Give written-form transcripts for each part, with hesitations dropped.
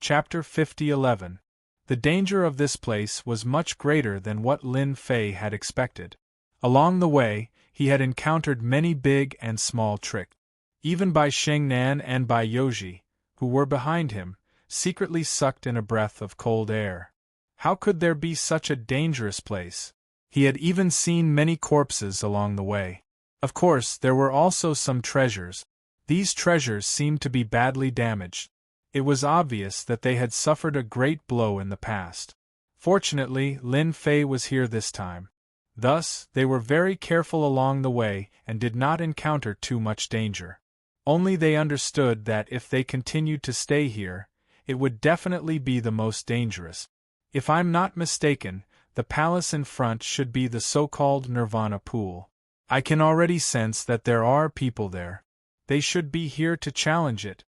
Chapter 50:11. The danger of this place was much greater than what Lin Fei had expected. Along the way, he had encountered many big and small tricks. Even Bai Shengnan and Bai Yoji, who were behind him, secretly sucked in a breath of cold air. How could there be such a dangerous place? He had even seen many corpses along the way. Of course, there were also some treasures. These treasures seemed to be badly damaged. It was obvious that they had suffered a great blow in the past. Fortunately, Lin Fei was here this time. Thus, they were very careful along the way and did not encounter too much danger. Only they understood that if they continued to stay here, it would definitely be the most dangerous. If I'm not mistaken, the palace in front should be the so-called Nirvana pool. I can already sense that there are people there. They should be here to challenge it.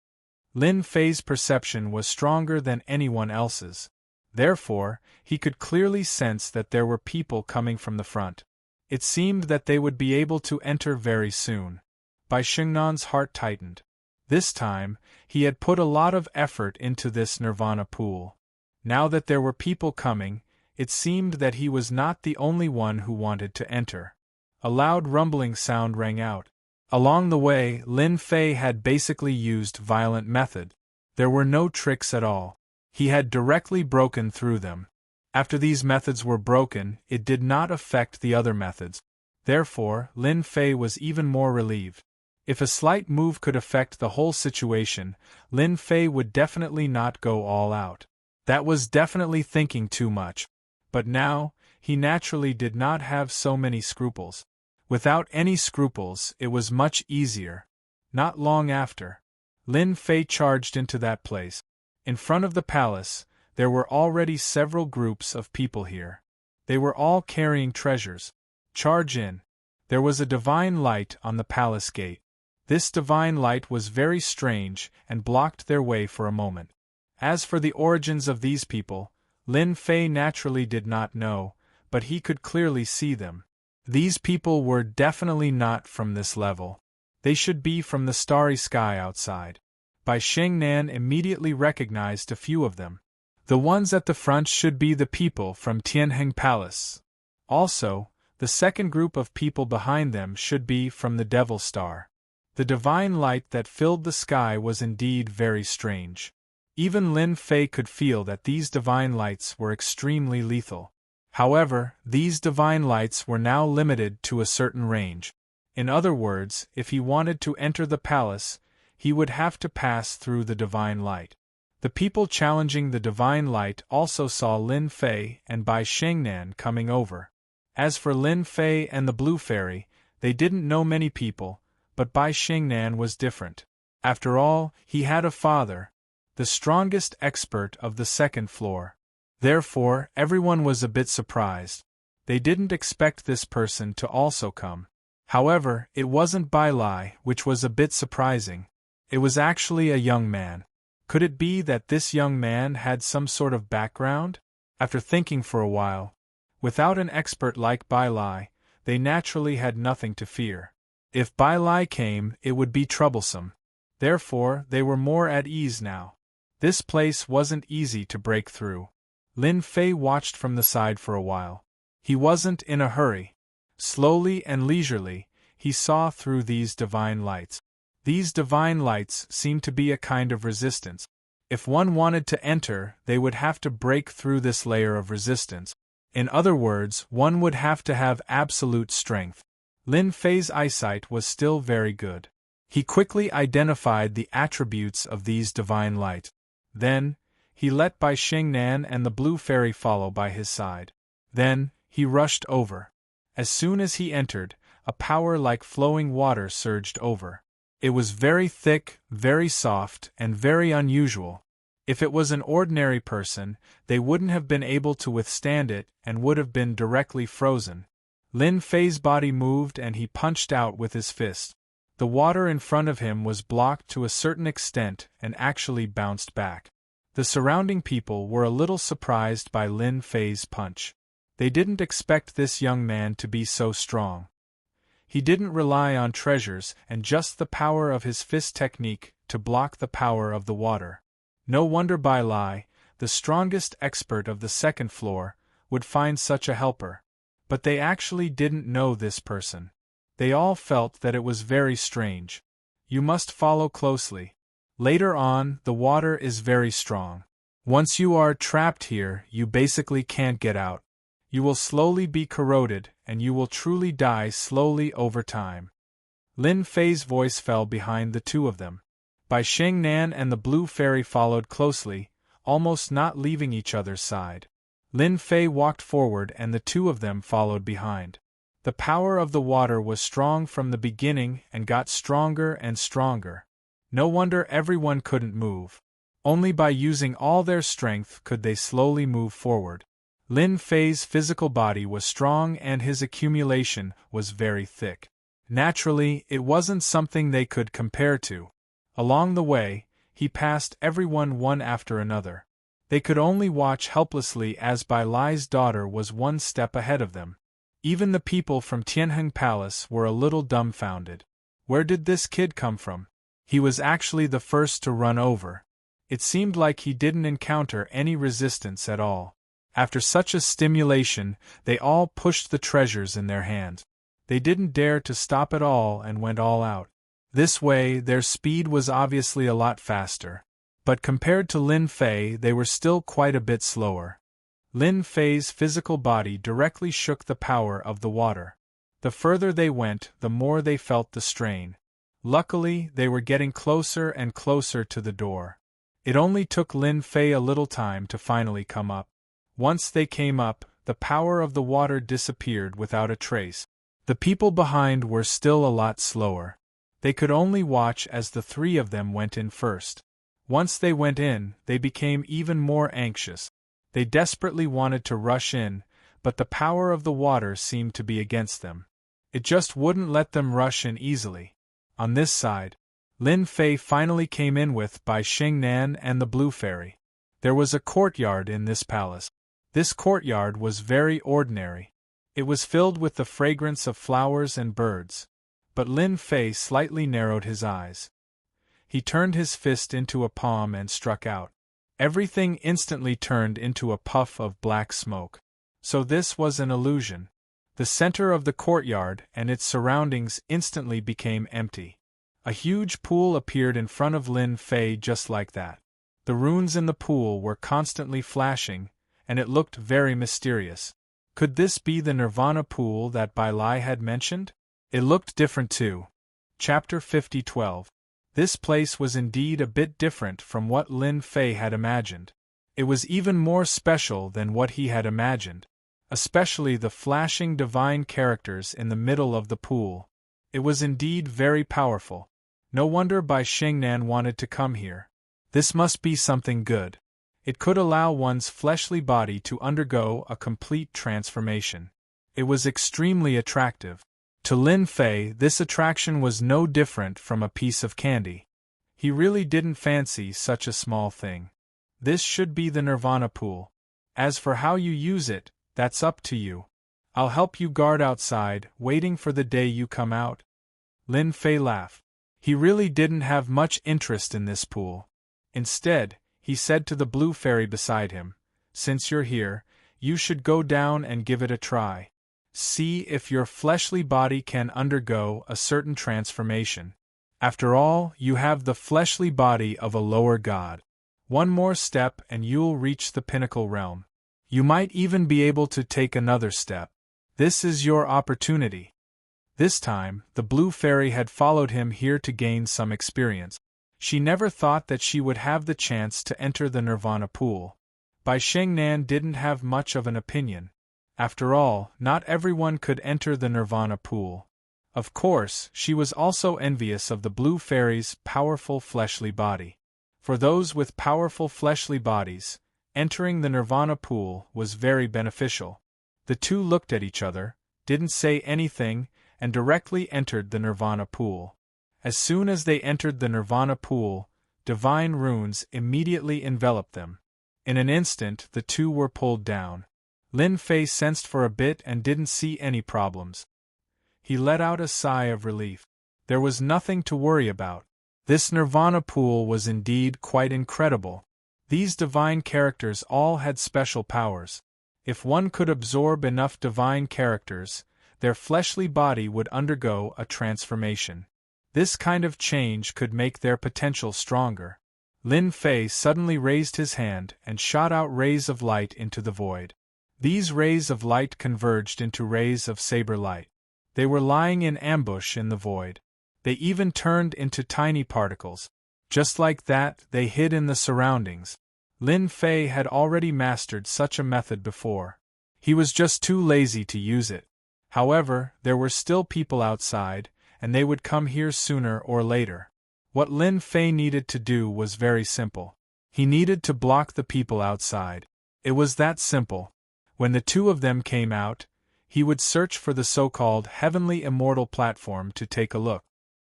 Lin Fei's perception was stronger than anyone else's. Therefore, he could clearly sense that there were people coming from the front. It seemed that they would be able to enter very soon. Bai Shengnan's heart tightened. This time, he had put a lot of effort into this Nirvana pool. Now that there were people coming, it seemed that he was not the only one who wanted to enter. A loud rumbling sound rang out. Along the way, Lin Fei had basically used violent method. There were no tricks at all. He had directly broken through them. After these methods were broken, it did not affect the other methods. Therefore, Lin Fei was even more relieved. If a slight move could affect the whole situation, Lin Fei would definitely not go all out. That was definitely thinking too much. But now, he naturally did not have so many scruples. Without any scruples, it was much easier. Not long after, Lin Fei charged into that place. In front of the palace, there were already several groups of people here. They were all carrying treasures. Charge in. There was a divine light on the palace gate. This divine light was very strange and blocked their way for a moment. As for the origins of these people, Lin Fei naturally did not know, but he could clearly see them. These people were definitely not from this level. They should be from the starry sky outside. Bai Shengnan immediately recognized a few of them. The ones at the front should be the people from Tianheng Palace. Also, the second group of people behind them should be from the Devil Star. The divine light that filled the sky was indeed very strange. Even Lin Fei could feel that these divine lights were extremely lethal. However, these divine lights were now limited to a certain range. In other words, if he wanted to enter the palace, he would have to pass through the divine light. The people challenging the divine light also saw Lin Fei and Bai Shengnan coming over. As for Lin Fei and the Blue Fairy, they didn't know many people, but Bai Shengnan was different. After all, he had a father, the strongest expert of the second floor. Therefore, everyone was a bit surprised. They didn't expect this person to also come. However, it wasn't Bai Lai, which was a bit surprising. It was actually a young man. Could it be that this young man had some sort of background? After thinking for a while, without an expert like Bai Lai, they naturally had nothing to fear. If Bai Lai came, it would be troublesome. Therefore, they were more at ease now. This place wasn't easy to break through. Lin Fei watched from the side for a while. He wasn't in a hurry. Slowly and leisurely, he saw through these divine lights. These divine lights seemed to be a kind of resistance. If one wanted to enter, they would have to break through this layer of resistance. In other words, one would have to have absolute strength. Lin Fei's eyesight was still very good. He quickly identified the attributes of these divine lights. Then, he let Bai Shengnan and the Blue Fairy follow by his side. Then, he rushed over. As soon as he entered, a power like flowing water surged over. It was very thick, very soft, and very unusual. If it was an ordinary person, they wouldn't have been able to withstand it and would have been directly frozen. Lin Fei's body moved and he punched out with his fist. The water in front of him was blocked to a certain extent and actually bounced back. The surrounding people were a little surprised by Lin Fei's punch. They didn't expect this young man to be so strong. He didn't rely on treasures and just the power of his fist technique to block the power of the water. No wonder Bai Lai, the strongest expert of the second floor, would find such a helper. But they actually didn't know this person. They all felt that it was very strange. You must follow closely. Later on, the water is very strong. Once you are trapped here, you basically can't get out. You will slowly be corroded, and you will truly die slowly over time. Lin Fei's voice fell behind the two of them. Bai Shengnan and the Blue Fairy followed closely, almost not leaving each other's side. Lin Fei walked forward and the two of them followed behind. The power of the water was strong from the beginning and got stronger and stronger. No wonder everyone couldn't move. Only by using all their strength could they slowly move forward. Lin Fei's physical body was strong and his accumulation was very thick. Naturally, it wasn't something they could compare to. Along the way, he passed everyone one after another. They could only watch helplessly as Bai Lai's daughter was one step ahead of them. Even the people from Tianheng Palace were a little dumbfounded. Where did this kid come from? He was actually the first to run over. It seemed like he didn't encounter any resistance at all. After such a stimulation, they all pushed the treasures in their hands. They didn't dare to stop at all and went all out. This way, their speed was obviously a lot faster. But compared to Lin Fei, they were still quite a bit slower. Lin Fei's physical body directly shook the power of the water. The further they went, the more they felt the strain. Luckily, they were getting closer and closer to the door. It only took Lin Fei a little time to finally come up. Once they came up, the power of the water disappeared without a trace. The people behind were still a lot slower. They could only watch as the three of them went in first. Once they went in, they became even more anxious. They desperately wanted to rush in, but the power of the water seemed to be against them. It just wouldn't let them rush in easily. On this side, Lin Fei finally came in with Bai Shengnan and the Blue Fairy. There was a courtyard in this palace. This courtyard was very ordinary. It was filled with the fragrance of flowers and birds. But Lin Fei slightly narrowed his eyes. He turned his fist into a palm and struck out. Everything instantly turned into a puff of black smoke. So this was an illusion. The center of the courtyard and its surroundings instantly became empty. A huge pool appeared in front of Lin Fei just like that. The runes in the pool were constantly flashing, and it looked very mysterious. Could this be the Nirvana pool that Bai Lai had mentioned? It looked different too. Chapter 50:12. This place was indeed a bit different from what Lin Fei had imagined. It was even more special than what he had imagined. Especially the flashing divine characters in the middle of the pool. It was indeed very powerful. No wonder Bai Shengnan wanted to come here. This must be something good. It could allow one's fleshly body to undergo a complete transformation. It was extremely attractive. To Lin Fei, this attraction was no different from a piece of candy. He really didn't fancy such a small thing. This should be the Nirvana pool. As for how you use it, that's up to you. I'll help you guard outside, waiting for the day you come out. Lin Fei laughed. He really didn't have much interest in this pool. Instead, he said to the Blue Fairy beside him, "Since you're here, you should go down and give it a try. See if your fleshly body can undergo a certain transformation. After all, you have the fleshly body of a lower god. One more step and you'll reach the pinnacle realm. You might even be able to take another step. This is your opportunity." This time, the Blue Fairy had followed him here to gain some experience. She never thought that she would have the chance to enter the Nirvana pool. Bai Shengnan didn't have much of an opinion. After all, not everyone could enter the Nirvana pool. Of course, she was also envious of the Blue Fairy's powerful fleshly body. For those with powerful fleshly bodies, entering the Nirvana pool was very beneficial. The two looked at each other, didn't say anything, and directly entered the Nirvana pool. As soon as they entered the Nirvana pool, divine runes immediately enveloped them. In an instant, the two were pulled down. Lin Fei sensed for a bit and didn't see any problems. He let out a sigh of relief. There was nothing to worry about. This Nirvana pool was indeed quite incredible. These divine characters all had special powers. If one could absorb enough divine characters, their fleshly body would undergo a transformation. This kind of change could make their potential stronger. Lin Fei suddenly raised his hand and shot out rays of light into the void. These rays of light converged into rays of saber light. They were lying in ambush in the void. They even turned into tiny particles. Just like that, they hid in the surroundings. Lin Fei had already mastered such a method before. He was just too lazy to use it. However, there were still people outside, and they would come here sooner or later. What Lin Fei needed to do was very simple. He needed to block the people outside. It was that simple. When the two of them came out, he would search for the so-called heavenly immortal platform to take a look.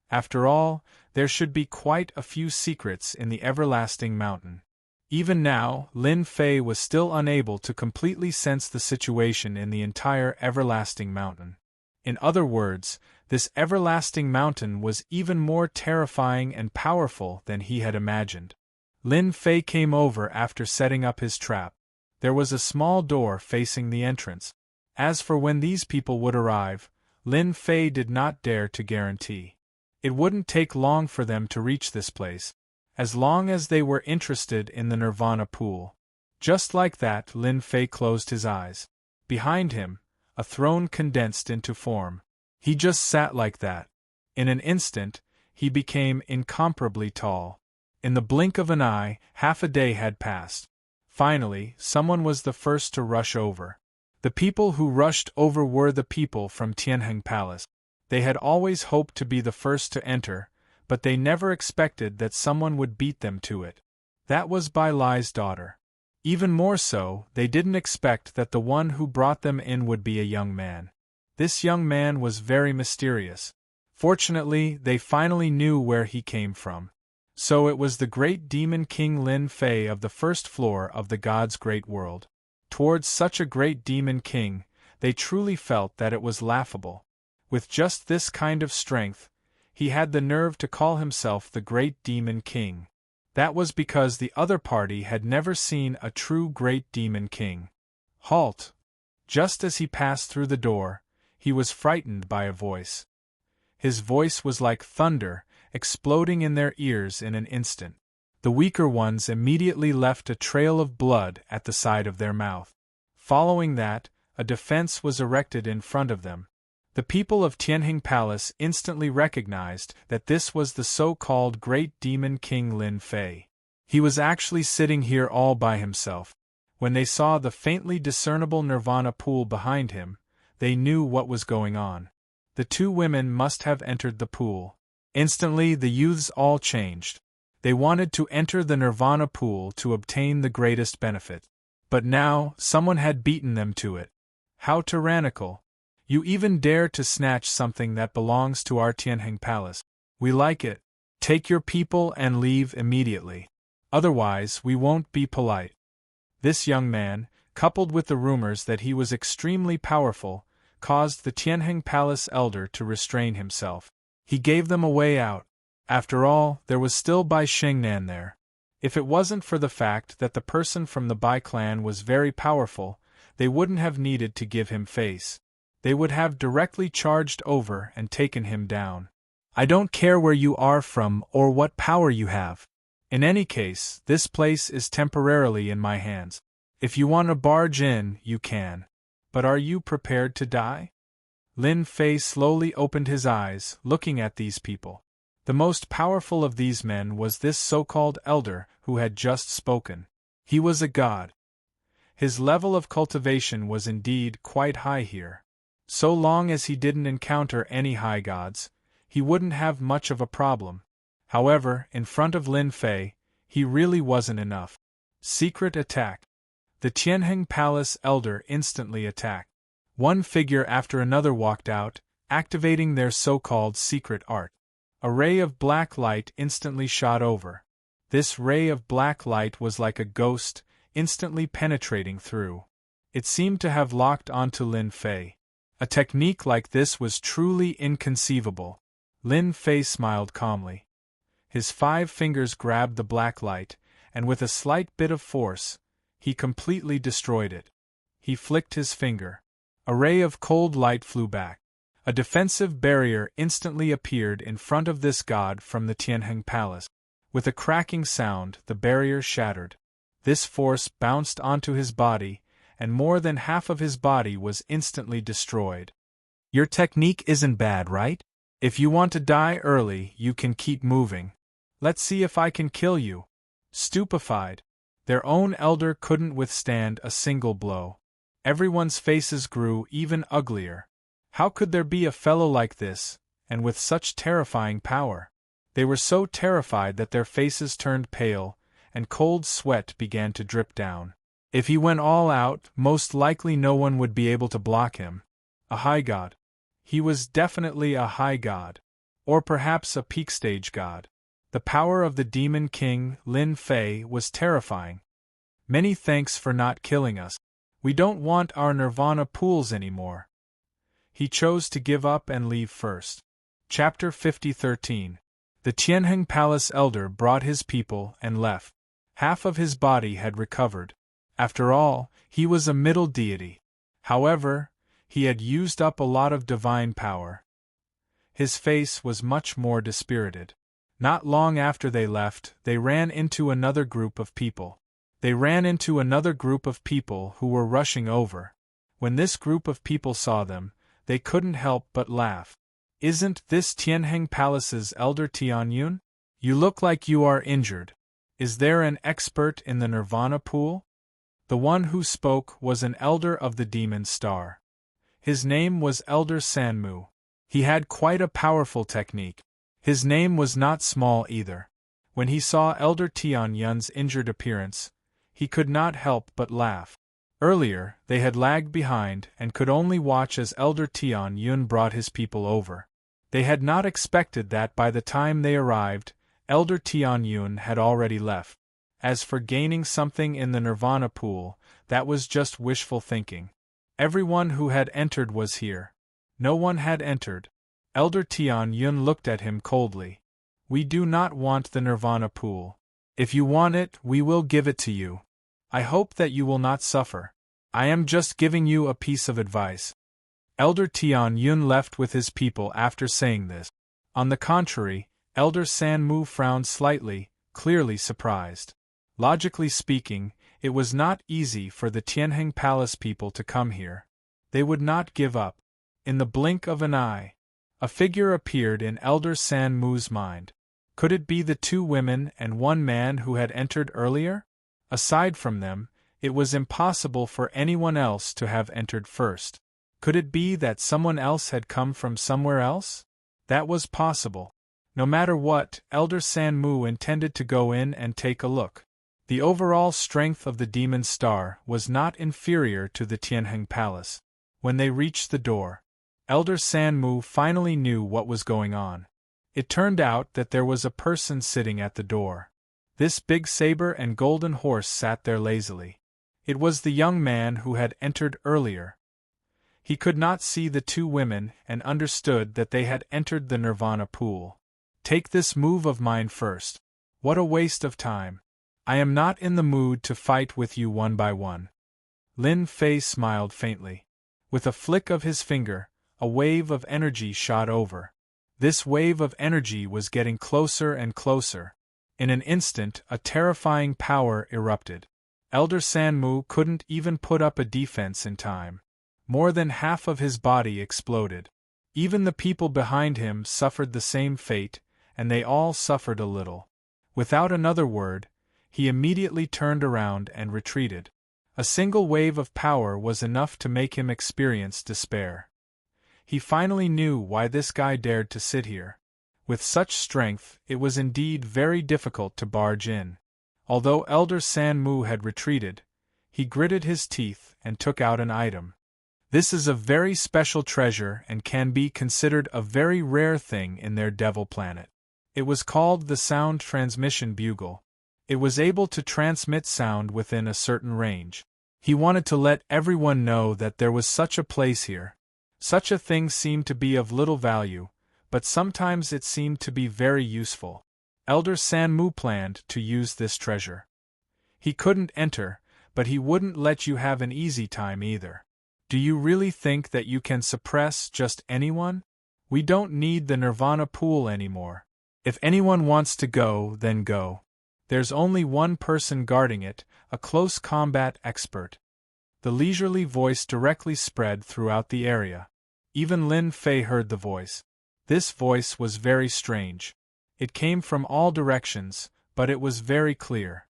After all, there should be quite a few secrets in the everlasting mountain. Even now, Lin Fei was still unable to completely sense the situation in the entire everlasting mountain. In other words, this everlasting mountain was even more terrifying and powerful than he had imagined. Lin Fei came over after setting up his trap. There was a small door facing the entrance. As for when these people would arrive, Lin Fei did not dare to guarantee. It wouldn't take long for them to reach this place, as long as they were interested in the Nirvana pool. Just like that, Lin Fei closed his eyes. Behind him, a throne condensed into form. He just sat like that. In an instant, he became incomparably tall. In the blink of an eye, half a day had passed. Finally, someone was the first to rush over. The people who rushed over were the people from Tianheng Palace. They had always hoped to be the first to enter, but they never expected that someone would beat them to it. That was Bai Lai's daughter. Even more so, they didn't expect that the one who brought them in would be a young man. This young man was very mysterious. Fortunately, they finally knew where he came from. So it was the great demon king Lin Fei of the first floor of the God's great world. Towards such a great demon king, they truly felt that it was laughable. With just this kind of strength, he had the nerve to call himself the great demon king. That was because the other party had never seen a true great demon king. Halt! Just as he passed through the door, he was frightened by a voice. His voice was like thunder, exploding in their ears in an instant. The weaker ones immediately left a trail of blood at the side of their mouth. Following that, a defense was erected in front of them. The people of Tianheng Palace instantly recognized that this was the so-called Great Demon King Lin Fei. He was actually sitting here all by himself. When they saw the faintly discernible Nirvana pool behind him, they knew what was going on. The two women must have entered the pool. Instantly the youths all changed. They wanted to enter the Nirvana pool to obtain the greatest benefit. But now, someone had beaten them to it. How tyrannical! You even dare to snatch something that belongs to our Tianheng Palace. We like it. Take your people and leave immediately. Otherwise, we won't be polite. This young man, coupled with the rumors that he was extremely powerful, caused the Tianheng Palace elder to restrain himself. He gave them a way out. After all, there was still Bai Shengnan there. If it wasn't for the fact that the person from the Bai clan was very powerful, they wouldn't have needed to give him face. They would have directly charged over and taken him down. I don't care where you are from or what power you have. In any case, this place is temporarily in my hands. If you want to barge in, you can. But are you prepared to die? Lin Fei slowly opened his eyes, looking at these people. The most powerful of these men was this so-called elder who had just spoken. He was a god. His level of cultivation was indeed quite high here. So long as he didn't encounter any high gods, he wouldn't have much of a problem. However, in front of Lin Fei, he really wasn't enough. Secret attack. The Tianheng Palace elder instantly attacked. One figure after another walked out, activating their so-called secret art. A ray of black light instantly shot over. This ray of black light was like a ghost, instantly penetrating through. It seemed to have locked onto Lin Fei. A technique like this was truly inconceivable. Lin Fei smiled calmly. His 5 fingers grabbed the black light, and with a slight bit of force, he completely destroyed it. He flicked his finger. A ray of cold light flew back. A defensive barrier instantly appeared in front of this god from the Tianheng Palace. With a cracking sound, the barrier shattered. This force bounced onto his body, and more than half of his body was instantly destroyed. Your technique isn't bad, right? If you want to die early, you can keep moving. Let's see if I can kill you. Stupefied, their own elder couldn't withstand a single blow. Everyone's faces grew even uglier. How could there be a fellow like this, and with such terrifying power? They were so terrified that their faces turned pale, and cold sweat began to drip down. If he went all out, most likely no one would be able to block him. A high god. He was definitely a high god. Or perhaps a peak stage god. The power of the demon king, Lin Fei, was terrifying. Many thanks for not killing us. We don't want our nirvana pools anymore. He chose to give up and leave first. Chapter 50-13. The Tianheng Palace elder brought his people and left. Half of his body had recovered. After all, he was a middle deity. However, he had used up a lot of divine power. His face was much more dispirited. Not long after they left, they ran into another group of people. They ran into another group of people who were rushing over. When this group of people saw them, they couldn't help but laugh. Isn't this Tianheng Palace's elder Tianyun? You look like you are injured. Is there an expert in the nirvana pool? The one who spoke was an elder of the demon star. His name was Elder Sanmu. He had quite a powerful technique. His name was not small either. When he saw Elder Tianyun's injured appearance, he could not help but laugh. Earlier, they had lagged behind and could only watch as Elder Tianyun brought his people over. They had not expected that by the time they arrived, Elder Tianyun had already left. As for gaining something in the nirvana pool, that was just wishful thinking. Everyone who had entered was here. No one had entered. Elder Tianyun looked at him coldly. We do not want the nirvana pool. If you want it, we will give it to you. I hope that you will not suffer. I am just giving you a piece of advice. Elder Tianyun left with his people after saying this. On the contrary, Elder Sanmu frowned slightly, clearly surprised. Logically speaking, it was not easy for the Tianheng Palace people to come here. They would not give up. In the blink of an eye, a figure appeared in Elder Sanmu's mind. Could it be the two women and one man who had entered earlier? Aside from them, it was impossible for anyone else to have entered first. Could it be that someone else had come from somewhere else? That was possible. No matter what, Elder Sanmu intended to go in and take a look. The overall strength of the demon star was not inferior to the Tianheng Palace. When they reached the door, Elder Sanmu finally knew what was going on. It turned out that there was a person sitting at the door. This big saber and golden horse sat there lazily. It was the young man who had entered earlier. He could not see the two women and understood that they had entered the nirvana pool. Take this move of mine first. What a waste of time. I am not in the mood to fight with you one by one. Lin Fei smiled faintly. With a flick of his finger, a wave of energy shot over. This wave of energy was getting closer and closer. In an instant, a terrifying power erupted. Elder Sanmu couldn't even put up a defense in time. More than half of his body exploded. Even the people behind him suffered the same fate, and they all suffered a little. Without another word, he immediately turned around and retreated. A single wave of power was enough to make him experience despair. He finally knew why this guy dared to sit here. With such strength, it was indeed very difficult to barge in. Although Elder Sanmu had retreated, he gritted his teeth and took out an item. This is a very special treasure and can be considered a very rare thing in their devil planet. It was called the Sound Transmission Bugle. It was able to transmit sound within a certain range. He wanted to let everyone know that there was such a place here. Such a thing seemed to be of little value, but sometimes it seemed to be very useful. Elder Sanmu planned to use this treasure. He couldn't enter, but he wouldn't let you have an easy time either. Do you really think that you can suppress just anyone? We don't need the Nirvana pool anymore. If anyone wants to go, then go. There's only one person guarding it, a close combat expert. The leisurely voice directly spread throughout the area. Even Lin Fei heard the voice. This voice was very strange. It came from all directions, but it was very clear.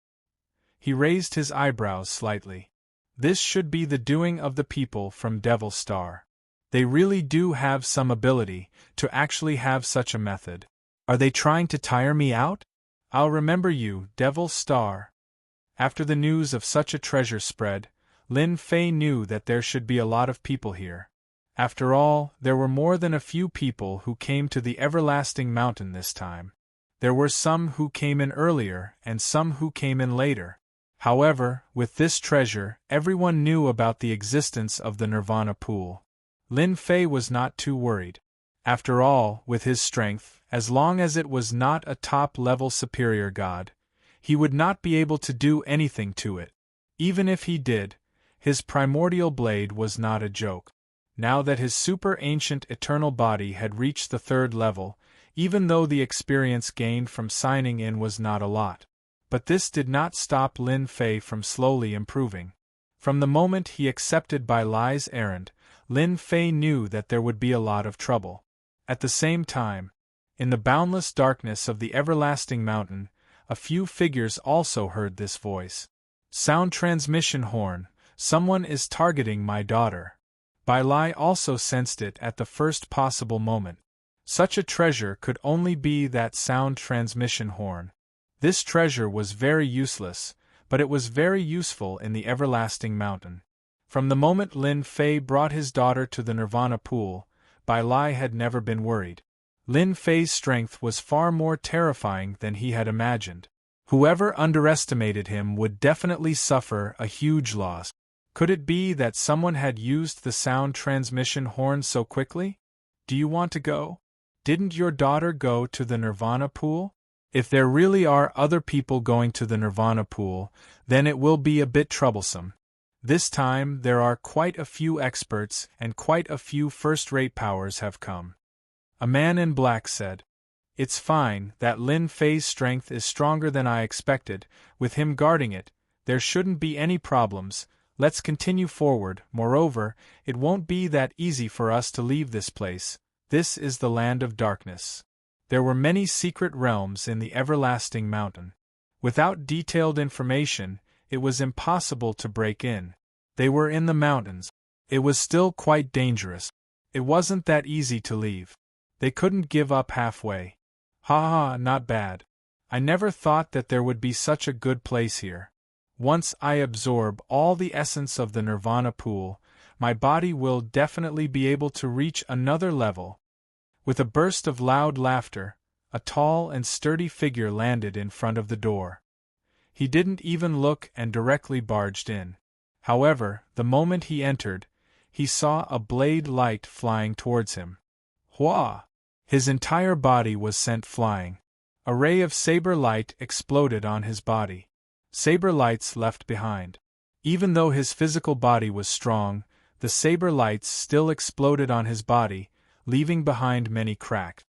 He raised his eyebrows slightly. This should be the doing of the people from Devil Star. They really do have some ability to actually have such a method. Are they trying to tire me out? I'll remember you, Devil Star. After the news of such a treasure spread, Lin Fei knew that there should be a lot of people here. After all, there were more than a few people who came to the Everlasting Mountain this time. There were some who came in earlier and some who came in later. However, with this treasure, everyone knew about the existence of the Nirvana pool. Lin Fei was not too worried. After all, with his strength, as long as it was not a top-level superior god, he would not be able to do anything to it. Even if he did, his primordial blade was not a joke. Now that his super-ancient eternal body had reached the 3rd level, even though the experience gained from signing in was not a lot. But this did not stop Lin Fei from slowly improving. From the moment he accepted Bai Lai's errand, Lin Fei knew that there would be a lot of trouble. At the same time, in the boundless darkness of the Everlasting Mountain, a few figures also heard this voice. Sound transmission horn, someone is targeting my daughter. Bai Lai also sensed it at the first possible moment. Such a treasure could only be that sound transmission horn. This treasure was very useless, but it was very useful in the Everlasting Mountain. From the moment Lin Fei brought his daughter to the Nirvana pool, Bai Lai had never been worried. Lin Fei's strength was far more terrifying than he had imagined. Whoever underestimated him would definitely suffer a huge loss. Could it be that someone had used the sound transmission horn so quickly? Do you want to go? Didn't your daughter go to the Nirvana pool? If there really are other people going to the Nirvana pool, then it will be a bit troublesome. This time there are quite a few experts and quite a few first-rate powers have come. A man in black said. It's fine that Lin Fei's strength is stronger than I expected. With him guarding it, there shouldn't be any problems. Let's continue forward. Moreover, it won't be that easy for us to leave this place. This is the land of darkness. There were many secret realms in the Everlasting Mountain. Without detailed information, it was impossible to break in. They were in the mountains. It was still quite dangerous. It wasn't that easy to leave. They couldn't give up halfway. Ha, not bad. I never thought that there would be such a good place here. Once I absorb all the essence of the Nirvana pool, my body will definitely be able to reach another level. With a burst of loud laughter, a tall and sturdy figure landed in front of the door. He didn't even look and directly barged in. However, the moment he entered, he saw a blade light flying towards him. Hua! His entire body was sent flying. A ray of saber light exploded on his body. Saber lights left behind. Even though his physical body was strong, the saber lights still exploded on his body, leaving behind many cracks.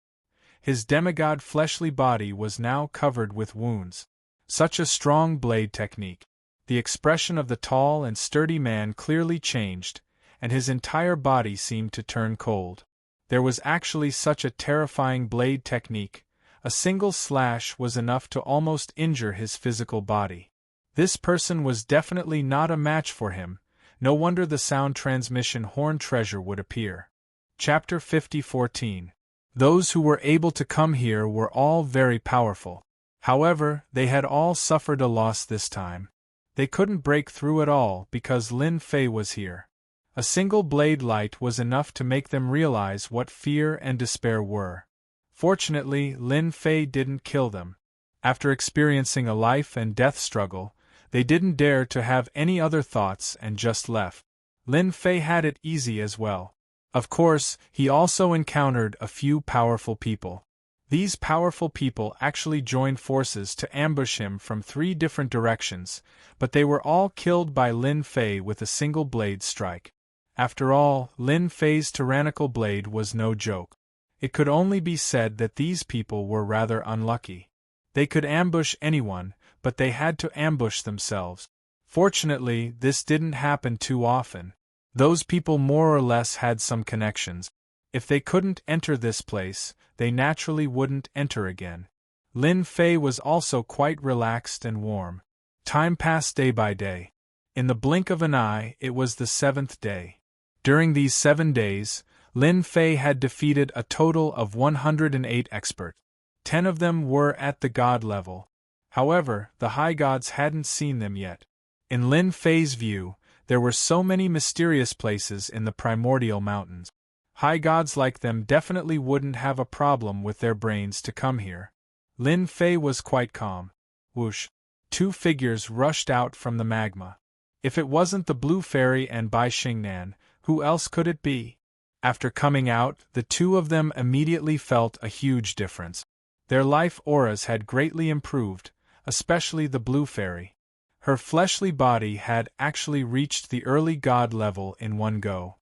His demigod fleshly body was now covered with wounds. Such a strong blade technique. The expression of the tall and sturdy man clearly changed, and his entire body seemed to turn cold. There was actually such a terrifying blade technique. A single slash was enough to almost injure his physical body. This person was definitely not a match for him. No wonder the sound transmission horn treasure would appear. Chapter 50:14. Those who were able to come here were all very powerful. However, they had all suffered a loss this time. They couldn't break through at all because Lin Fei was here. A single blade light was enough to make them realize what fear and despair were. Fortunately, Lin Fei didn't kill them. After experiencing a life and death struggle, they didn't dare to have any other thoughts and just left. Lin Fei had it easy as well. Of course, he also encountered a few powerful people. These powerful people actually joined forces to ambush him from 3 different directions, but they were all killed by Lin Fei with a single blade strike. After all, Lin Fei's tyrannical blade was no joke. It could only be said that these people were rather unlucky. They could ambush anyone, but they had to ambush themselves. Fortunately, this didn't happen too often. Those people more or less had some connections. If they couldn't enter this place, they naturally wouldn't enter again. Lin Fei was also quite relaxed and warm. Time passed day by day. In the blink of an eye, it was the 7th day. During these 7 days, Lin Fei had defeated a total of 108 experts. 10 of them were at the god level. However, the high gods hadn't seen them yet. In Lin Fei's view, there were so many mysterious places in the primordial mountains. High gods like them definitely wouldn't have a problem with their brains to come here. Lin Fei was quite calm. Whoosh! 2 figures rushed out from the magma. If it wasn't the Blue Fairy and Bai Xingnan, who else could it be? After coming out, the 2 of them immediately felt a huge difference. Their life auras had greatly improved, especially the Blue Fairy. Her fleshly body had actually reached the early god level in one go.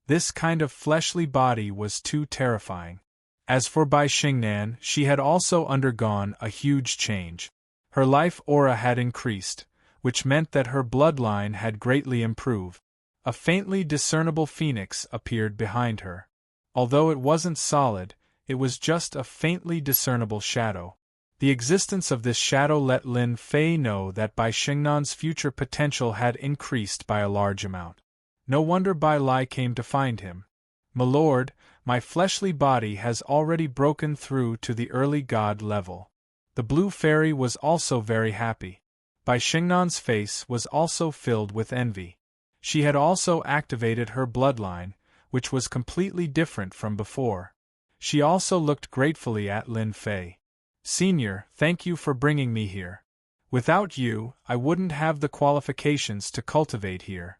This kind of fleshly body was too terrifying. As for Bai Xingnan, she had also undergone a huge change. Her life aura had increased, which meant that her bloodline had greatly improved. A faintly discernible phoenix appeared behind her. Although it wasn't solid, it was just a faintly discernible shadow. The existence of this shadow let Lin Fei know that Bai Xingnan's future potential had increased by a large amount. No wonder Bai Lai came to find him. "My lord, my fleshly body has already broken through to the early god level." The Blue Fairy was also very happy. Bai Xingnan's face was also filled with envy. She had also activated her bloodline, which was completely different from before. She also looked gratefully at Lin Fei. "Senior, thank you for bringing me here. Without you, I wouldn't have the qualifications to cultivate here.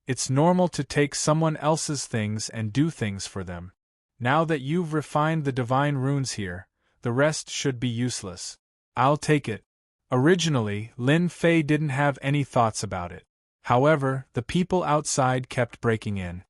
It's normal to take someone else's things and do things for them. Now that you've refined the divine runes here, the rest should be useless. I'll take it." Originally, Lin Fei didn't have any thoughts about it. However, the people outside kept breaking in.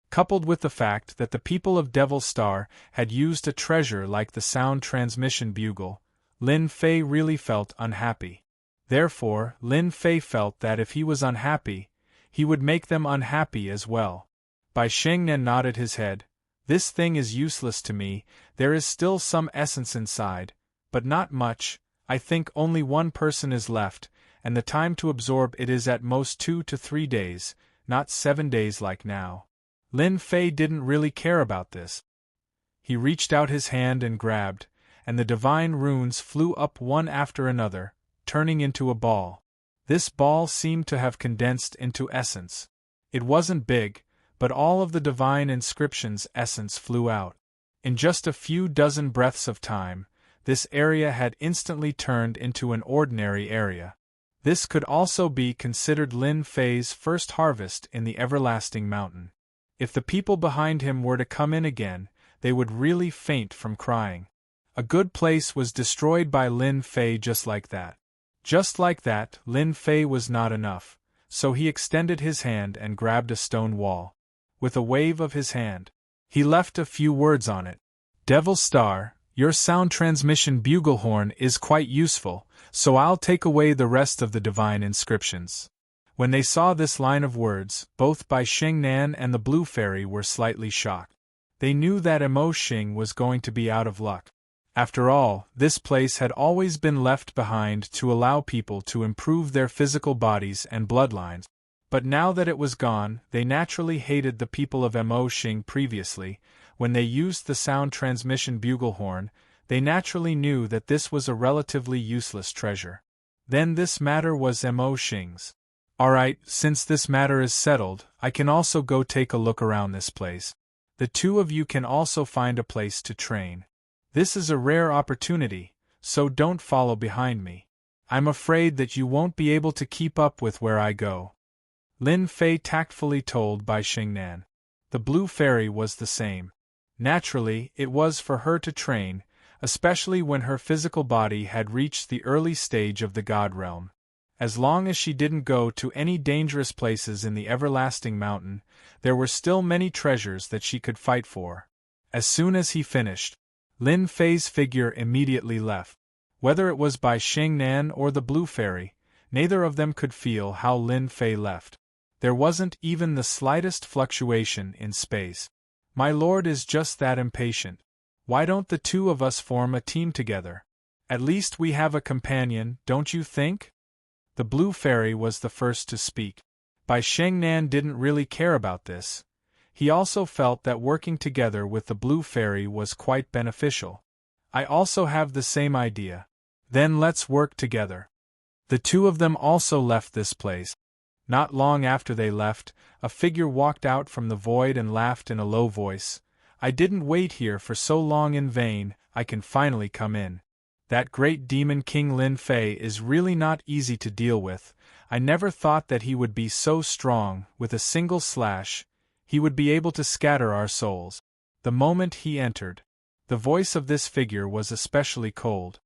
Coupled with the fact that the people of Devil's Star had used a treasure like the sound transmission bugle, Lin Fei really felt unhappy. Therefore, Lin Fei felt that if he was unhappy, he would make them unhappy as well. Bai Xingnan nodded his head. "This thing is useless to me, there is still some essence inside, but not much. I think only 1 person is left, and the time to absorb it is at most 2 to 3 days, not 7 days like now." Lin Fei didn't really care about this. He reached out his hand and grabbed, and the divine runes flew up one after another, turning into a ball. This ball seemed to have condensed into essence. It wasn't big, but all of the divine inscription's essence flew out. In just a few dozen breaths of time, this area had instantly turned into an ordinary area. This could also be considered Lin Fei's first harvest in the everlasting mountain. If the people behind him were to come in again, they would really faint from crying. A good place was destroyed by Lin Fei just like that. Just like that, Lin Fei was not enough, so he extended his hand and grabbed a stone wall. With a wave of his hand, he left a few words on it. "Devil's Star, your sound transmission buglehorn is quite useful, so I'll take away the rest of the divine inscriptions." When they saw this line of words, both Bai Xingnan and the Blue Fairy were slightly shocked. They knew that Emo Xing was going to be out of luck. After all, this place had always been left behind to allow people to improve their physical bodies and bloodlines. But now that it was gone, they naturally hated the people of Emo Xing previously. When they used the sound transmission buglehorn, they naturally knew that this was a relatively useless treasure. Then this matter was Emo Xing's. "Alright, since this matter is settled, I can also go take a look around this place. The 2 of you can also find a place to train. This is a rare opportunity, so don't follow behind me. I'm afraid that you won't be able to keep up with where I go." Lin Fei tactfully told Bai Xingnan. The Blue Fairy was the same. Naturally, it was for her to train, especially when her physical body had reached the early stage of the God realm. As long as she didn't go to any dangerous places in the everlasting mountain, there were still many treasures that she could fight for. As soon as he finished, Lin Fei's figure immediately left. Whether it was by Sheng Nan or the Blue Fairy, neither of them could feel how Lin Fei left. There wasn't even the slightest fluctuation in space. My lord is just that impatient. Why don't the two of us form a team together? At least we have a companion, don't you think? The Blue Fairy was the first to speak. Bai Sheng Nan didn't really care about this. He also felt that working together with the Blue Fairy was quite beneficial. I also have the same idea. Then let's work together. The two of them also left this place. Not long after they left, a figure walked out from the void and laughed in a low voice. I didn't wait here for so long in vain, I can finally come in. That great demon King Lin Fei is really not easy to deal with. I never thought that he would be so strong. With a single slash, he would be able to scatter our souls. The moment he entered, the voice of this figure was especially cold.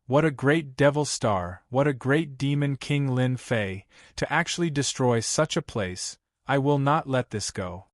What a great devil star, what a great demon King Lin Fei, to actually destroy such a place. I will not let this go.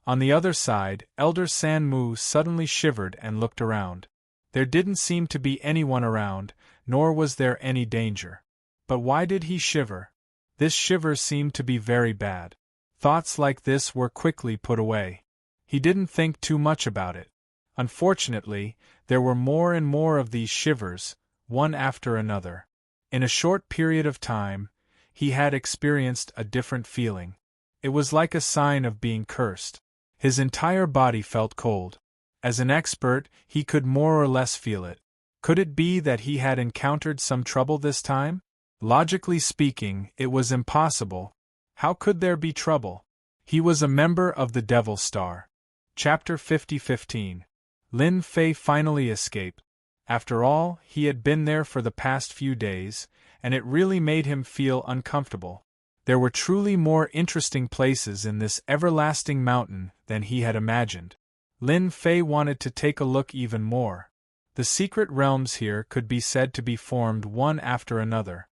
On the other side, Elder San Mu suddenly shivered and looked around. There didn't seem to be anyone around, nor was there any danger. But why did he shiver? This shiver seemed to be very bad. Thoughts like this were quickly put away. He didn't think too much about it. Unfortunately, there were more and more of these shivers, one after another. In a short period of time, he had experienced a different feeling. It was like a sign of being cursed. His entire body felt cold. As an expert, he could more or less feel it. Could it be that he had encountered some trouble this time? Logically speaking, it was impossible. How could there be trouble? He was a member of the Devil Star. Chapter 50-15. Lin Fei finally escaped. After all, he had been there for the past few days, and it really made him feel uncomfortable. There were truly more interesting places in this everlasting mountain than he had imagined. Lin Fei wanted to take a look even more. The secret realms here could be said to be formed one after another.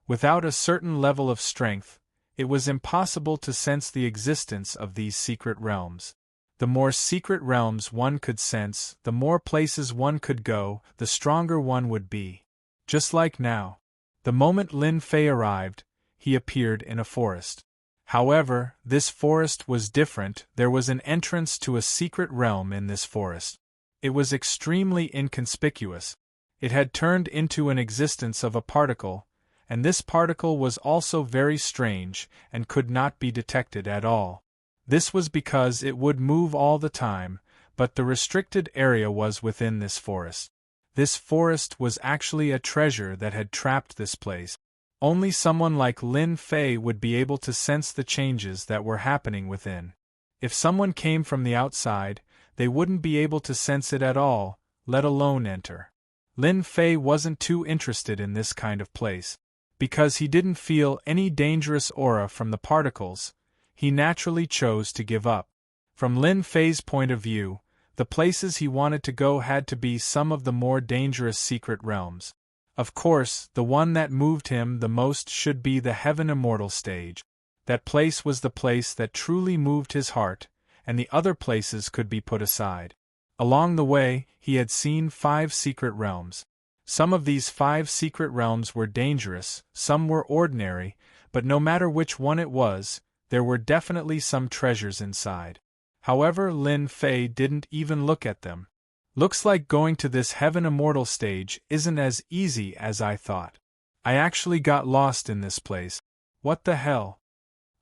Without a certain level of strength, it was impossible to sense the existence of these secret realms. The more secret realms one could sense, the more places one could go, the stronger one would be. Just like now. The moment Lin Fei arrived, he appeared in a forest. However, this forest was different. There was an entrance to a secret realm in this forest. It was extremely inconspicuous. It had turned into an existence of a particle, and this particle was also very strange and could not be detected at all. This was because it would move all the time, but the restricted area was within this forest. This forest was actually a treasure that had trapped this place. Only someone like Lin Fei would be able to sense the changes that were happening within. If someone came from the outside, they wouldn't be able to sense it at all, let alone enter. Lin Fei wasn't too interested in this kind of place. Because he didn't feel any dangerous aura from the particles, he naturally chose to give up. From Lin Fei's point of view, the places he wanted to go had to be some of the more dangerous secret realms. Of course, the one that moved him the most should be the Heaven Immortal stage. That place was the place that truly moved his heart, and the other places could be put aside. Along the way, he had seen 5 secret realms. Some of these 5 secret realms were dangerous, some were ordinary, but no matter which one it was, there were definitely some treasures inside. However, Lin Fei didn't even look at them. Looks like going to this Heaven Immortal stage isn't as easy as I thought. I actually got lost in this place. What the hell?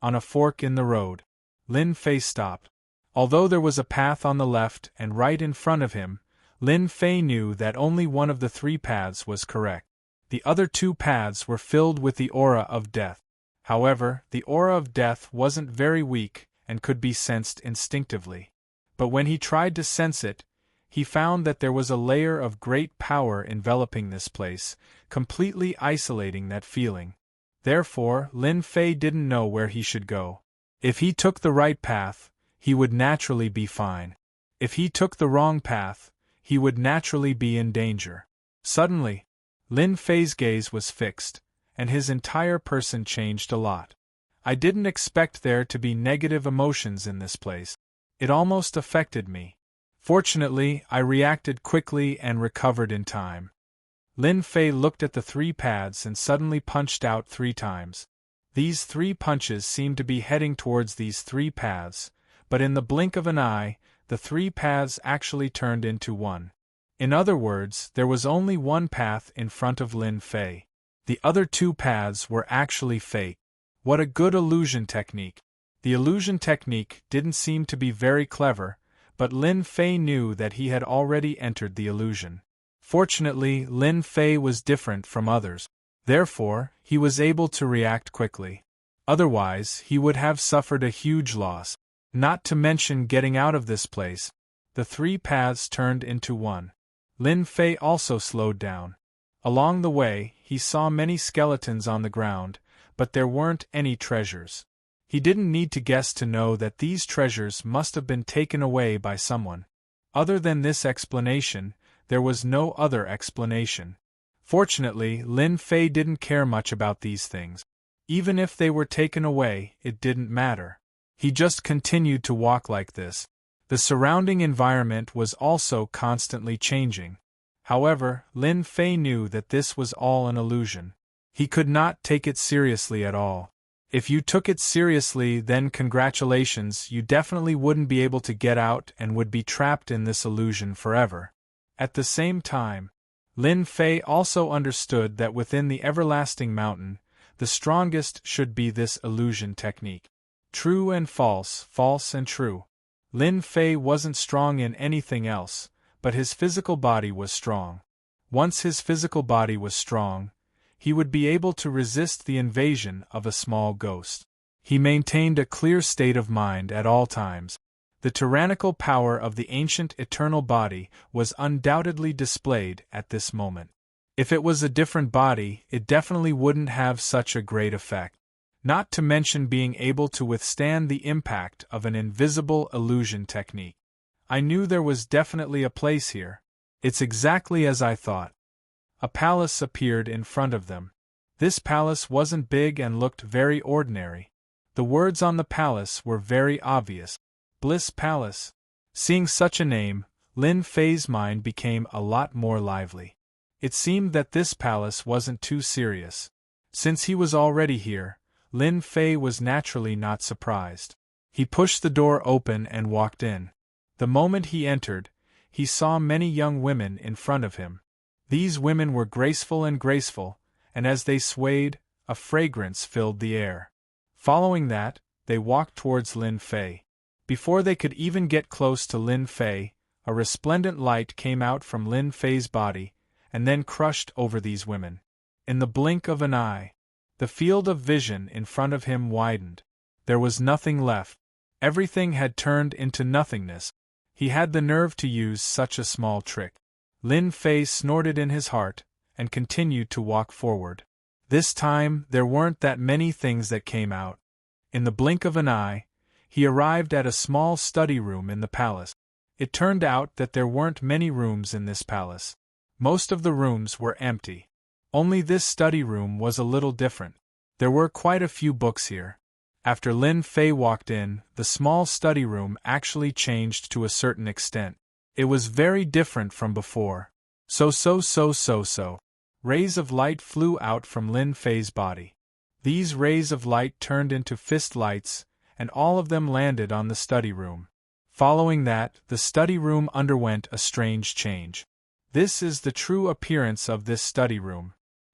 On a fork in the road, Lin Fei stopped. Although there was a path on the left and right in front of him, Lin Fei knew that only one of the 3 paths was correct. The other 2 paths were filled with the aura of death. However, the aura of death wasn't very weak and could be sensed instinctively. But when he tried to sense it, he found that there was a layer of great power enveloping this place, completely isolating that feeling. Therefore, Lin Fei didn't know where he should go. If he took the right path, he would naturally be fine. If he took the wrong path, he would naturally be in danger. Suddenly, Lin Fei's gaze was fixed, and his entire person changed a lot. I didn't expect there to be negative emotions in this place. It almost affected me. Fortunately, I reacted quickly and recovered in time. Lin Fei looked at the 3 paths and suddenly punched out 3 times. These 3 punches seemed to be heading towards these 3 paths, but in the blink of an eye, the 3 paths actually turned into 1. In other words, there was only 1 path in front of Lin Fei. The other 2 paths were actually fake. What a good illusion technique! The illusion technique didn't seem to be very clever, but Lin Fei knew that he had already entered the illusion. Fortunately, Lin Fei was different from others. Therefore, he was able to react quickly. Otherwise, he would have suffered a huge loss. Not to mention getting out of this place. The 3 paths turned into 1. Lin Fei also slowed down. Along the way, he saw many skeletons on the ground, but there weren't any treasures. He didn't need to guess to know that these treasures must have been taken away by someone. Other than this explanation, there was no other explanation. Fortunately, Lin Fei didn't care much about these things. Even if they were taken away, it didn't matter. He just continued to walk like this. The surrounding environment was also constantly changing. However, Lin Fei knew that this was all an illusion. He could not take it seriously at all. If you took it seriously, then congratulations, you definitely wouldn't be able to get out and would be trapped in this illusion forever. At the same time, Lin Fei also understood that within the everlasting mountain, the strongest should be this illusion technique. True and false, false and true. Lin Fei wasn't strong in anything else, but his physical body was strong. Once his physical body was strong, he would be able to resist the invasion of a small ghost. He maintained a clear state of mind at all times. The tyrannical power of the ancient eternal body was undoubtedly displayed at this moment. If it was a different body, it definitely wouldn't have such a great effect. Not to mention being able to withstand the impact of an invisible illusion technique. I knew there was definitely a place here. It's exactly as I thought. A palace appeared in front of them. This palace wasn't big and looked very ordinary. The words on the palace were very obvious. Bliss Palace. Seeing such a name, Lin Fei's mind became a lot more lively. It seemed that this palace wasn't too serious. Since he was already here, Lin Fei was naturally not surprised. He pushed the door open and walked in. The moment he entered, he saw many young women in front of him. These women were graceful, and as they swayed, a fragrance filled the air. Following that, they walked towards Lin Fei. Before they could even get close to Lin Fei, a resplendent light came out from Lin Fei's body, and then crushed over these women. In the blink of an eye, the field of vision in front of him widened. There was nothing left. Everything had turned into nothingness. He had the nerve to use such a small trick. Lin Fei snorted in his heart, and continued to walk forward. This time, there weren't that many things that came out. In the blink of an eye, he arrived at a small study room in the palace. It turned out that there weren't many rooms in this palace. Most of the rooms were empty. Only this study room was a little different. There were quite a few books here. After Lin Fei walked in, the small study room actually changed to a certain extent. It was very different from before. So. Rays of light flew out from Lin Fei's body. These rays of light turned into fist lights, and all of them landed on the study room. Following that, the study room underwent a strange change. This is the true appearance of this study room.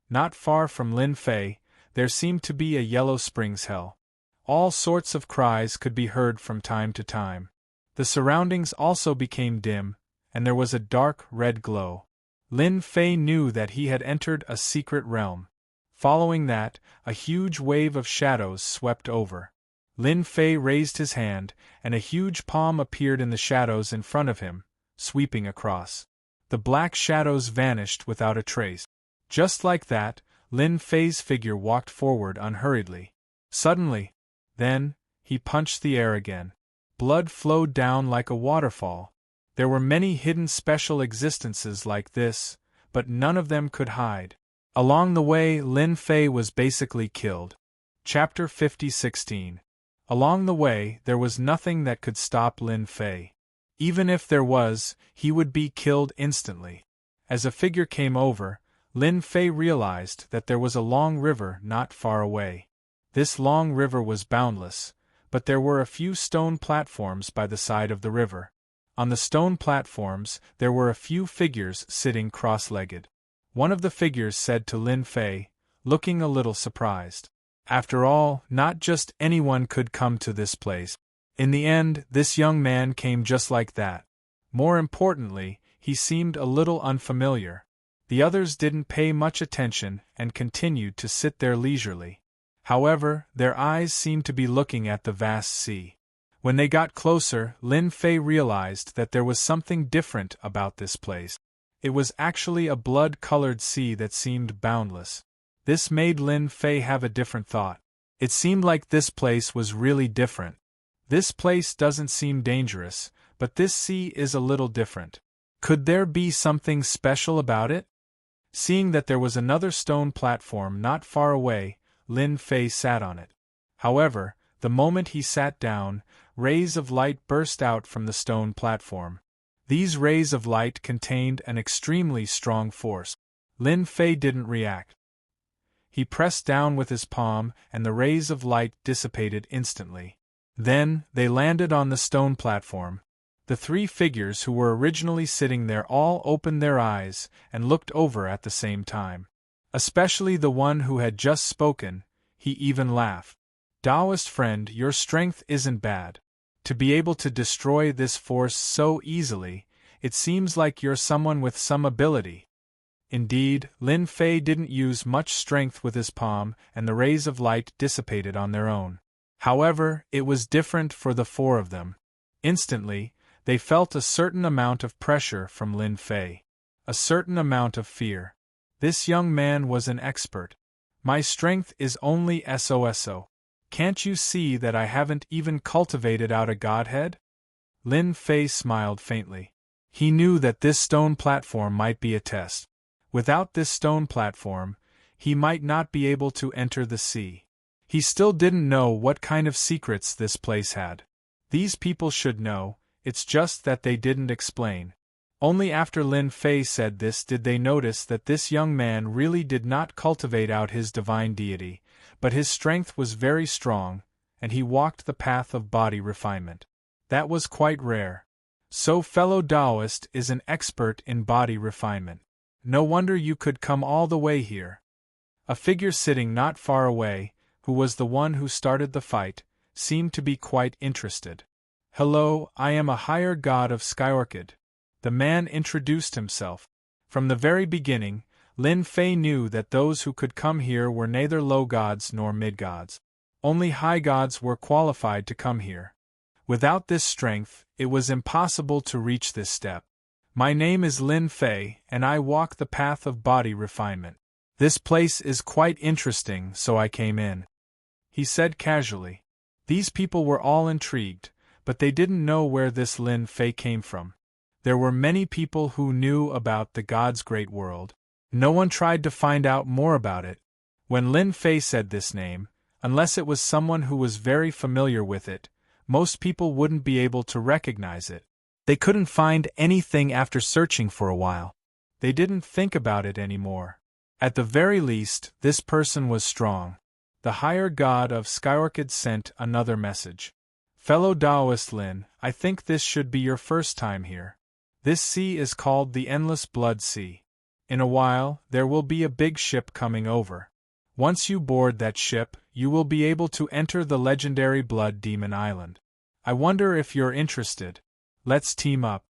Not far from Lin Fei, there seemed to be a yellow springs hell. All sorts of cries could be heard from time to time. The surroundings also became dim, and there was a dark red glow. Lin Fei knew that he had entered a secret realm. Following that, a huge wave of shadows swept over. Lin Fei raised his hand, and a huge palm appeared in the shadows in front of him, sweeping across. The black shadows vanished without a trace. Just like that, Lin Fei's figure walked forward unhurriedly. Suddenly, then, he punched the air again. Blood flowed down like a waterfall. There were many hidden special existences like this, but none of them could hide. Along the way, Lin Fei was basically killed. Chapter 50:16. Along the way, there was nothing that could stop Lin Fei. Even if there was, he would be killed instantly. As a figure came over, Lin Fei realized that there was a long river not far away. This long river was boundless, but there were a few stone platforms by the side of the river. On the stone platforms, there were a few figures sitting cross-legged. One of the figures said to Lin Fei, looking a little surprised, "After all, not just anyone could come to this place." In the end, this young man came just like that. More importantly, he seemed a little unfamiliar. The others didn't pay much attention and continued to sit there leisurely. However, their eyes seemed to be looking at the vast sea. When they got closer, Lin Fei realized that there was something different about this place. It was actually a blood-colored sea that seemed boundless. This made Lin Fei have a different thought. It seemed like this place was really different. This place doesn't seem dangerous, but this sea is a little different. Could there be something special about it? Seeing that there was another stone platform not far away, Lin Fei sat on it. However, the moment he sat down, rays of light burst out from the stone platform. These rays of light contained an extremely strong force. Lin Fei didn't react. He pressed down with his palm, and the rays of light dissipated instantly. Then, they landed on the stone platform. The three figures who were originally sitting there all opened their eyes and looked over at the same time. Especially the one who had just spoken, he even laughed. "Taoist friend, your strength isn't bad. To be able to destroy this force so easily, it seems like you're someone with some ability." Indeed, Lin Fei didn't use much strength with his palm, and the rays of light dissipated on their own. However, it was different for the four of them. Instantly, they felt a certain amount of pressure from Lin Fei. A certain amount of fear. This young man was an expert. "My strength is only so. Can't you see that I haven't even cultivated out a godhead?" Lin Fei smiled faintly. He knew that this stone platform might be a test. Without this stone platform, he might not be able to enter the sea. He still didn't know what kind of secrets this place had. These people should know, it's just that they didn't explain. Only after Lin Fei said this did they notice that this young man really did not cultivate out his divine deity, but his strength was very strong, and he walked the path of body refinement. That was quite rare. So fellow Taoist is an expert in body refinement. No wonder you could come all the way here. A figure sitting not far away, who was the one who started the fight, seemed to be quite interested. "Hello, I am a higher god of Skyorchid." The man introduced himself. From the very beginning, Lin Fei knew that those who could come here were neither low gods nor mid gods. Only high gods were qualified to come here. Without this strength, it was impossible to reach this step. "My name is Lin Fei, and I walk the path of body refinement. This place is quite interesting, so I came in," he said casually. These people were all intrigued, but they didn't know where this Lin Fei came from. There were many people who knew about the God's great world. No one tried to find out more about it. When Lin Fei said this name, unless it was someone who was very familiar with it, most people wouldn't be able to recognize it. They couldn't find anything after searching for a while. They didn't think about it anymore. At the very least, this person was strong. The higher god of Skyorchid sent another message. "Fellow Taoist Lin, I think this should be your first time here. This sea is called the Endless Blood Sea. In a while, there will be a big ship coming over. Once you board that ship, you will be able to enter the legendary Blood Demon Island. I wonder if you're interested. Let's team up."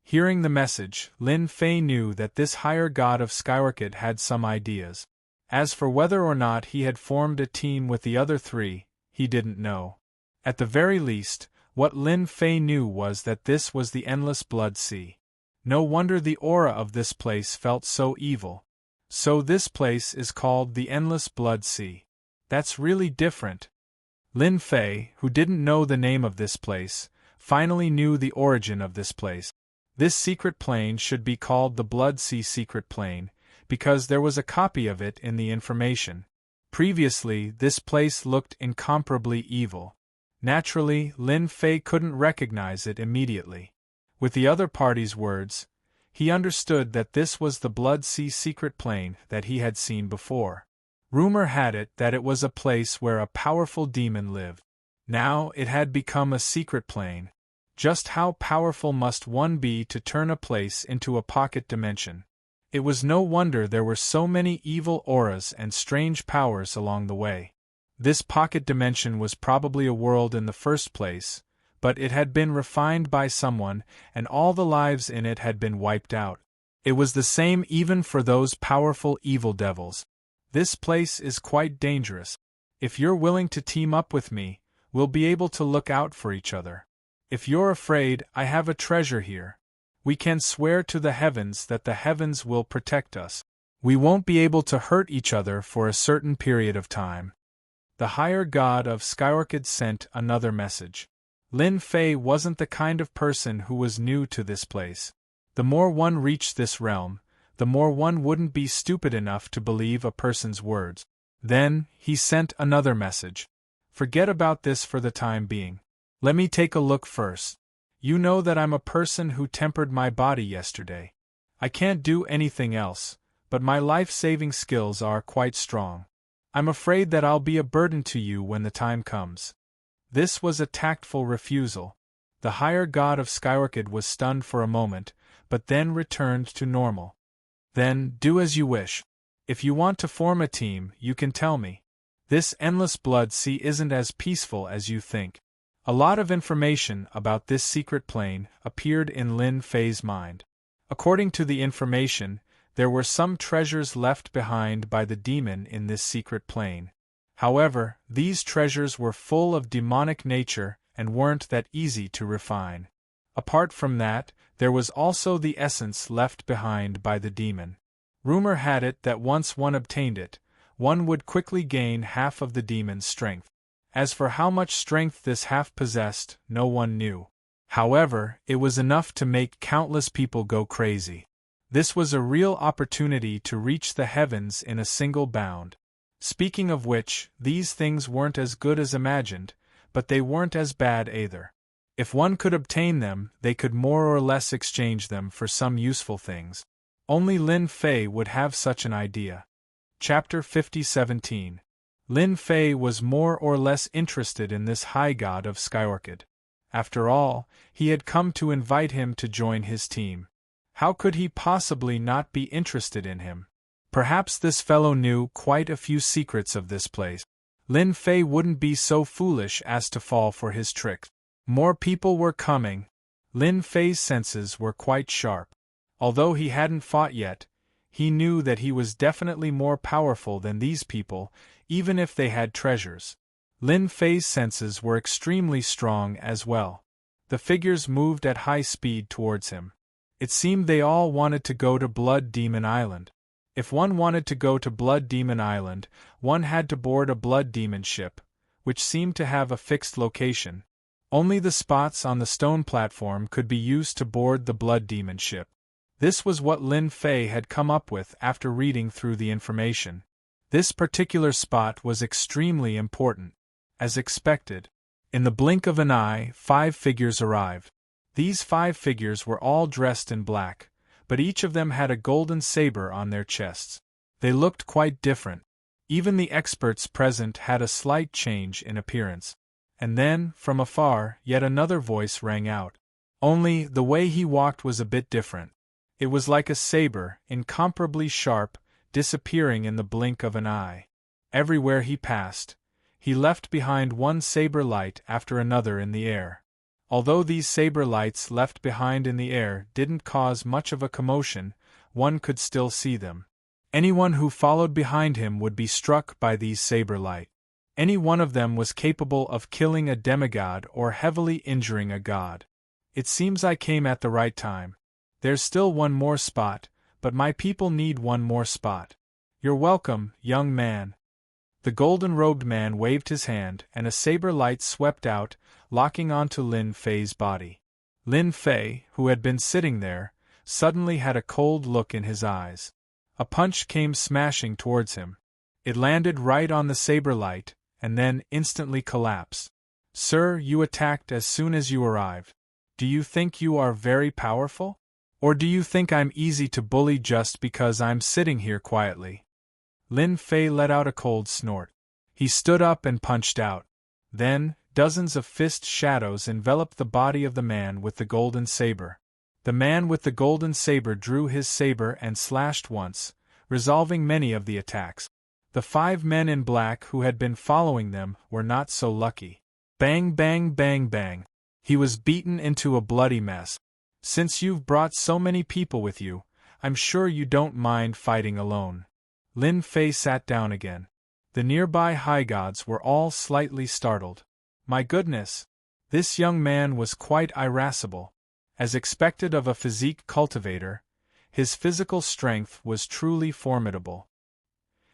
Hearing the message, Lin Fei knew that this higher god of Skyorchid had some ideas. As for whether or not he had formed a team with the other three, he didn't know. At the very least, what Lin Fei knew was that this was the Endless Blood Sea. No wonder the aura of this place felt so evil. So this place is called the Endless Blood Sea. That's really different. Lin Fei, who didn't know the name of this place, finally knew the origin of this place. This secret plane should be called the Blood Sea Secret Plane, because there was a copy of it in the information. Previously, this place looked incomparably evil. Naturally, Lin Fei couldn't recognize it immediately. With the other party's words, he understood that this was the Blood Sea Secret Plane that he had seen before. Rumor had it that it was a place where a powerful demon lived. Now it had become a secret plane. Just how powerful must one be to turn a place into a pocket dimension? It was no wonder there were so many evil auras and strange powers along the way. This pocket dimension was probably a world in the first place, but it had been refined by someone, and all the lives in it had been wiped out. It was the same even for those powerful evil devils. This place is quite dangerous. If you're willing to team up with me, we'll be able to look out for each other. If you're afraid, I have a treasure here. We can swear to the heavens that the heavens will protect us. We won't be able to hurt each other for a certain period of time. The higher god of Skyorkid sent another message. Lin Fei wasn't the kind of person who was new to this place. The more one reached this realm, the more one wouldn't be stupid enough to believe a person's words. Then, he sent another message. Forget about this for the time being. Let me take a look first. You know that I'm a person who tempered my body yesterday. I can't do anything else, but my life-saving skills are quite strong. I'm afraid that I'll be a burden to you when the time comes. This was a tactful refusal. The higher god of Skyorkid was stunned for a moment, but then returned to normal. Then, do as you wish. If you want to form a team, you can tell me. This endless blood sea isn't as peaceful as you think. A lot of information about this secret plane appeared in Lin Fei's mind. According to the information, there were some treasures left behind by the demon in this secret plane. However, these treasures were full of demonic nature and weren't that easy to refine. Apart from that, there was also the essence left behind by the demon. Rumor had it that once one obtained it, one would quickly gain half of the demon's strength. As for how much strength this half possessed, no one knew. However, it was enough to make countless people go crazy. This was a real opportunity to reach the heavens in a single bound. Speaking of which, these things weren't as good as imagined, but they weren't as bad either. If one could obtain them, they could more or less exchange them for some useful things. Only Lin Fei would have such an idea. Chapter 50-17. Lin Fei was more or less interested in this high god of Skyorkid. After all, he had come to invite him to join his team. How could he possibly not be interested in him? Perhaps this fellow knew quite a few secrets of this place. Lin Fei wouldn't be so foolish as to fall for his tricks. More people were coming. Lin Fei's senses were quite sharp. Although he hadn't fought yet, he knew that he was definitely more powerful than these people, even if they had treasures. Lin Fei's senses were extremely strong as well. The figures moved at high speed towards him. It seemed they all wanted to go to Blood Demon Island. If one wanted to go to Blood Demon Island, one had to board a Blood Demon ship, which seemed to have a fixed location. Only the spots on the stone platform could be used to board the Blood Demon ship. This was what Lin Fei had come up with after reading through the information. This particular spot was extremely important. As expected, in the blink of an eye, 5 figures arrived. These 5 figures were all dressed in black, but each of them had a golden saber on their chests. They looked quite different. Even the experts present had a slight change in appearance. And then, from afar, yet another voice rang out. Only, the way he walked was a bit different. It was like a saber, incomparably sharp, disappearing in the blink of an eye. Everywhere he passed, he left behind one saber light after another in the air. Although these saber lights left behind in the air didn't cause much of a commotion, one could still see them. Anyone who followed behind him would be struck by these saber light. Any one of them was capable of killing a demigod or heavily injuring a god. It seems I came at the right time. There's still one more spot, but my people need one more spot. You're welcome, young man. The golden-robed man waved his hand, and a saber light swept out, locking onto Lin Fei's body. Lin Fei, who had been sitting there, suddenly had a cold look in his eyes. A punch came smashing towards him. It landed right on the saber light, and then instantly collapsed. Sir, you attacked as soon as you arrived. Do you think you are very powerful? Or do you think I'm easy to bully just because I'm sitting here quietly? Lin Fei let out a cold snort. He stood up and punched out. Then, dozens of fist shadows enveloped the body of the man with the golden saber. The man with the golden saber drew his saber and slashed once, resolving many of the attacks. The 5 men in black who had been following them were not so lucky. Bang, bang, bang, bang. He was beaten into a bloody mess. Since you've brought so many people with you, I'm sure you don't mind fighting alone. Lin Fei sat down again. The nearby high gods were all slightly startled. My goodness! This young man was quite irascible. As expected of a physique cultivator, his physical strength was truly formidable.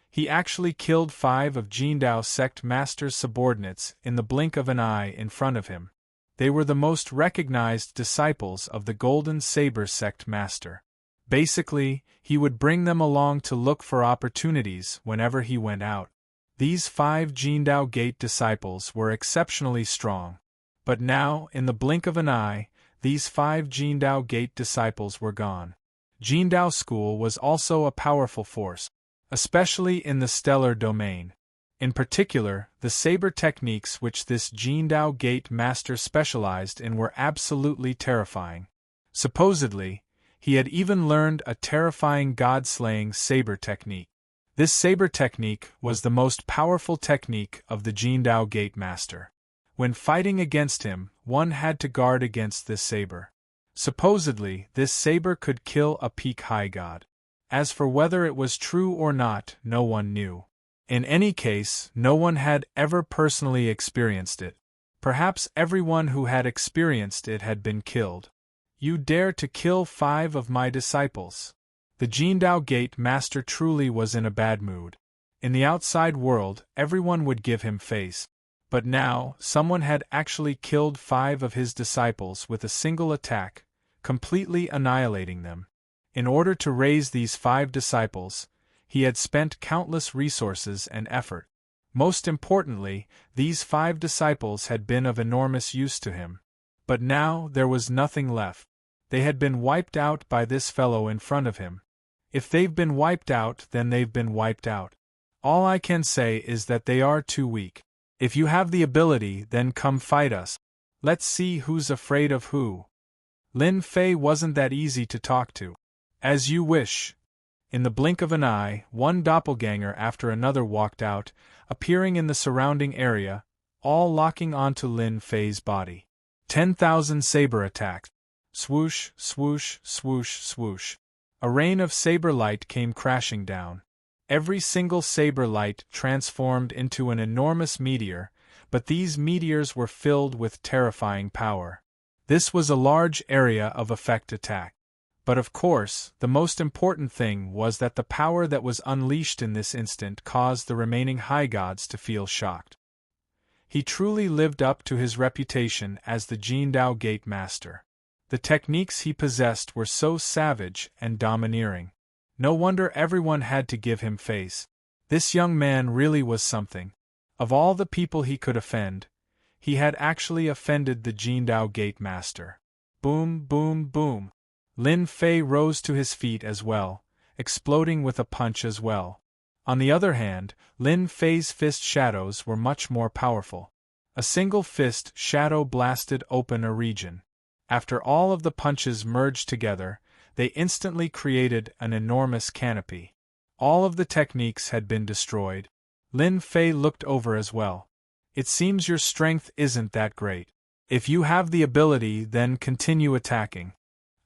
He actually killed 5 of Jindao sect master's subordinates in the blink of an eye in front of him. They were the most recognized disciples of the Golden Saber sect master. Basically, he would bring them along to look for opportunities whenever he went out. These 5 Jindao Gate disciples were exceptionally strong. But now, in the blink of an eye, these 5 Jindao Gate disciples were gone. Jindao School was also a powerful force, especially in the stellar domain. In particular, the saber techniques which this Jindao Gate master specialized in were absolutely terrifying. Supposedly, he had even learned a terrifying god-slaying saber technique. This saber technique was the most powerful technique of the Jindao Gate master. When fighting against him, one had to guard against this saber. Supposedly, this saber could kill a peak high god. As for whether it was true or not, no one knew. In any case, no one had ever personally experienced it. Perhaps everyone who had experienced it had been killed. You dare to kill 5 of my disciples? The Jindao Gate master truly was in a bad mood. In the outside world, everyone would give him face. But now, someone had actually killed 5 of his disciples with a single attack, completely annihilating them. In order to raise these 5 disciples, he had spent countless resources and effort. Most importantly, these 5 disciples had been of enormous use to him. But now there was nothing left. They had been wiped out by this fellow in front of him. If they've been wiped out, then they've been wiped out. All I can say is that they are too weak. If you have the ability, then come fight us. Let's see who's afraid of who. Lin Fei wasn't that easy to talk to. As you wish. In the blink of an eye, one doppelganger after another walked out, appearing in the surrounding area, all locking onto Lin Fei's body. 10,000 saber attacks. Swoosh, swoosh, swoosh, swoosh. A rain of saber light came crashing down. Every single saber light transformed into an enormous meteor, but these meteors were filled with terrifying power. This was a large area of effect attack. But of course, the most important thing was that the power that was unleashed in this instant caused the remaining high gods to feel shocked. He truly lived up to his reputation as the Jindao Gate master. The techniques he possessed were so savage and domineering. No wonder everyone had to give him face. This young man really was something. Of all the people he could offend, he had actually offended the Jindao Gate master. Boom, boom, boom. Lin Fei rose to his feet as well, exploding with a punch as well. On the other hand, Lin Fei's fist shadows were much more powerful. A single fist shadow blasted open a region. After all of the punches merged together, they instantly created an enormous canopy. All of the techniques had been destroyed. Lin Fei looked over as well. It seems your strength isn't that great. If you have the ability, then continue attacking.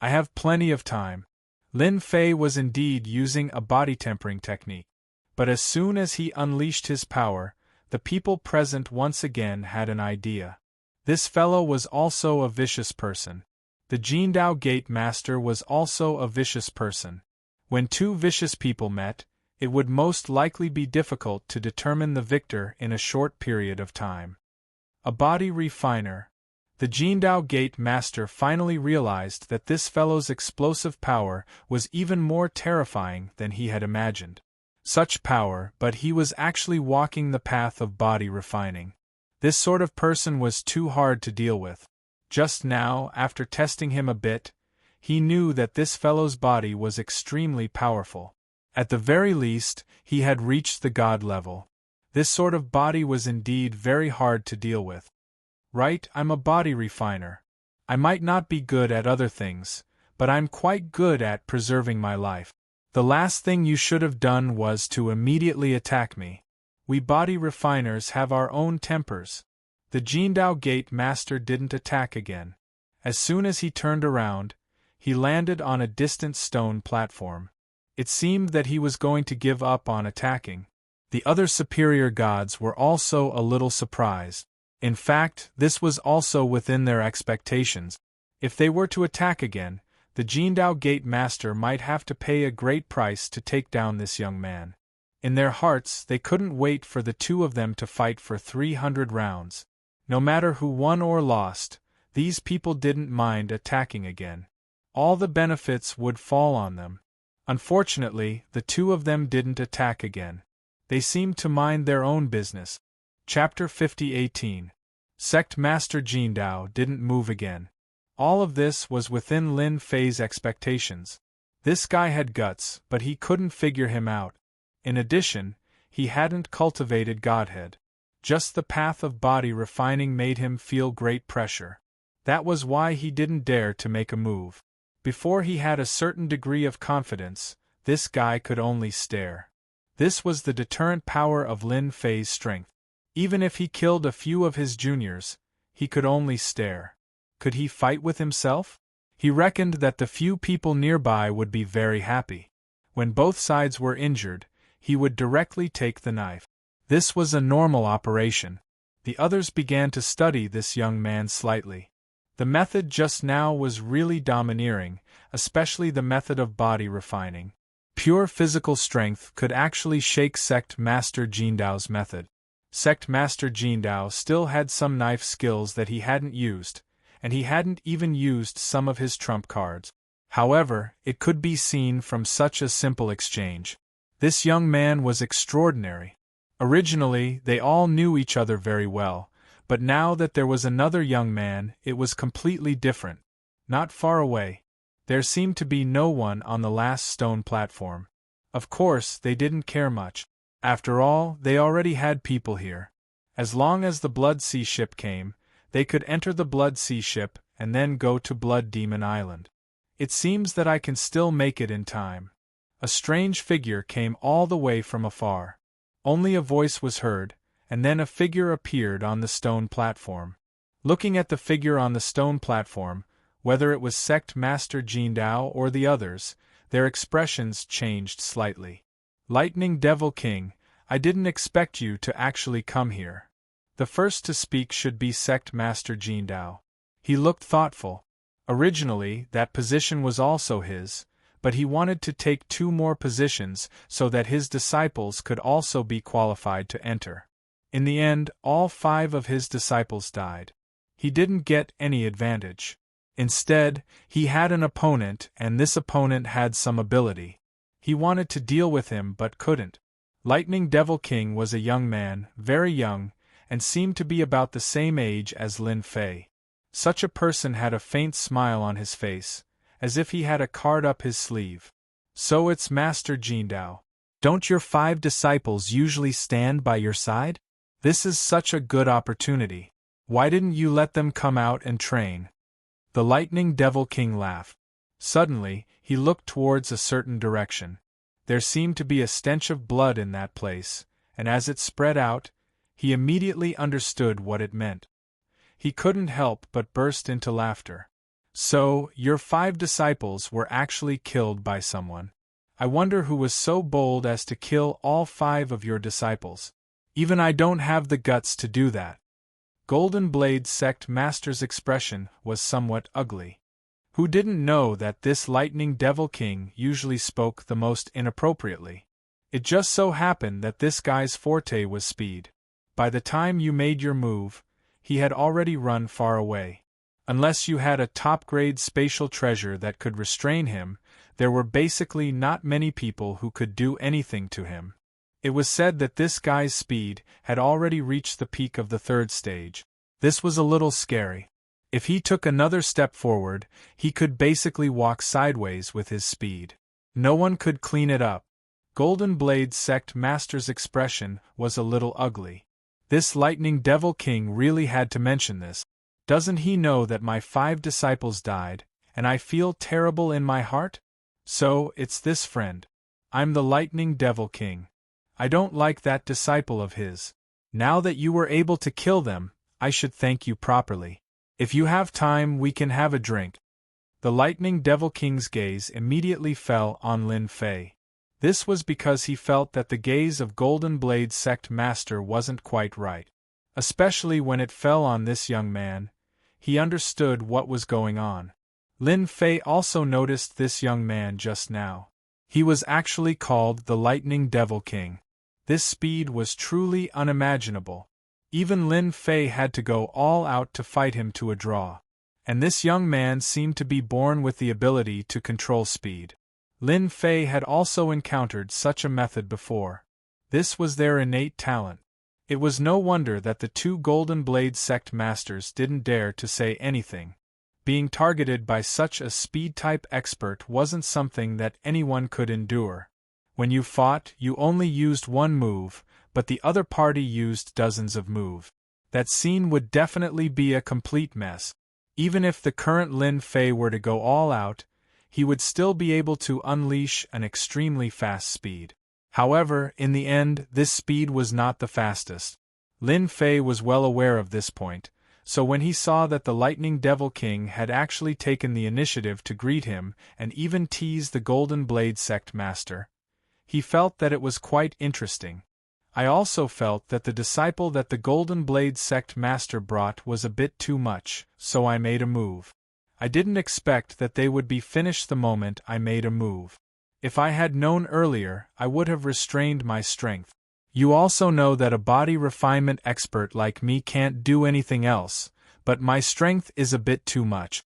I have plenty of time. Lin Fei was indeed using a body tempering technique. But as soon as he unleashed his power, the people present once again had an idea. This fellow was also a vicious person. The Jindao Gate master was also a vicious person. When 2 vicious people met, it would most likely be difficult to determine the victor in a short period of time. A body refiner. The Jindao Gate Master finally realized that this fellow's explosive power was even more terrifying than he had imagined. Such power, but he was actually walking the path of body refining. This sort of person was too hard to deal with. Just now, after testing him a bit, he knew that this fellow's body was extremely powerful. At the very least, he had reached the god level. This sort of body was indeed very hard to deal with. Right, I'm a body refiner. I might not be good at other things, but I'm quite good at preserving my life. The last thing you should have done was to immediately attack me. We body refiners have our own tempers. The Jindao Gate Master didn't attack again. As soon as he turned around, he landed on a distant stone platform. It seemed that he was going to give up on attacking. The other superior gods were also a little surprised. In fact, this was also within their expectations. If they were to attack again, the Jindao Gate Master might have to pay a great price to take down this young man. In their hearts, they couldn't wait for the two of them to fight for 300 rounds. No matter who won or lost, these people didn't mind attacking again. All the benefits would fall on them. Unfortunately, the two of them didn't attack again. They seemed to mind their own business. Chapter 50-18. Sect Master Jindao didn't move again. All of this was within Lin Fei's expectations. This guy had guts, but he couldn't figure him out. In addition, he hadn't cultivated godhead. Just the path of body refining made him feel great pressure. That was why he didn't dare to make a move. Before he had a certain degree of confidence, this guy could only stare. This was the deterrent power of Lin Fei's strength. Even if he killed a few of his juniors, he could only stare. Could he fight with himself? He reckoned that the few people nearby would be very happy. When both sides were injured, he would directly take the knife. This was a normal operation. The others began to study this young man slightly. The method just now was really domineering, especially the method of body refining. Pure physical strength could actually shake Sect Master Jindao's method. Sect Master Jindao still had some knife skills that he hadn't used, and he hadn't even used some of his trump cards. However, it could be seen from such a simple exchange. This young man was extraordinary. Originally, they all knew each other very well, but now that there was another young man, it was completely different. Not far away, there seemed to be no one on the last stone platform. Of course, they didn't care much. After all, they already had people here. As long as the Blood Sea ship came, they could enter the Blood Sea ship and then go to Blood Demon Island. It seems that I can still make it in time. A strange figure came all the way from afar. Only a voice was heard, and then a figure appeared on the stone platform. Looking at the figure on the stone platform, whether it was Sect Master Jindao or the others, their expressions changed slightly. Lightning Devil King, I didn't expect you to actually come here. The first to speak should be Sect Master Jindao. He looked thoughtful. Originally, that position was also his, but he wanted to take 2 more positions so that his disciples could also be qualified to enter. In the end, all 5 of his disciples died. He didn't get any advantage. Instead, he had an opponent, and this opponent had some ability. He wanted to deal with him but couldn't. Lightning Devil King was a young man, very young, and seemed to be about the same age as Lin Fei. Such a person had a faint smile on his face, as if he had a card up his sleeve. So it's Master Jindao. Don't your 5 disciples usually stand by your side? This is such a good opportunity. Why didn't you let them come out and train? The Lightning Devil King laughed. Suddenly, he looked towards a certain direction. There seemed to be a stench of blood in that place, and as it spread out, he immediately understood what it meant. He couldn't help but burst into laughter. So, your 5 disciples were actually killed by someone. I wonder who was so bold as to kill all 5 of your disciples. Even I don't have the guts to do that. Golden Blade Sect Master's expression was somewhat ugly. Who didn't know that this Lightning Devil King usually spoke the most inappropriately? It just so happened that this guy's forte was speed. By the time you made your move, he had already run far away. Unless you had a top-grade spatial treasure that could restrain him, there were basically not many people who could do anything to him. It was said that this guy's speed had already reached the peak of the third stage. This was a little scary. If he took another step forward, he could basically walk sideways with his speed. No one could clean it up. Golden Blade Sect Master's expression was a little ugly. This Lightning Devil King really had to mention this. Doesn't he know that my 5 disciples died, and I feel terrible in my heart? So, it's this friend. I'm the Lightning Devil King. I don't like that disciple of his. Now that you were able to kill them, I should thank you properly. If you have time, we can have a drink. The Lightning Devil King's gaze immediately fell on Lin Fei. This was because he felt that the gaze of Golden Blade Sect Master wasn't quite right. Especially when it fell on this young man. He understood what was going on. Lin Fei also noticed this young man just now. He was actually called the Lightning Devil King. This speed was truly unimaginable. Even Lin Fei had to go all out to fight him to a draw. And this young man seemed to be born with the ability to control speed. Lin Fei had also encountered such a method before. This was their innate talent. It was no wonder that the 2 Golden Blade Sect Masters didn't dare to say anything. Being targeted by such a speed-type expert wasn't something that anyone could endure. When you fought, you only used one move, but the other party used dozens of moves. That scene would definitely be a complete mess. Even if the current Lin Fei were to go all out, he would still be able to unleash an extremely fast speed. However, in the end, this speed was not the fastest. Lin Fei was well aware of this point, so when he saw that the Lightning Devil King had actually taken the initiative to greet him and even tease the Golden Blade Sect Master, he felt that it was quite interesting. I also felt that the disciple that the Golden Blade Sect Master brought was a bit too much, so I made a move. I didn't expect that they would be finished the moment I made a move. If I had known earlier, I would have restrained my strength. You also know that a body refinement expert like me can't do anything else, but my strength is a bit too much.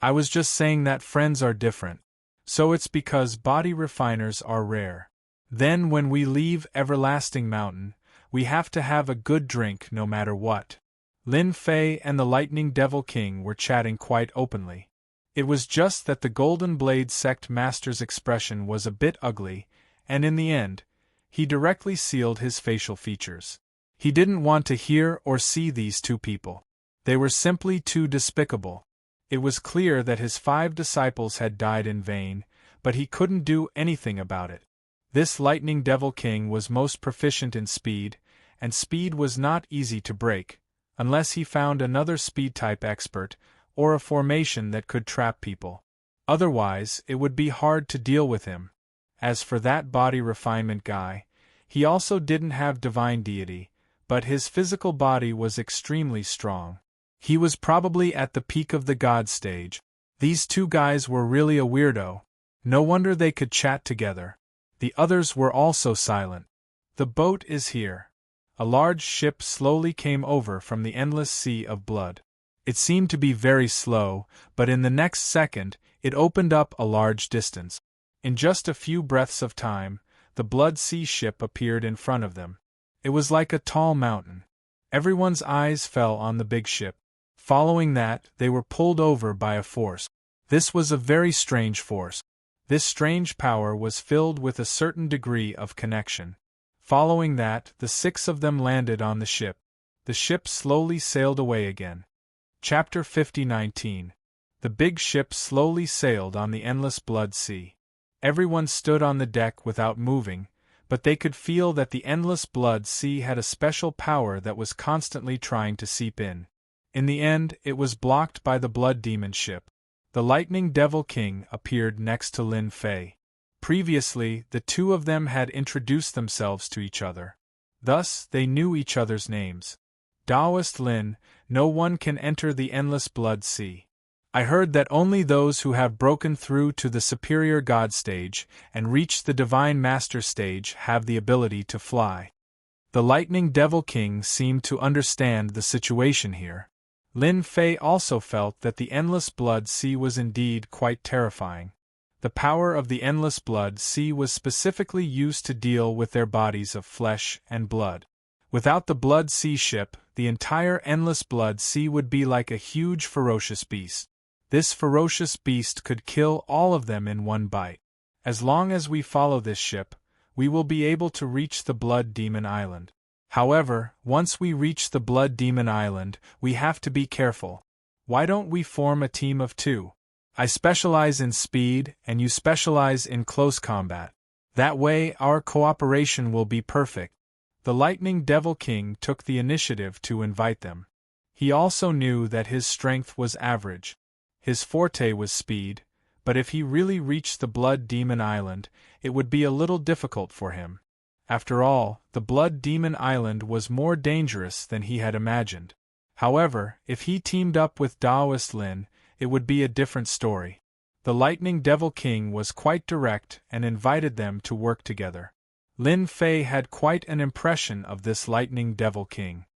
I was just saying that friends are different. So it's because body refiners are rare. Then when we leave Everlasting Mountain, we have to have a good drink no matter what. Lin Fei and the Lightning Devil King were chatting quite openly. It was just that the Golden Blade Sect Master's expression was a bit ugly, and in the end, he directly sealed his facial features. He didn't want to hear or see these 2 people. They were simply too despicable. It was clear that his 5 disciples had died in vain, but he couldn't do anything about it. This Lightning Devil King was most proficient in speed, and speed was not easy to break, unless he found another speed-type expert, or a formation that could trap people. Otherwise, it would be hard to deal with him. As for that body refinement guy, he also didn't have divine deity, but his physical body was extremely strong. He was probably at the peak of the god stage. These 2 guys were really a weirdo. No wonder they could chat together. The others were also silent. The boat is here. A large ship slowly came over from the endless sea of blood. It seemed to be very slow, but in the next second, it opened up a large distance. In just a few breaths of time, the Blood Sea ship appeared in front of them. It was like a tall mountain. Everyone's eyes fell on the big ship. Following that, they were pulled over by a force. This was a very strange force. This strange power was filled with a certain degree of connection. Following that, the 6 of them landed on the ship. The ship slowly sailed away again. Chapter 50-19. The big ship slowly sailed on the endless blood sea. Everyone stood on the deck without moving, but they could feel that the endless blood sea had a special power that was constantly trying to seep in. In the end, it was blocked by the Blood Demon ship. The Lightning Devil King appeared next to Lin Fei. Previously, the 2 of them had introduced themselves to each other. Thus, they knew each other's names. Taoist Lin, no one can enter the endless blood sea. I heard that only those who have broken through to the superior god stage and reached the divine master stage have the ability to fly. The Lightning Devil King seemed to understand the situation here. Lin Fei also felt that the endless blood sea was indeed quite terrifying. The power of the endless blood sea was specifically used to deal with their bodies of flesh and blood. Without the blood sea ship, the entire endless blood sea would be like a huge ferocious beast. This ferocious beast could kill all of them in one bite. As long as we follow this ship, we will be able to reach the Blood Demon Island. However, once we reach the Blood Demon Island, we have to be careful. Why don't we form a team of 2? I specialize in speed, and you specialize in close combat. That way our cooperation will be perfect. The Lightning Devil King took the initiative to invite them. He also knew that his strength was average. His forte was speed, but if he really reached the Blood Demon Island, it would be a little difficult for him. After all, the Blood Demon Island was more dangerous than he had imagined. However, if he teamed up with Daoist Lin, it would be a different story. The Lightning Devil King was quite direct and invited them to work together. Lin Fei had quite an impression of this Lightning Devil King.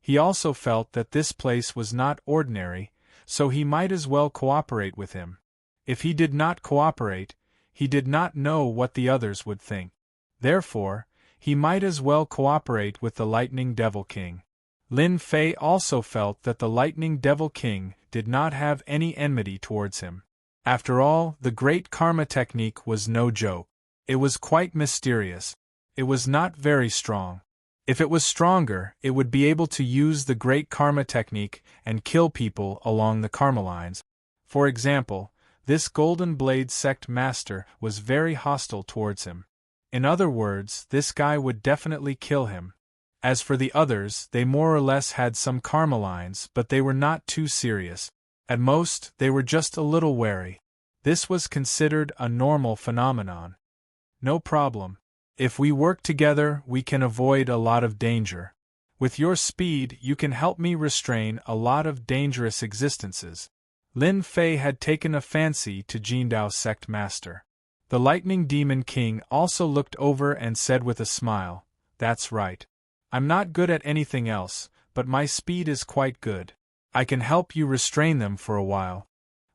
He also felt that this place was not ordinary, so he might as well cooperate with him. If he did not cooperate, he did not know what the others would think. Therefore, he might as well cooperate with the Lightning Devil King. Lin Fei also felt that the Lightning Devil King did not have any enmity towards him. After all, the Great Karma technique was no joke. It was quite mysterious. It was not very strong. If it was stronger, it would be able to use the Great Karma technique and kill people along the karma lines. For example, this Golden Blade sect master was very hostile towards him. In other words, this guy would definitely kill him. As for the others, they more or less had some karma lines, but they were not too serious. At most, they were just a little wary. This was considered a normal phenomenon. No problem. If we work together, we can avoid a lot of danger. With your speed, you can help me restrain a lot of dangerous existences. Lin Fei had taken a fancy to Jindao's sect master. The Lightning Demon King also looked over and said with a smile, "That's right. I'm not good at anything else, but my speed is quite good. I can help you restrain them for a while.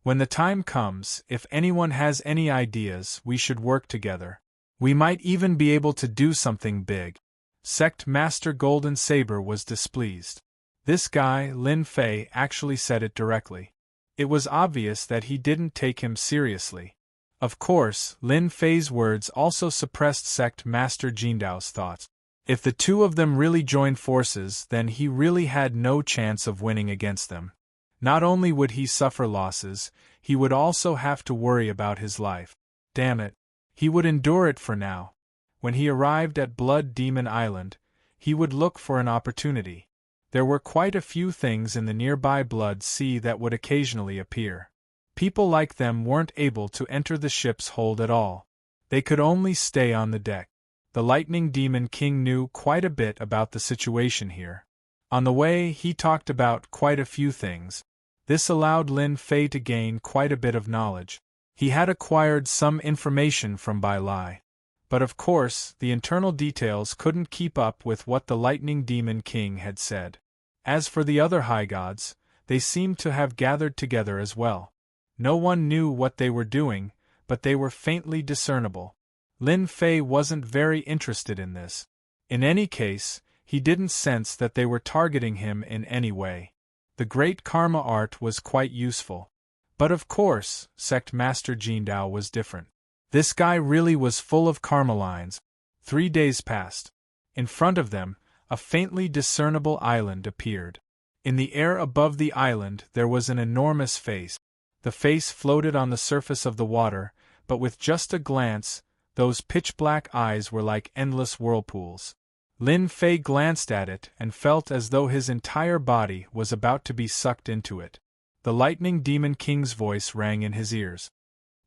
When the time comes, if anyone has any ideas, we should work together. We might even be able to do something big." Sect Master Golden Saber was displeased. This guy, Lin Fei, actually said it directly. It was obvious that he didn't take him seriously. Of course, Lin Fei's words also suppressed Sect Master Jindao's thoughts. If the two of them really joined forces, then he really had no chance of winning against them. Not only would he suffer losses, he would also have to worry about his life. Damn it. He would endure it for now. When he arrived at Blood Demon Island, he would look for an opportunity. There were quite a few things in the nearby Blood Sea that would occasionally appear. People like them weren't able to enter the ship's hold at all. They could only stay on the deck. The Lightning Demon King knew quite a bit about the situation here. On the way, he talked about quite a few things. This allowed Lin Fei to gain quite a bit of knowledge. He had acquired some information from Bai Lai. But of course, the internal details couldn't keep up with what the Lightning Demon King had said. As for the other high gods, they seemed to have gathered together as well. No one knew what they were doing, but they were faintly discernible. Lin Fei wasn't very interested in this. In any case, he didn't sense that they were targeting him in any way. The Great Karma art was quite useful. But of course, Sect Master Jindao was different. This guy really was full of karma lines. 3 days passed. In front of them, a faintly discernible island appeared. In the air above the island there was an enormous face. The face floated on the surface of the water, but with just a glance, those pitch-black eyes were like endless whirlpools. Lin Fei glanced at it and felt as though his entire body was about to be sucked into it. The Lightning Demon King's voice rang in his ears.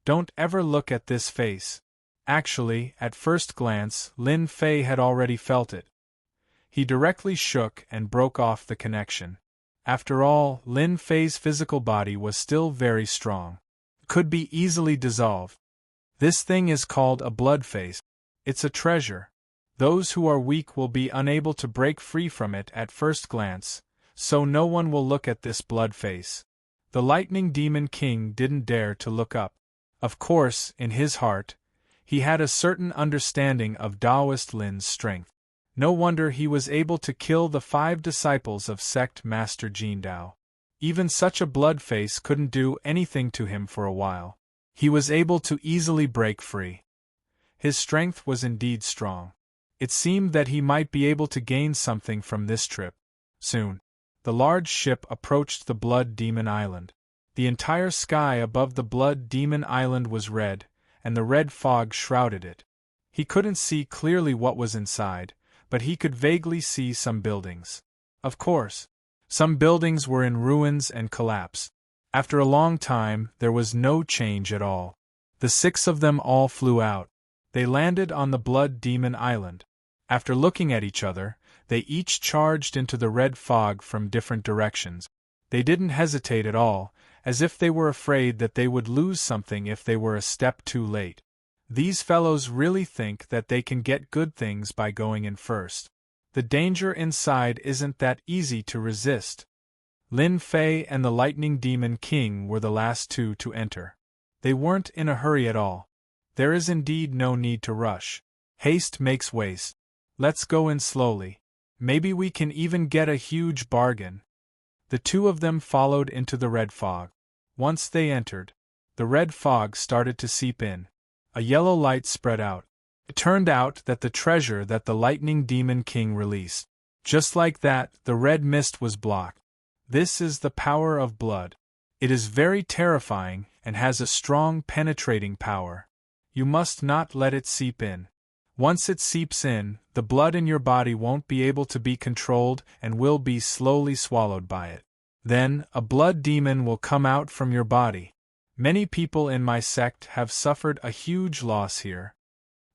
"Don't ever look at this face." Actually, at first glance, Lin Fei had already felt it. He directly shook and broke off the connection. After all, Lin Fei's physical body was still very strong. Could be easily dissolved. This thing is called a blood face. It's a treasure. Those who are weak will be unable to break free from it at first glance, so no one will look at this blood face. The Lightning Demon King didn't dare to look up. Of course, in his heart, he had a certain understanding of Taoist Lin's strength. No wonder he was able to kill the 5 disciples of sect Master Jin Dao. Even such a blood face couldn't do anything to him for a while. He was able to easily break free. His strength was indeed strong. It seemed that he might be able to gain something from this trip. Soon, the large ship approached the Blood Demon Island. The entire sky above the Blood Demon Island was red, and the red fog shrouded it. He couldn't see clearly what was inside, but he could vaguely see some buildings. Of course, some buildings were in ruins and collapse. After a long time, there was no change at all. The 6 of them all flew out. They landed on the Blood Demon Island. After looking at each other, they each charged into the red fog from different directions. They didn't hesitate at all, as if they were afraid that they would lose something if they were a step too late. These fellows really think that they can get good things by going in first. The danger inside isn't that easy to resist. Lin Fei and the Lightning Demon King were the last 2 to enter. They weren't in a hurry at all. There is indeed no need to rush. Haste makes waste. Let's go in slowly. Maybe we can even get a huge bargain. The 2 of them followed into the red fog. Once they entered, the red fog started to seep in. A yellow light spread out. It turned out that the treasure that the Lightning Demon King released. Just like that, the red mist was blocked. This is the power of blood. It is very terrifying and has a strong penetrating power. You must not let it seep in. Once it seeps in, the blood in your body won't be able to be controlled and will be slowly swallowed by it. Then, a blood demon will come out from your body. Many people in my sect have suffered a huge loss here.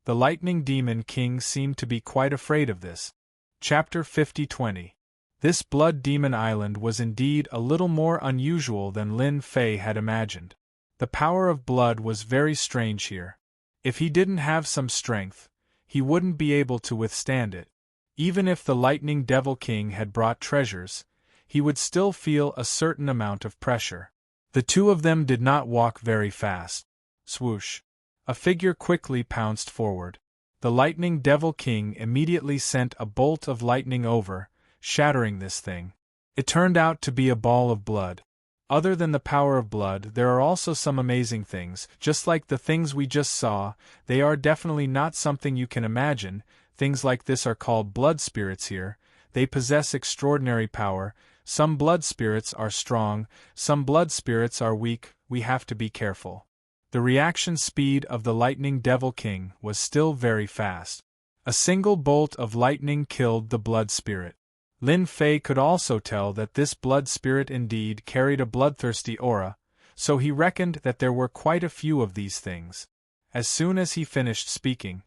The Lightning Demon King seemed to be quite afraid of this. Chapter 50-20. This Blood Demon Island was indeed a little more unusual than Lin Fei had imagined. The power of blood was very strange here. If he didn't have some strength, he wouldn't be able to withstand it. Even if the Lightning Devil King had brought treasures, he would still feel a certain amount of pressure. The 2 of them did not walk very fast. Swoosh! A figure quickly pounced forward. The Lightning Devil King immediately sent a bolt of lightning over, shattering this thing. It turned out to be a ball of blood. Other than the power of blood, there are also some amazing things, just like the things we just saw. They are definitely not something you can imagine. Things like this are called blood spirits here. They possess extraordinary power. Some blood spirits are strong, some blood spirits are weak. We have to be careful. The reaction speed of the Lightning Devil King was still very fast. A single bolt of lightning killed the blood spirit. Lin Fei could also tell that this blood spirit indeed carried a bloodthirsty aura, so he reckoned that there were quite a few of these things. As soon as he finished speaking,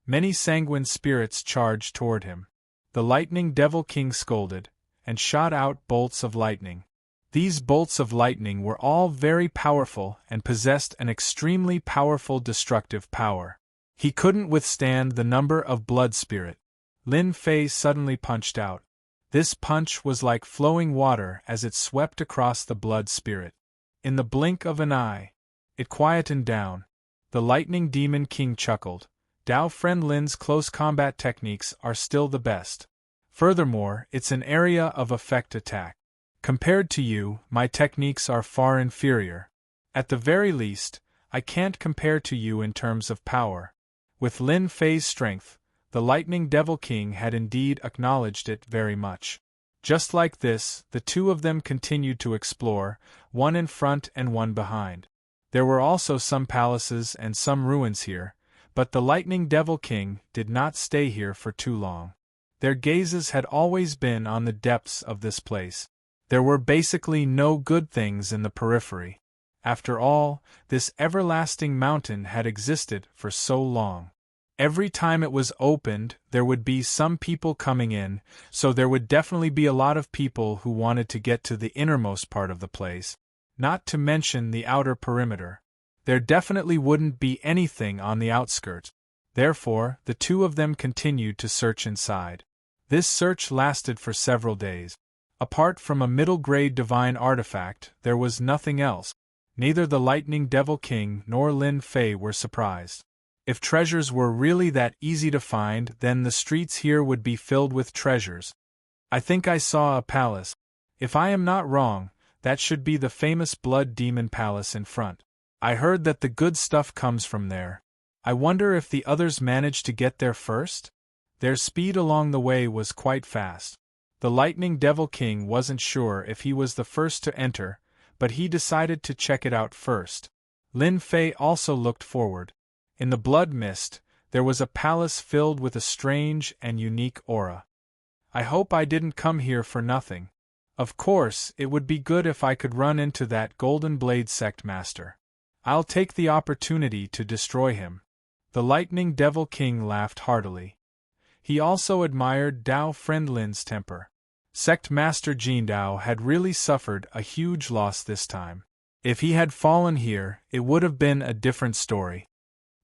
many sanguine spirits charged toward him. The Lightning Devil King scolded, and shot out bolts of lightning. These bolts of lightning were all very powerful and possessed an extremely powerful destructive power. He couldn't withstand the number of blood spirit. Lin Fei suddenly punched out. This punch was like flowing water as it swept across the blood spirit. In the blink of an eye, it quietened down. The Lightning Demon King chuckled. Dao Friend Lin's close combat techniques are still the best. Furthermore, it's an area of effect attack. Compared to you, my techniques are far inferior. At the very least, I can't compare to you in terms of power. With Lin Fei's strength, the Lightning Devil King had indeed acknowledged it very much. Just like this, the 2 of them continued to explore, one in front and one behind. There were also some palaces and some ruins here, but the Lightning Devil King did not stay here for too long. Their gazes had always been on the depths of this place. There were basically no good things in the periphery. After all, this everlasting mountain had existed for so long. Every time it was opened, there would be some people coming in, so there would definitely be a lot of people who wanted to get to the innermost part of the place, not to mention the outer perimeter. There definitely wouldn't be anything on the outskirts. Therefore, the 2 of them continued to search inside. This search lasted for several days. Apart from a middle-grade divine artifact, there was nothing else. Neither the Lightning Devil King nor Lin Fei were surprised. If treasures were really that easy to find, then the streets here would be filled with treasures. I think I saw a palace. If I am not wrong, that should be the famous Blood Demon Palace in front. I heard that the good stuff comes from there. I wonder if the others managed to get there first? Their speed along the way was quite fast. The Lightning Devil King wasn't sure if he was the first to enter, but he decided to check it out first. Lin Fei also looked forward. In the blood mist, there was a palace filled with a strange and unique aura. I hope I didn't come here for nothing. Of course, it would be good if I could run into that Golden Blade Sect Master. I'll take the opportunity to destroy him. The Lightning Devil King laughed heartily. He also admired Dao Friendlin's temper. Sect Master Jindao had really suffered a huge loss this time. If he had fallen here, it would have been a different story.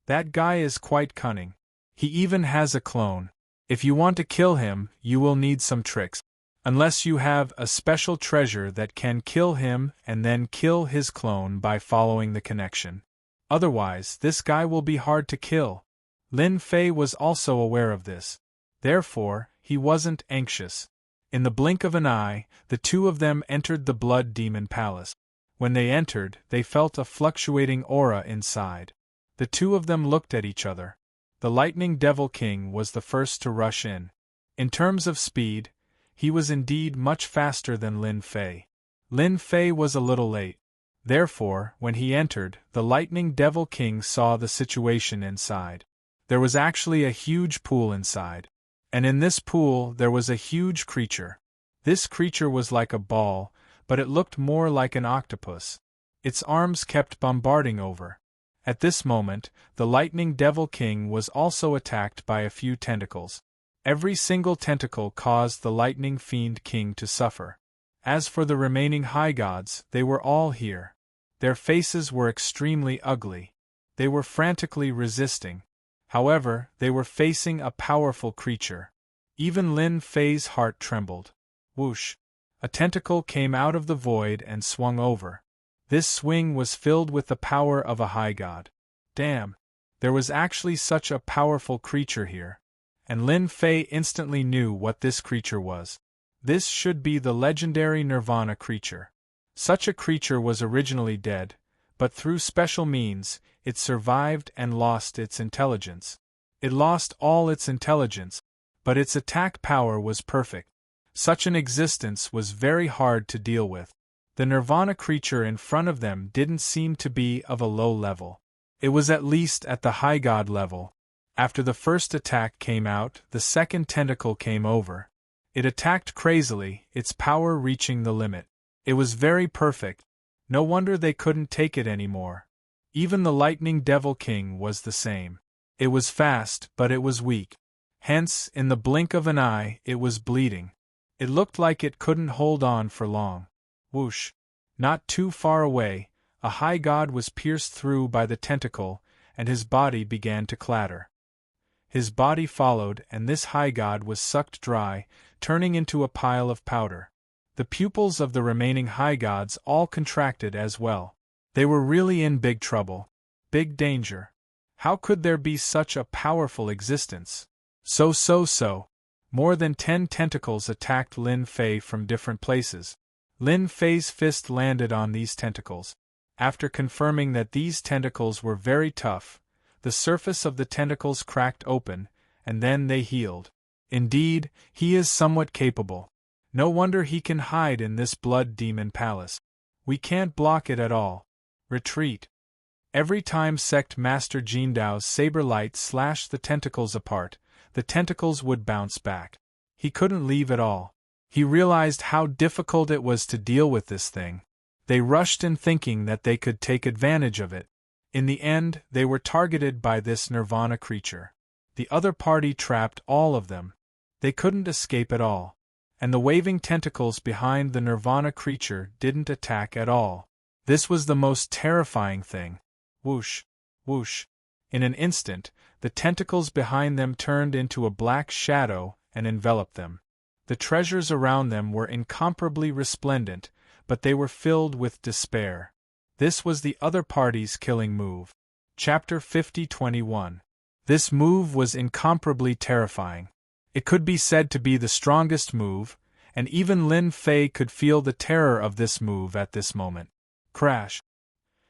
That guy is quite cunning. He even has a clone. If you want to kill him, you will need some tricks. Unless you have a special treasure that can kill him and then kill his clone by following the connection. Otherwise, this guy will be hard to kill. Lin Fei was also aware of this. Therefore, he wasn't anxious. In the blink of an eye, the two of them entered the Blood Demon Palace. When they entered, they felt a fluctuating aura inside. The two of them looked at each other. The Lightning Devil King was the first to rush in. In terms of speed, he was indeed much faster than Lin Fei. Lin Fei was a little late. Therefore, when he entered, the Lightning Devil King saw the situation inside. There was actually a huge pool inside. And in this pool there was a huge creature. This creature was like a ball, but it looked more like an octopus. Its arms kept bombarding over. At this moment, the Lightning Devil King was also attacked by a few tentacles. Every single tentacle caused the Lightning Fiend King to suffer. As for the remaining high gods, they were all here. Their faces were extremely ugly. They were frantically resisting. However, they were facing a powerful creature. Even Lin Fei's heart trembled. Whoosh! A tentacle came out of the void and swung over. This swing was filled with the power of a high god. Damn! There was actually such a powerful creature here. And Lin Fei instantly knew what this creature was. This should be the legendary Nirvana creature. Such a creature was originally dead, but through special means, it survived and lost its intelligence. It lost all its intelligence, but its attack power was perfect. Such an existence was very hard to deal with. The Nirvana creature in front of them didn't seem to be of a low level. It was at least at the high god level. After the first attack came out, the second tentacle came over. It attacked crazily, its power reaching the limit. It was very perfect. No wonder they couldn't take it anymore. Even the Lightning Devil King was the same. It was fast, but it was weak. Hence, in the blink of an eye, it was bleeding. It looked like it couldn't hold on for long. Whoosh! Not too far away, a high god was pierced through by the tentacle, and his body began to clatter. His body followed, and this high god was sucked dry, turning into a pile of powder. The pupils of the remaining high gods all contracted as well. They were really in big trouble. Big danger. How could there be such a powerful existence? So. More than 10 tentacles attacked Lin Fei from different places. Lin Fei's fist landed on these tentacles. After confirming that these tentacles were very tough, the surface of the tentacles cracked open, and then they healed. Indeed, he is somewhat capable. No wonder he can hide in this Blood Demon Palace. We can't block it at all. Retreat. Every time Sect Master Jindao's saber light slashed the tentacles apart, the tentacles would bounce back. He couldn't leave at all. He realized how difficult it was to deal with this thing. They rushed in thinking that they could take advantage of it. In the end, they were targeted by this Nirvana creature. The other party trapped all of them. They couldn't escape at all. And the waving tentacles behind the Nirvana creature didn't attack at all. This was the most terrifying thing. Whoosh! Whoosh! In an instant, the tentacles behind them turned into a black shadow and enveloped them. The treasures around them were incomparably resplendent, but they were filled with despair. This was the other party's killing move. Chapter 50-21. This move was incomparably terrifying. It could be said to be the strongest move, and even Lin Fei could feel the terror of this move at this moment. Crash!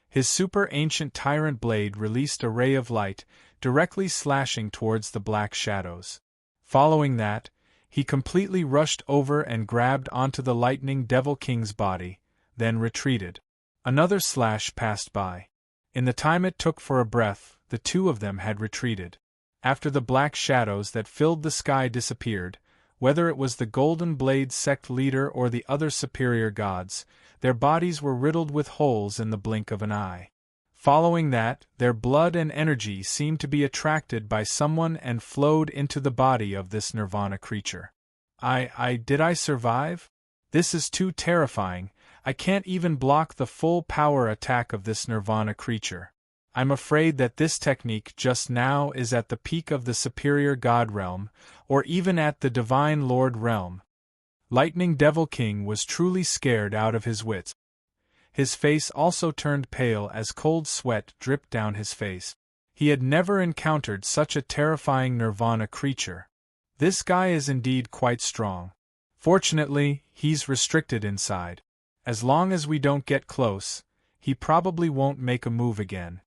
His super-ancient tyrant blade released a ray of light, directly slashing towards the black shadows. Following that, he completely rushed over and grabbed onto the Lightning Devil King's body, then retreated. Another slash passed by. In the time it took for a breath, the two of them had retreated. After the black shadows that filled the sky disappeared, whether it was the Golden Blade sect leader or the other superior gods, their bodies were riddled with holes in the blink of an eye. Following that, their blood and energy seemed to be attracted by someone and flowed into the body of this Nirvana creature. Did I survive? This is too terrifying. I can't even block the full power attack of this Nirvana creature. I'm afraid that this technique just now is at the peak of the superior god realm, or even at the divine lord realm. Lightning Devil King was truly scared out of his wits. His face also turned pale as cold sweat dripped down his face. He had never encountered such a terrifying Nirvana creature. This guy is indeed quite strong. Fortunately, he's restricted inside. As long as we don't get close, he probably won't make a move again.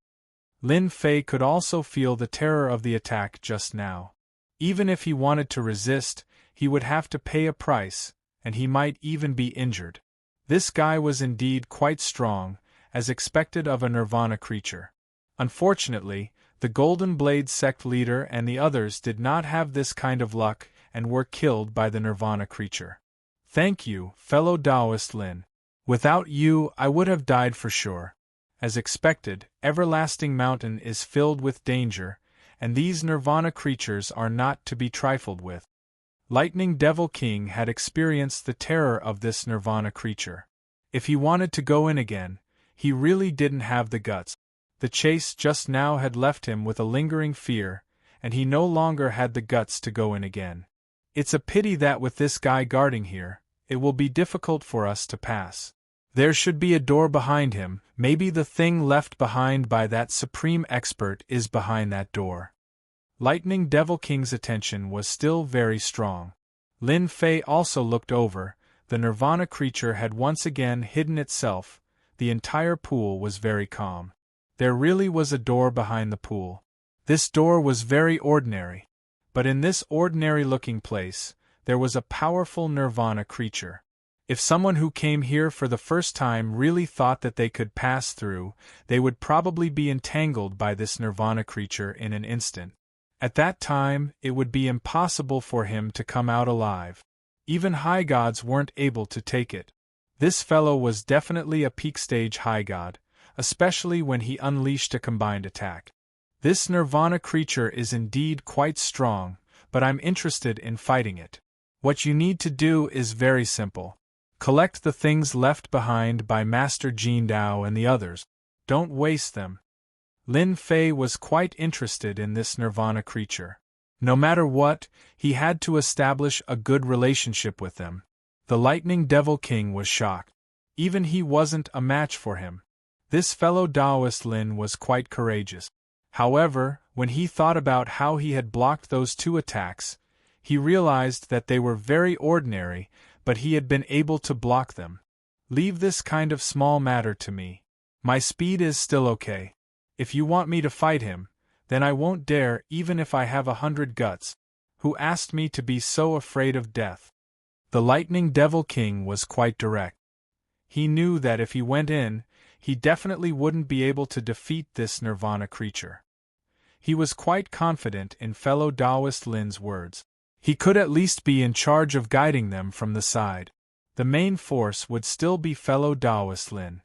Lin Fei could also feel the terror of the attack just now. Even if he wanted to resist, he would have to pay a price, and he might even be injured. This guy was indeed quite strong, as expected of a Nirvana creature. Unfortunately, the Golden Blade sect leader and the others did not have this kind of luck and were killed by the Nirvana creature. Thank you, fellow Taoist Lin. Without you, I would have died for sure. As expected, Everlasting Mountain is filled with danger, and these Nirvana creatures are not to be trifled with. Lightning Devil King had experienced the terror of this Nirvana creature. If he wanted to go in again, he really didn't have the guts. The chase just now had left him with a lingering fear, and he no longer had the guts to go in again. It's a pity that with this guy guarding here, it will be difficult for us to pass. There should be a door behind him. Maybe the thing left behind by that supreme expert is behind that door. Lightning Devil King's attention was still very strong. Lin Fei also looked over. The Nirvana creature had once again hidden itself. The entire pool was very calm. There really was a door behind the pool. This door was very ordinary. But in this ordinary-looking place, there was a powerful Nirvana creature. If someone who came here for the first time really thought that they could pass through, they would probably be entangled by this Nirvana creature in an instant. At that time, it would be impossible for him to come out alive. Even high gods weren't able to take it. This fellow was definitely a peak-stage high god, especially when he unleashed a combined attack. This Nirvana creature is indeed quite strong, but I'm interested in fighting it. What you need to do is very simple. Collect the things left behind by Master Jin Dao and the others. Don't waste them. Lin Fei was quite interested in this Nirvana creature. No matter what, he had to establish a good relationship with them. The Lightning Devil King was shocked. Even he wasn't a match for him. This fellow Taoist Lin was quite courageous. However, when he thought about how he had blocked those two attacks, he realized that they were very ordinary, but he had been able to block them. Leave this kind of small matter to me. My speed is still okay. If you want me to fight him, then I won't dare even if I have 100 guts. Who asked me to be so afraid of death? The Lightning Devil King was quite direct. He knew that if he went in, he definitely wouldn't be able to defeat this Nirvana creature. He was quite confident in fellow Taoist Lin's words. He could at least be in charge of guiding them from the side. The main force would still be fellow Taoist Lin.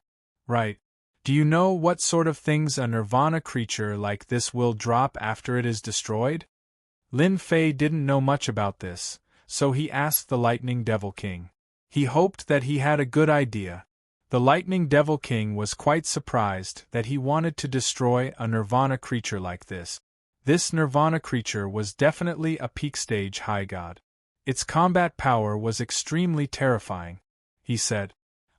Right. Do you know what sort of things a Nirvana creature like this will drop after it is destroyed? Lin Fei didn't know much about this, so he asked the Lightning Devil King. He hoped that he had a good idea. The Lightning Devil King was quite surprised that he wanted to destroy a Nirvana creature like this. This Nirvana creature was definitely a peak-stage high god. Its combat power was extremely terrifying. He said,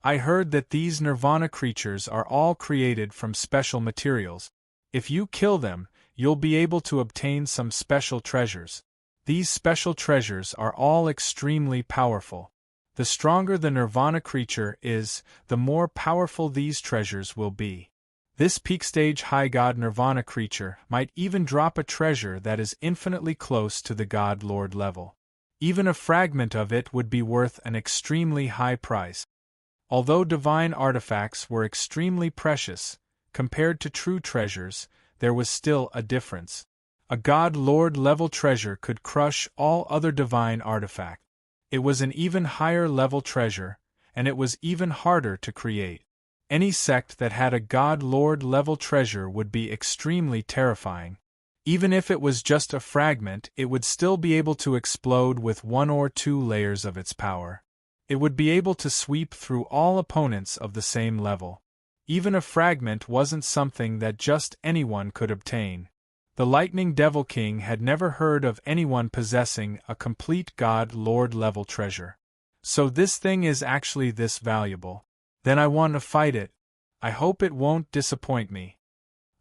I heard that these Nirvana creatures are all created from special materials. If you kill them, you'll be able to obtain some special treasures. These special treasures are all extremely powerful. The stronger the Nirvana creature is, the more powerful these treasures will be. This peak stage high god Nirvana creature might even drop a treasure that is infinitely close to the God Lord level. Even a fragment of it would be worth an extremely high price. Although divine artifacts were extremely precious, compared to true treasures, there was still a difference. A God Lord level treasure could crush all other divine artifacts. It was an even higher level treasure, and it was even harder to create. Any sect that had a God Lord level treasure would be extremely terrifying. Even if it was just a fragment, it would still be able to explode with 1 or 2 layers of its power. It would be able to sweep through all opponents of the same level. Even a fragment wasn't something that just anyone could obtain. The Lightning Devil King had never heard of anyone possessing a complete God Lord level treasure. So this thing is actually this valuable. Then I want to fight it. I hope it won't disappoint me.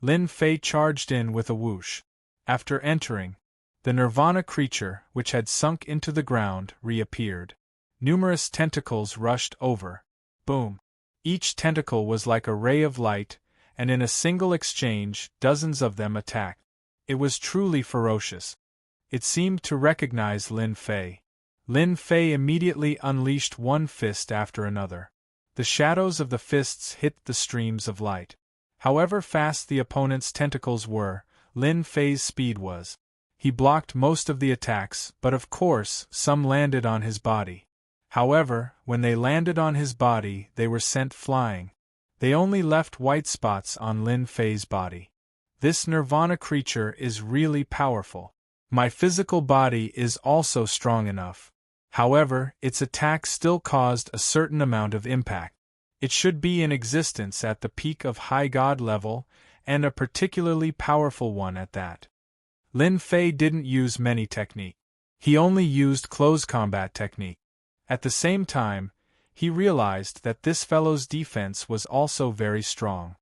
Lin Fei charged in with a whoosh. After entering, the Nirvana creature, which had sunk into the ground, reappeared. Numerous tentacles rushed over. Boom! Each tentacle was like a ray of light, and in a single exchange, dozens of them attacked. It was truly ferocious. It seemed to recognize Lin Fei. Lin Fei immediately unleashed one fist after another. The shadows of the fists hit the streams of light. However fast the opponent's tentacles were, Lin Fei's speed was. He blocked most of the attacks, but of course, some landed on his body. However, when they landed on his body, they were sent flying. They only left white spots on Lin Fei's body. This Nirvana creature is really powerful. My physical body is also strong enough. However, its attack still caused a certain amount of impact. It should be in existence at the peak of high god level, and a particularly powerful one at that. Lin Fei didn't use many techniques. He only used close combat technique. At the same time, he realized that this fellow's defense was also very strong.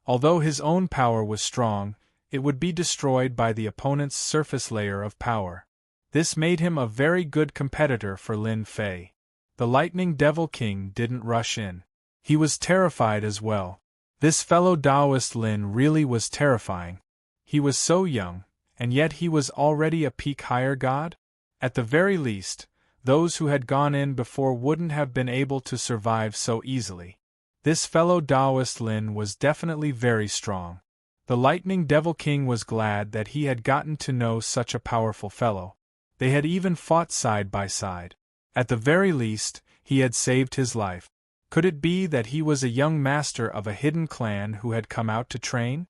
Although his own power was strong, it would be destroyed by the opponent's surface layer of power. This made him a very good competitor for Lin Fei. The Lightning Devil King didn't rush in. He was terrified as well. This fellow Taoist Lin really was terrifying. He was so young, and yet he was already a peak higher god? At the very least, those who had gone in before wouldn't have been able to survive so easily. This fellow Taoist Lin was definitely very strong. The Lightning Devil King was glad that he had gotten to know such a powerful fellow. They had even fought side by side. At the very least, he had saved his life. Could it be that he was a young master of a hidden clan who had come out to train?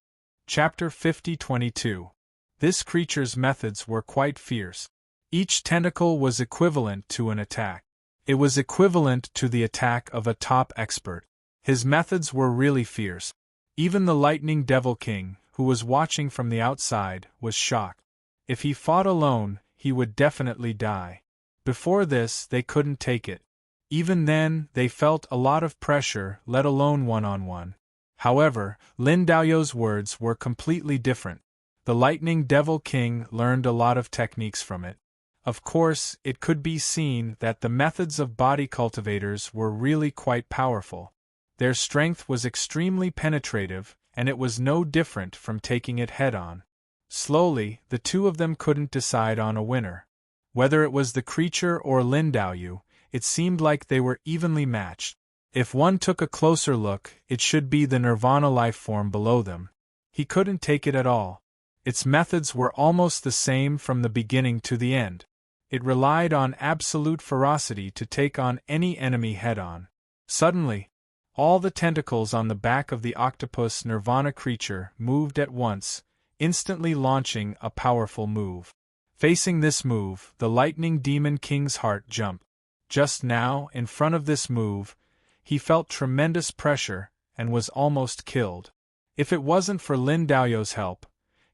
Chapter 50-22. This creature's methods were quite fierce. Each tentacle was equivalent to an attack. It was equivalent to the attack of a top expert. His methods were really fierce. Even the Lightning Devil King, who was watching from the outside, was shocked. If he fought alone, he would definitely die. Before this, they couldn't take it. Even then, they felt a lot of pressure, let alone one-on-one. However, Lin Daoyou's words were completely different. The Lightning Devil King learned a lot of techniques from it. Of course, it could be seen that the methods of body cultivators were really quite powerful. Their strength was extremely penetrative, and it was no different from taking it head-on. Slowly, the two of them couldn't decide on a winner. Whether it was the creature or Lin Daoyou, it seemed like they were evenly matched. If one took a closer look, it should be the Nirvana life form below them. He couldn't take it at all. Its methods were almost the same from the beginning to the end. It relied on absolute ferocity to take on any enemy head-on. Suddenly, all the tentacles on the back of the octopus Nirvana creature moved at once, instantly launching a powerful move. Facing this move, the Lightning Demon King's heart jumped. Just now, in front of this move, he felt tremendous pressure, and was almost killed. If it wasn't for Lin Daoyou's help,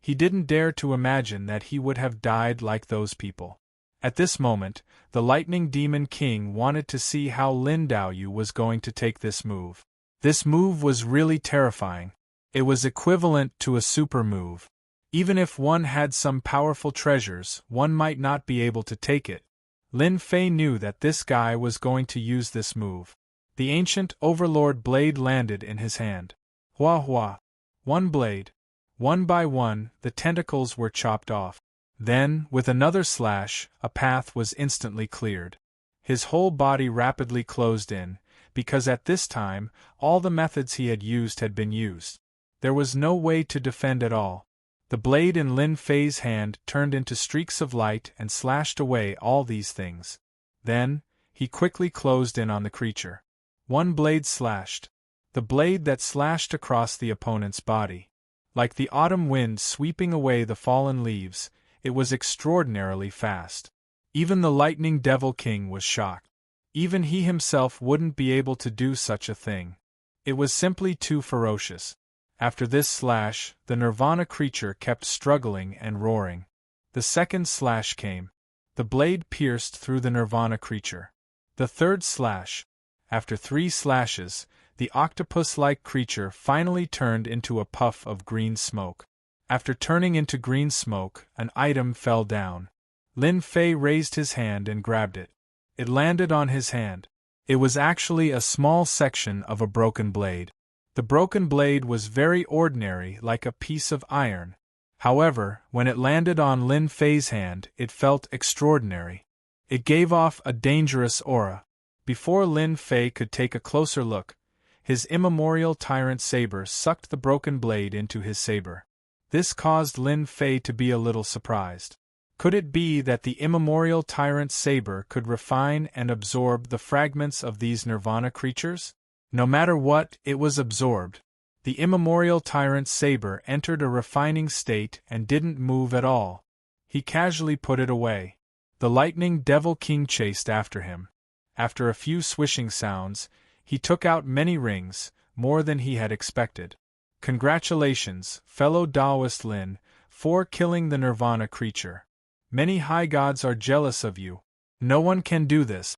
he didn't dare to imagine that he would have died like those people. At this moment, the Lightning Demon King wanted to see how Lin Daoyu was going to take this move. This move was really terrifying. It was equivalent to a super move. Even if one had some powerful treasures, one might not be able to take it. Lin Fei knew that this guy was going to use this move. The ancient Overlord blade landed in his hand. Hua hua. One blade. One by one, the tentacles were chopped off. Then, with another slash, a path was instantly cleared. His whole body rapidly closed in, because at this time, all the methods he had used had been used. There was no way to defend at all. The blade in Lin Fei's hand turned into streaks of light and slashed away all these things. Then, he quickly closed in on the creature. One blade slashed. The blade that slashed across the opponent's body. Like the autumn wind sweeping away the fallen leaves, it was extraordinarily fast. Even the Lightning Devil King was shocked. Even he himself wouldn't be able to do such a thing. It was simply too ferocious. After this slash, the Nirvana creature kept struggling and roaring. The second slash came. The blade pierced through the Nirvana creature. The third slash. After 3 slashes, the octopus-like creature finally turned into a puff of green smoke. After turning into green smoke, an item fell down. Lin Fei raised his hand and grabbed it. It landed on his hand. It was actually a small section of a broken blade. The broken blade was very ordinary, like a piece of iron. However, when it landed on Lin Fei's hand, it felt extraordinary. It gave off a dangerous aura. Before Lin Fei could take a closer look, his immemorial tyrant saber sucked the broken blade into his saber. This caused Lin Fei to be a little surprised. Could it be that the immemorial tyrant saber could refine and absorb the fragments of these Nirvana creatures? No matter what, it was absorbed. The immemorial tyrant saber entered a refining state and didn't move at all. He casually put it away. The Lightning Devil King chased after him. After a few swishing sounds, he took out many rings, more than he had expected. Congratulations, fellow Taoist Lin, for killing the Nirvana creature. Many high gods are jealous of you. No one can do this.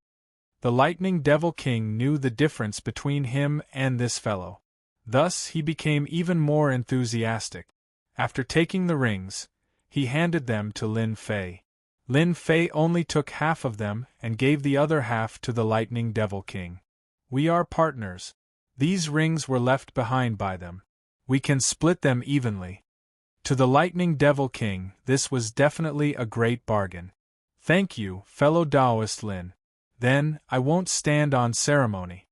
The Lightning Devil King knew the difference between him and this fellow. Thus he became even more enthusiastic. After taking the rings, he handed them to Lin Fei. Lin Fei only took half of them and gave the other half to the Lightning Devil King. We are partners. These rings were left behind by them. We can split them evenly. To the Lightning Devil King, this was definitely a great bargain. Thank you, fellow Taoist Lin. Then, I won't stand on ceremony.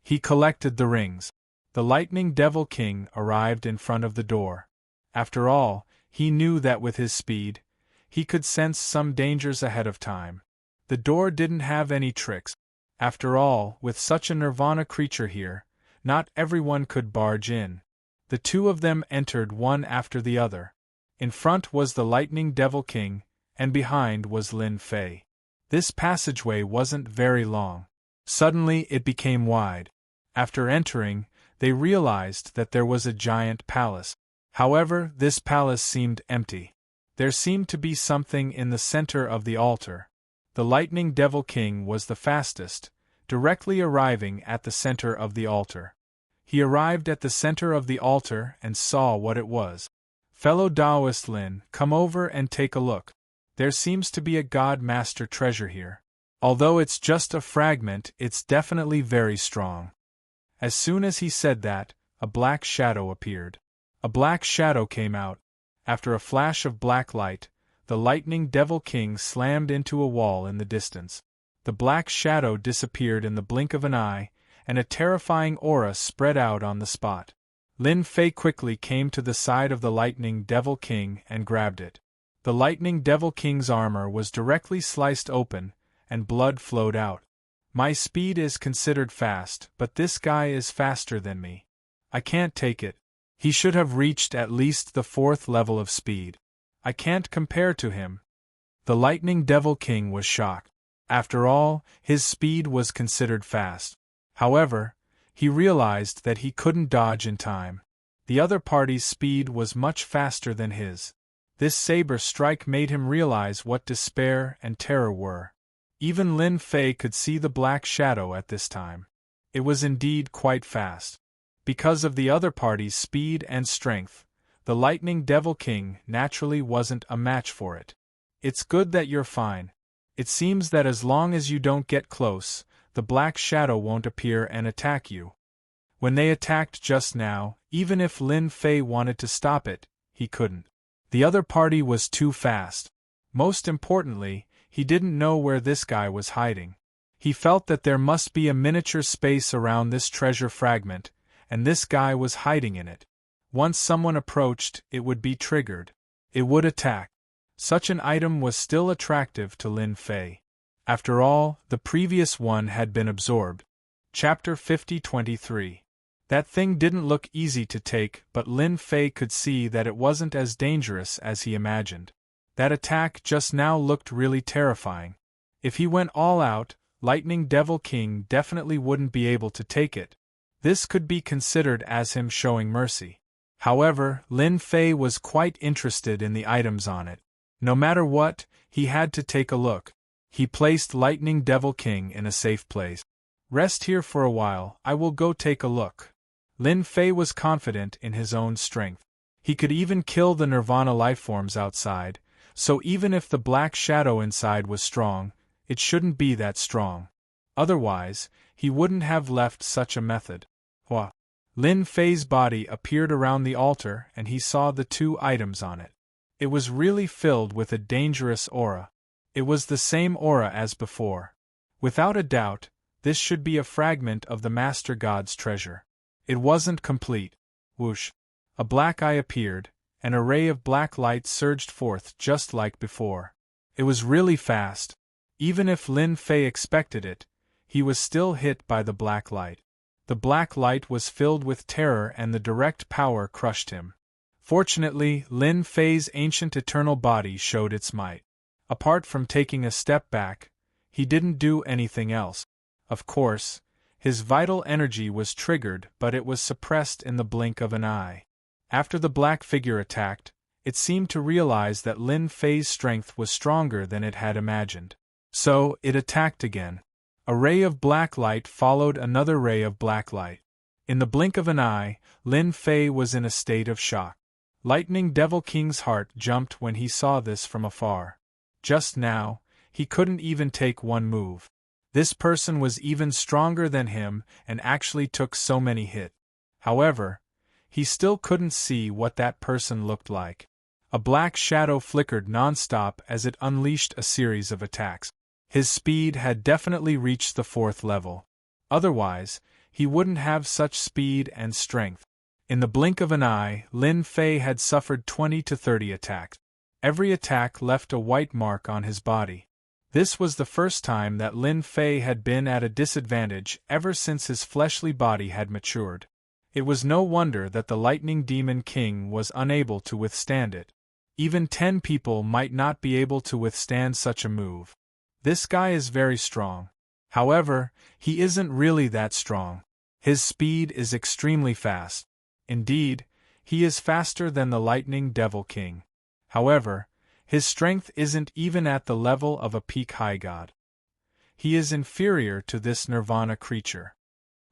He collected the rings. The Lightning Devil King arrived in front of the door. After all, he knew that with his speed, he could sense some dangers ahead of time. The door didn't have any tricks. After all, with such a Nirvana creature here, not everyone could barge in. The two of them entered one after the other. In front was the Lightning Devil King, and behind was Lin Fei. This passageway wasn't very long. Suddenly it became wide. After entering, they realized that there was a giant palace. However, this palace seemed empty. There seemed to be something in the center of the altar. The Lightning Devil King was the fastest, directly arriving at the center of the altar. He arrived at the center of the altar and saw what it was. Fellow Taoist Lin, come over and take a look. There seems to be a God Master treasure here. Although it's just a fragment, it's definitely very strong. As soon as he said that, a black shadow appeared. A black shadow came out. After a flash of black light, the Lightning Devil King slammed into a wall in the distance. The black shadow disappeared in the blink of an eye, and a terrifying aura spread out on the spot. Lin Fei quickly came to the side of the Lightning Devil King and grabbed it. The Lightning Devil King's armor was directly sliced open, and blood flowed out. My speed is considered fast, but this guy is faster than me. I can't take it. He should have reached at least the 4th level of speed. I can't compare to him. The Lightning Devil King was shocked. After all, his speed was considered fast. However, he realized that he couldn't dodge in time. The other party's speed was much faster than his. This saber strike made him realize what despair and terror were. Even Lin Fei could see the black shadow at this time. It was indeed quite fast. Because of the other party's speed and strength, the Lightning Devil King naturally wasn't a match for it. It's good that you're fine. It seems that as long as you don't get close, the black shadow won't appear and attack you. When they attacked just now, even if Lin Fei wanted to stop it, he couldn't. The other party was too fast. Most importantly, he didn't know where this guy was hiding. He felt that there must be a miniature space around this treasure fragment, and this guy was hiding in it. Once someone approached, it would be triggered. It would attack. Such an item was still attractive to Lin Fei. After all, the previous one had been absorbed. Chapter 50-23. That thing didn't look easy to take, but Lin Fei could see that it wasn't as dangerous as he imagined. That attack just now looked really terrifying. If he went all out, Lightning Devil King definitely wouldn't be able to take it. This could be considered as him showing mercy. However, Lin Fei was quite interested in the items on it. No matter what, he had to take a look. He placed Lightning Devil King in a safe place. Rest here for a while, I will go take a look. Lin Fei was confident in his own strength. He could even kill the Nirvana lifeforms outside, so even if the black shadow inside was strong, it shouldn't be that strong. Otherwise, he wouldn't have left such a method. Hua! Lin Fei's body appeared around the altar and he saw the two items on it. It was really filled with a dangerous aura. It was the same aura as before. Without a doubt, this should be a fragment of the Master God's treasure. It wasn't complete. Whoosh! A black eye appeared, and a ray of black light surged forth just like before. It was really fast. Even if Lin Fei expected it, he was still hit by the black light. The black light was filled with terror and the direct power crushed him. Fortunately, Lin Fei's ancient eternal body showed its might. Apart from taking a step back, he didn't do anything else. Of course, his vital energy was triggered, but it was suppressed in the blink of an eye. After the black figure attacked, it seemed to realize that Lin Fei's strength was stronger than it had imagined. So, it attacked again. A ray of black light followed another ray of black light. In the blink of an eye, Lin Fei was in a state of shock. Lightning Devil King's heart jumped when he saw this from afar. Just now, he couldn't even take one move. This person was even stronger than him and actually took so many hits. However, he still couldn't see what that person looked like. A black shadow flickered non-stop as it unleashed a series of attacks. His speed had definitely reached the 4th level. Otherwise, he wouldn't have such speed and strength. In the blink of an eye, Lin Fei had suffered 20 to 30 attacks. Every attack left a white mark on his body. This was the first time that Lin Fei had been at a disadvantage ever since his fleshly body had matured. It was no wonder that the Lightning Demon King was unable to withstand it. Even 10 people might not be able to withstand such a move. This guy is very strong. However, he isn't really that strong. His speed is extremely fast. Indeed, he is faster than the Lightning Devil King. However, his strength isn't even at the level of a peak high god. He is inferior to this Nirvana creature.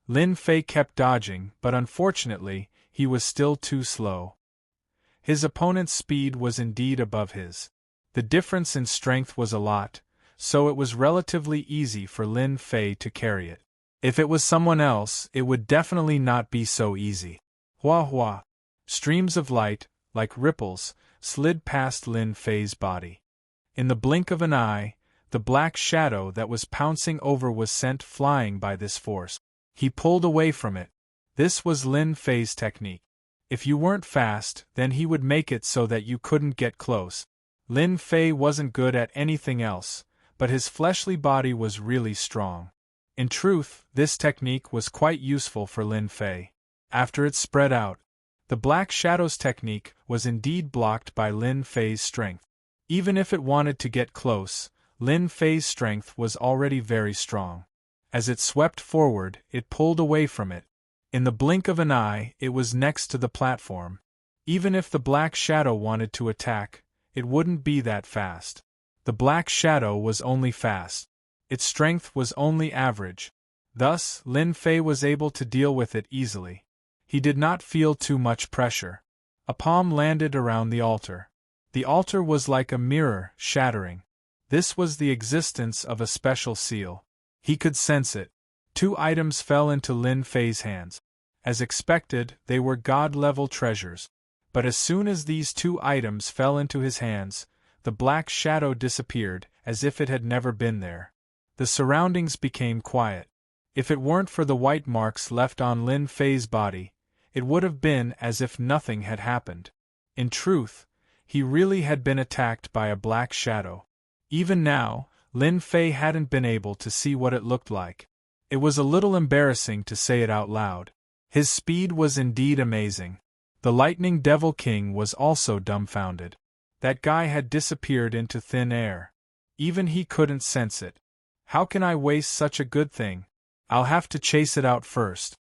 Lin Fei kept dodging, but unfortunately, he was still too slow. His opponent's speed was indeed above his. The difference in strength was a lot, so it was relatively easy for Lin Fei to carry it. If it was someone else, it would definitely not be so easy. Hua hua! Streams of light, like ripples, slid past Lin Fei's body. In the blink of an eye, the black shadow that was pouncing over was sent flying by this force. He pulled away from it. This was Lin Fei's technique. If you weren't fast, then he would make it so that you couldn't get close. Lin Fei wasn't good at anything else, but his fleshly body was really strong. In truth, this technique was quite useful for Lin Fei. After it spread out, the Black Shadow's technique was indeed blocked by Lin Fei's strength. Even if it wanted to get close, Lin Fei's strength was already very strong. As it swept forward, it pulled away from it. In the blink of an eye, it was next to the platform. Even if the Black Shadow wanted to attack, it wouldn't be that fast. The Black Shadow was only fast. Its strength was only average. Thus, Lin Fei was able to deal with it easily. He did not feel too much pressure. A palm landed around the altar. The altar was like a mirror, shattering. This was the existence of a special seal. He could sense it. 2 items fell into Lin Fei's hands. As expected, they were god-level treasures. But as soon as these 2 items fell into his hands, the Black Shadow disappeared, as if it had never been there. The surroundings became quiet. If it weren't for the white marks left on Lin Fei's body, it would have been as if nothing had happened. In truth, he really had been attacked by a Black Shadow. Even now, Lin Fei hadn't been able to see what it looked like. It was a little embarrassing to say it out loud. His speed was indeed amazing. The Lightning Devil King was also dumbfounded. That guy had disappeared into thin air. Even he couldn't sense it. How can I waste such a good thing? I'll have to chase it out first.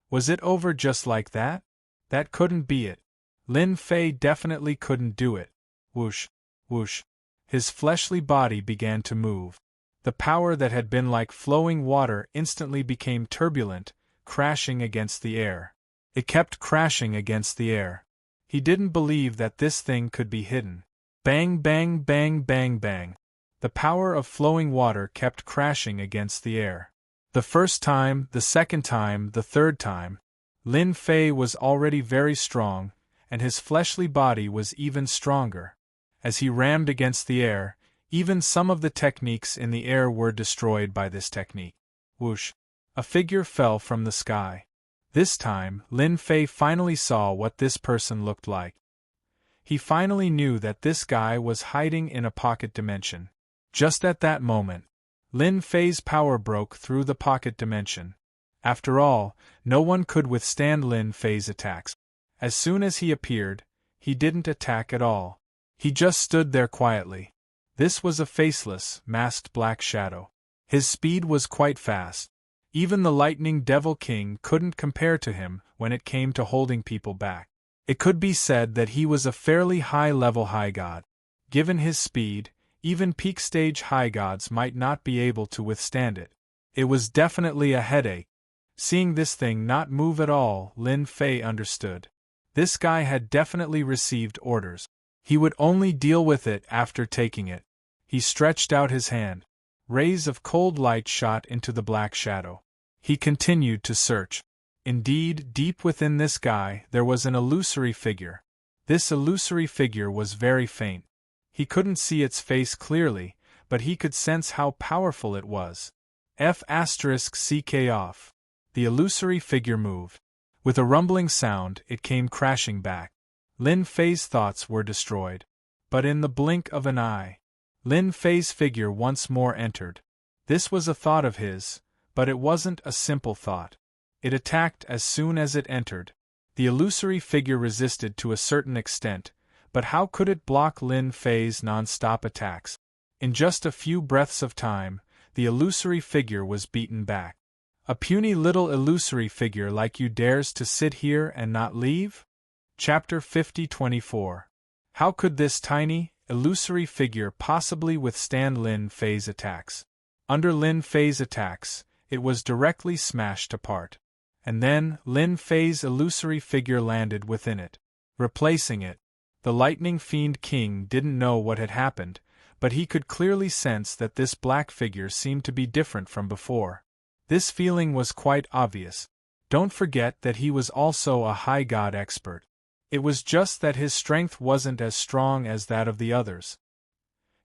Was it over just like that? That couldn't be it. Lin Fei definitely couldn't do it. Whoosh, whoosh. His fleshly body began to move. The power that had been like flowing water instantly became turbulent, crashing against the air. It kept crashing against the air. He didn't believe that this thing could be hidden. Bang, bang, bang, bang, bang. The power of flowing water kept crashing against the air. The first time, the second time, the third time. Lin Fei was already very strong, and his fleshly body was even stronger. As he rammed against the air, even some of the techniques in the air were destroyed by this technique. Whoosh! A figure fell from the sky. This time, Lin Fei finally saw what this person looked like. He finally knew that this guy was hiding in a pocket dimension. Just at that moment, Lin Fei's power broke through the pocket dimension. After all, no one could withstand Lin Fei's attacks. As soon as he appeared, he didn't attack at all. He just stood there quietly. This was a faceless, masked Black Shadow. His speed was quite fast. Even the Lightning Devil King couldn't compare to him when it came to holding people back. It could be said that he was a fairly high-level high god. Given his speed, even peak-stage high gods might not be able to withstand it. It was definitely a headache. Seeing this thing not move at all, Lin Fei understood. This guy had definitely received orders. He would only deal with it after taking it. He stretched out his hand. Rays of cold light shot into the Black Shadow. He continued to search. Indeed, deep within this guy there was an illusory figure. This illusory figure was very faint. He couldn't see its face clearly, but he could sense how powerful it was. F***ck off. The illusory figure moved. With a rumbling sound, it came crashing back. Lin Fei's thoughts were destroyed. But in the blink of an eye, Lin Fei's figure once more entered. This was a thought of his, but it wasn't a simple thought. It attacked as soon as it entered. The illusory figure resisted to a certain extent, but how could it block Lin Fei's non-stop attacks? In just a few breaths of time, the illusory figure was beaten back. A puny little illusory figure like you dares to sit here and not leave? Chapter 50-24. How could this tiny, illusory figure possibly withstand Lin Fei's attacks? Under Lin Fei's attacks, it was directly smashed apart. And then, Lin Fei's illusory figure landed within it, replacing it. The Lightning Fiend King didn't know what had happened, but he could clearly sense that this black figure seemed to be different from before. This feeling was quite obvious. Don't forget that he was also a high god expert. It was just that his strength wasn't as strong as that of the others.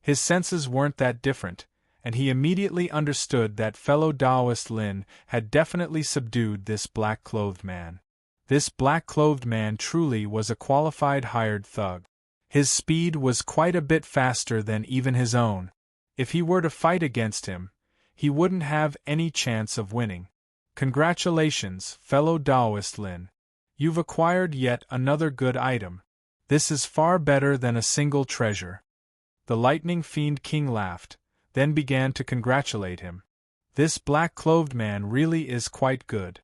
His senses weren't that different, and he immediately understood that fellow Taoist Lin had definitely subdued this black-clothed man. This black-clothed man truly was a qualified hired thug. His speed was quite a bit faster than even his own. If he were to fight against him, he wouldn't have any chance of winning. Congratulations, fellow Taoist Lin. You've acquired yet another good item. This is far better than a single treasure. The Lightning Fiend King laughed, then began to congratulate him. This black-clothed man really is quite good.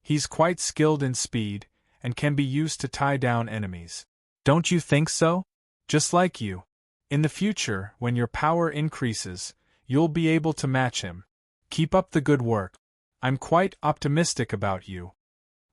He's quite skilled in speed, and can be used to tie down enemies. Don't you think so? Just like you. In the future, when your power increases, you'll be able to match him. Keep up the good work. I'm quite optimistic about you.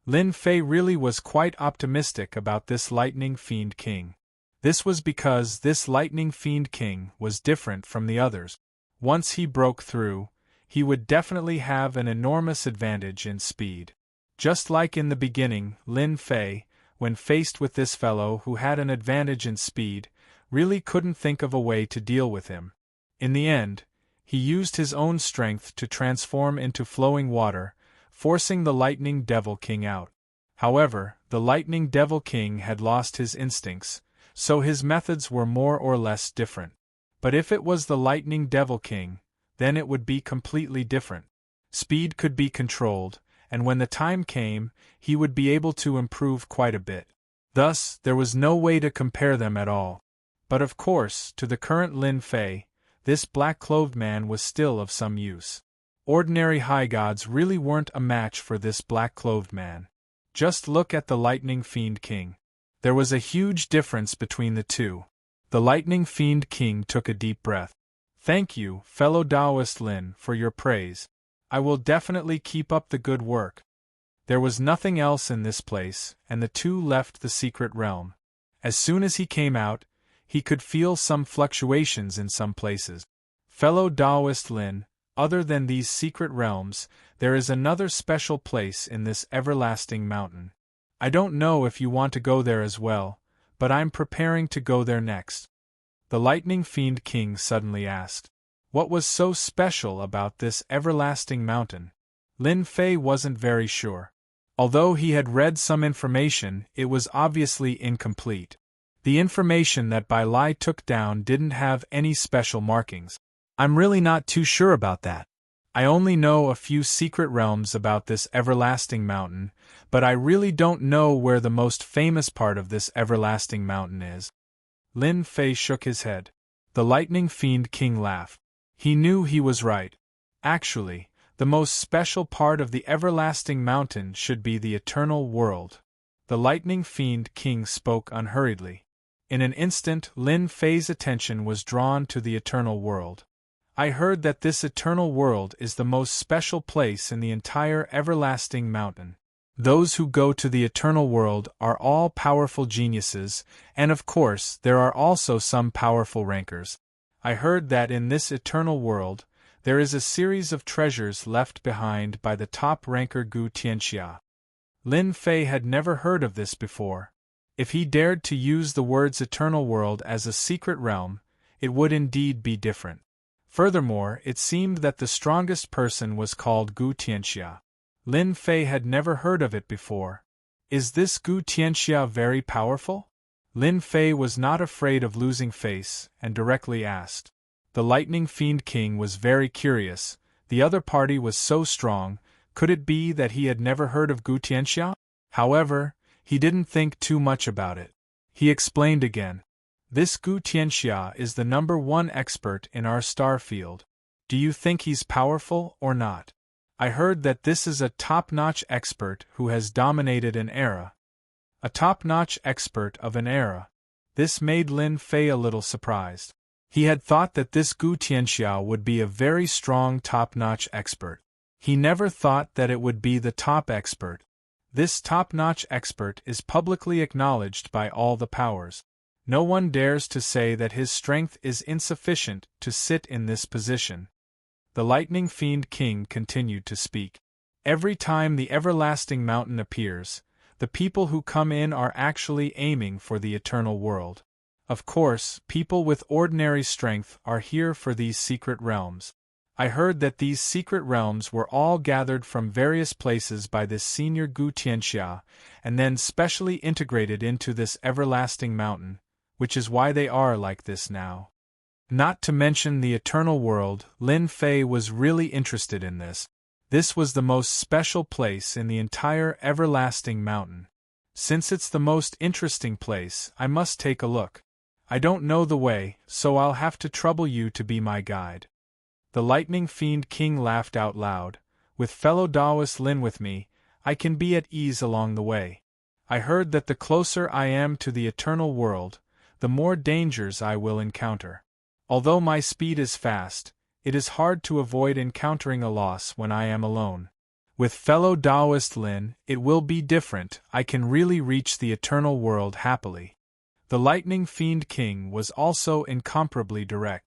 Lin Fei really was quite optimistic about this Lightning Fiend King. This was because this Lightning Fiend King was different from the others. Once he broke through, he would definitely have an enormous advantage in speed. Just like in the beginning, Lin Fei, when faced with this fellow who had an advantage in speed, really couldn't think of a way to deal with him. In the end, he used his own strength to transform into flowing water, forcing the Lightning Devil King out. However, the Lightning Devil King had lost his instincts, so his methods were more or less different. But if it was the Lightning Devil King, then it would be completely different. Speed could be controlled, and when the time came, he would be able to improve quite a bit. Thus, there was no way to compare them at all. But of course, to the current Lin Fei, this black-clothed man was still of some use. Ordinary high gods really weren't a match for this black-clothed man. Just look at the Lightning Fiend King. There was a huge difference between the two. The Lightning Fiend King took a deep breath. Thank you, fellow Taoist Lin, for your praise. I will definitely keep up the good work. There was nothing else in this place, and the two left the secret realm. As soon as he came out, he could feel some fluctuations in some places. Fellow Taoist Lin, other than these secret realms, there is another special place in this everlasting mountain. I don't know if you want to go there as well, but I'm preparing to go there next. The Lightning Fiend King suddenly asked. What was so special about this everlasting mountain? Lin Fei wasn't very sure. Although he had read some information, it was obviously incomplete. The information that Bai Lai took down didn't have any special markings. I'm really not too sure about that. I only know a few secret realms about this everlasting mountain, but I really don't know where the most famous part of this everlasting mountain is. Lin Fei shook his head. The Lightning Fiend King laughed. He knew he was right. Actually, the most special part of the everlasting mountain should be the eternal world. The Lightning Fiend King spoke unhurriedly. In an instant, Lin Fei's attention was drawn to the eternal world. I heard that this eternal world is the most special place in the entire everlasting mountain. Those who go to the eternal world are all powerful geniuses, and of course there are also some powerful rankers. I heard that in this eternal world, there is a series of treasures left behind by the top ranker Gu Tianxia. Lin Fei had never heard of this before. If he dared to use the words eternal world as a secret realm, it would indeed be different. Furthermore, it seemed that the strongest person was called Gu Tianxia. Lin Fei had never heard of it before. Is this Gu Tianxia very powerful? Lin Fei was not afraid of losing face, and directly asked. The Lightning Fiend King was very curious. The other party was so strong, could it be that he had never heard of Gu Tianxia? However, he didn't think too much about it. He explained again. This Gu Tianxia is the #1 expert in our star field. Do you think he's powerful or not? I heard that this is a top-notch expert who has dominated an era. A top-notch expert of an era. This made Lin Fei a little surprised. He had thought that this Gu Tianxia would be a very strong top-notch expert. He never thought that it would be the top expert. This top-notch expert is publicly acknowledged by all the powers. No one dares to say that his strength is insufficient to sit in this position. The Lightning Fiend King continued to speak. Every time the everlasting mountain appears, the people who come in are actually aiming for the eternal world. Of course, people with ordinary strength are here for these secret realms. I heard that these secret realms were all gathered from various places by this senior Gu Tianxia, and then specially integrated into this everlasting mountain, which is why they are like this now. Not to mention the eternal world, Lin Fei was really interested in this. This was the most special place in the entire everlasting mountain. Since it's the most interesting place, I must take a look. I don't know the way, so I'll have to trouble you to be my guide. The Lightning Fiend King laughed out loud. With fellow Taoist Lin with me, I can be at ease along the way. I heard that the closer I am to the eternal world, the more dangers I will encounter. Although my speed is fast, it is hard to avoid encountering a loss when I am alone. With fellow Taoist Lin, it will be different. I can really reach the eternal world happily. The Lightning Fiend King was also incomparably direct.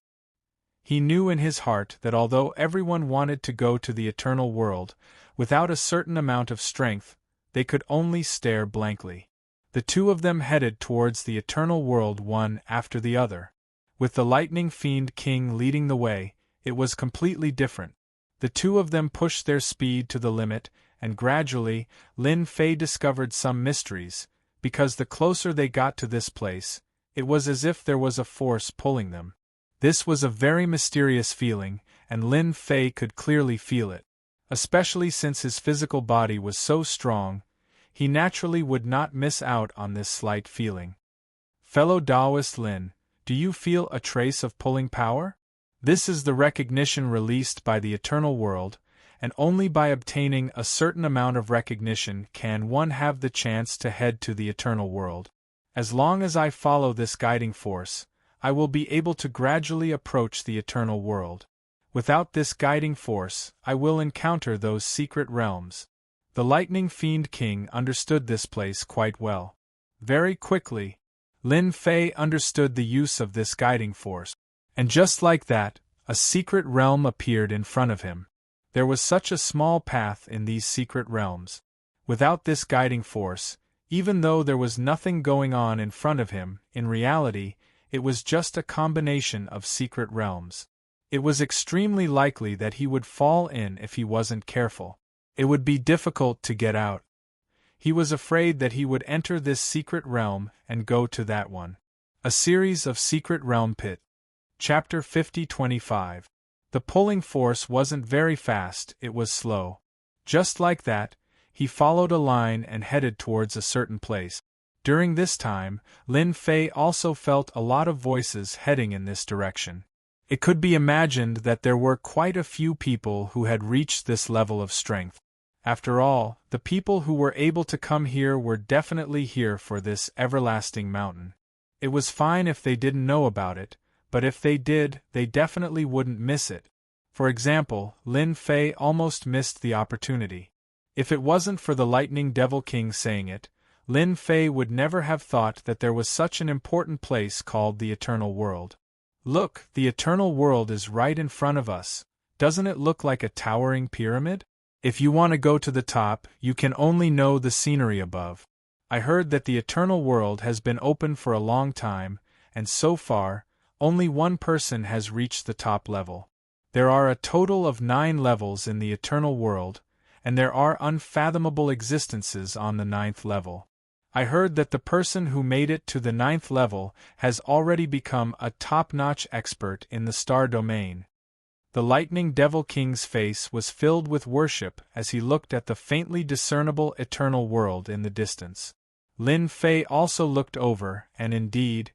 He knew in his heart that although everyone wanted to go to the eternal world, without a certain amount of strength, they could only stare blankly. The two of them headed towards the eternal world one after the other. With the Lightning Fiend King leading the way, it was completely different. The two of them pushed their speed to the limit, and gradually, Lin Fei discovered some mysteries, because the closer they got to this place, it was as if there was a force pulling them. This was a very mysterious feeling, and Lin Fei could clearly feel it. Especially since his physical body was so strong, he naturally would not miss out on this slight feeling. Fellow Taoist Lin, do you feel a trace of pulling power? This is the recognition released by the eternal world, and only by obtaining a certain amount of recognition can one have the chance to head to the eternal world. As long as I follow this guiding force, I will be able to gradually approach the eternal world. Without this guiding force, I will encounter those secret realms. The Lightning Fiend King understood this place quite well. Very quickly, Lin Fei understood the use of this guiding force. And just like that, a secret realm appeared in front of him. There was such a small path in these secret realms. Without this guiding force, even though there was nothing going on in front of him, in reality, it was just a combination of secret realms. It was extremely likely that he would fall in if he wasn't careful. It would be difficult to get out. He was afraid that he would enter this secret realm and go to that one. A series of secret realm pit. Chapter 50-25. The pulling force wasn't very fast, it was slow. Just like that, he followed a line and headed towards a certain place. During this time, Lin Fei also felt a lot of voices heading in this direction. It could be imagined that there were quite a few people who had reached this level of strength. After all, the people who were able to come here were definitely here for this everlasting mountain. It was fine if they didn't know about it, but if they did, they definitely wouldn't miss it. For example, Lin Fei almost missed the opportunity. If it wasn't for the Lightning Devil King saying it, Lin Fei would never have thought that there was such an important place called the Eternal World. Look, the Eternal World is right in front of us. Doesn't it look like a towering pyramid? If you want to go to the top, you can only know the scenery above. I heard that the Eternal World has been open for a long time, and so far, only one person has reached the top level. There are a total of 9 levels in the Eternal World, and there are unfathomable existences on the 9th level. I heard that the person who made it to the 9th level has already become a top-notch expert in the star domain. The Lightning Devil King's face was filled with worship as he looked at the faintly discernible Eternal World in the distance. Lin Fei also looked over, and indeed,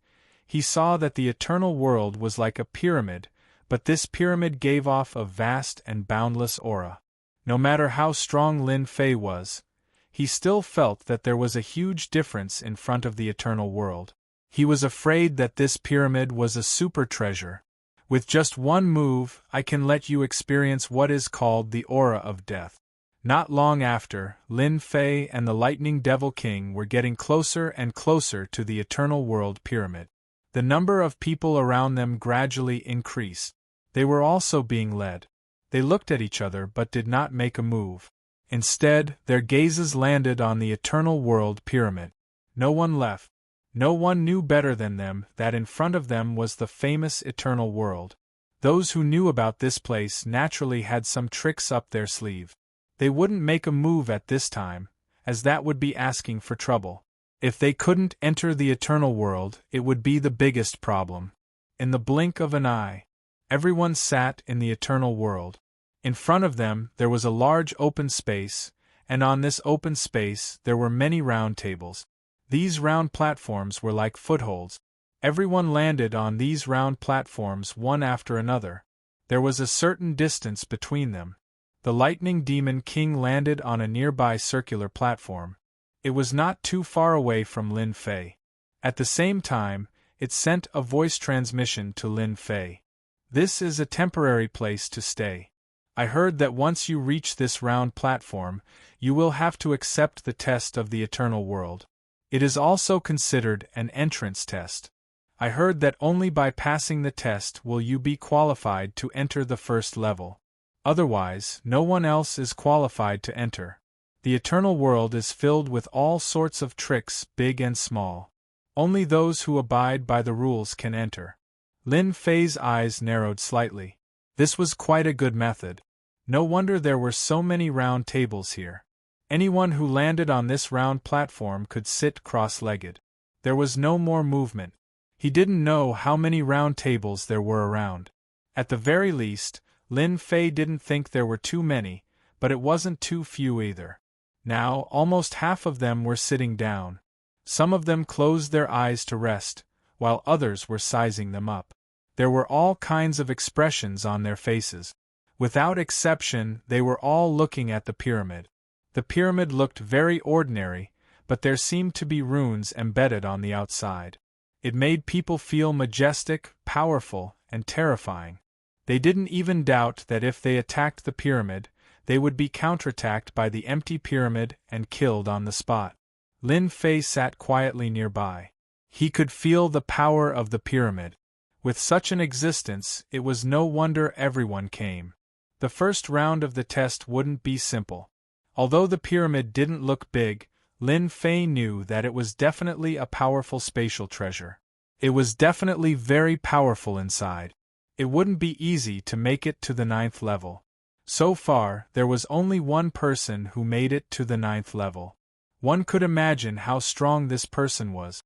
he saw that the Eternal World was like a pyramid, but this pyramid gave off a vast and boundless aura. No matter how strong Lin Fei was, he still felt that there was a huge difference in front of the Eternal World. He was afraid that this pyramid was a super treasure. With just one move, I can let you experience what is called the aura of death. Not long after, Lin Fei and the Lightning Devil King were getting closer and closer to the Eternal World Pyramid. The number of people around them gradually increased. They were also being led. They looked at each other but did not make a move. Instead, their gazes landed on the Eternal World Pyramid. No one left. No one knew better than them that in front of them was the famous Eternal World. Those who knew about this place naturally had some tricks up their sleeve. They wouldn't make a move at this time, as that would be asking for trouble. If they couldn't enter the Eternal World, it would be the biggest problem. In the blink of an eye, everyone sat in the Eternal World. In front of them there was a large open space, and on this open space there were many round tables. These round platforms were like footholds. Everyone landed on these round platforms one after another. There was a certain distance between them. The Lightning Demon King landed on a nearby circular platform. It was not too far away from Lin Fei. At the same time, It sent a voice transmission to Lin Fei. "This is a temporary place to stay. I heard that once you reach this round platform, you will have to accept the test of the eternal world. It is also considered an entrance test. I heard that only by passing the test will you be qualified to enter the first level. Otherwise, no one else is qualified to enter. The eternal world is filled with all sorts of tricks, big and small. Only those who abide by the rules can enter." Lin Fei's eyes narrowed slightly. This was quite a good method. No wonder there were so many round tables here. Anyone who landed on this round platform could sit cross-legged. There was no more movement. He didn't know how many round tables there were around. At the very least, Lin Fei didn't think there were too many, but it wasn't too few either. Now, almost half of them were sitting down. Some of them closed their eyes to rest, while others were sizing them up. There were all kinds of expressions on their faces. Without exception, they were all looking at the pyramid. The pyramid looked very ordinary, but there seemed to be runes embedded on the outside. It made people feel majestic, powerful, and terrifying. They didn't even doubt that if they attacked the pyramid, they would be counterattacked by the empty pyramid and killed on the spot. Lin Fei sat quietly nearby. He could feel the power of the pyramid. With such an existence, it was no wonder everyone came. The first round of the test wouldn't be simple. Although the pyramid didn't look big, Lin Fei knew that it was definitely a powerful spatial treasure. It was definitely very powerful inside. It wouldn't be easy to make it to the 9th level. So far, there was only one person who made it to the 9th level. One could imagine how strong this person was.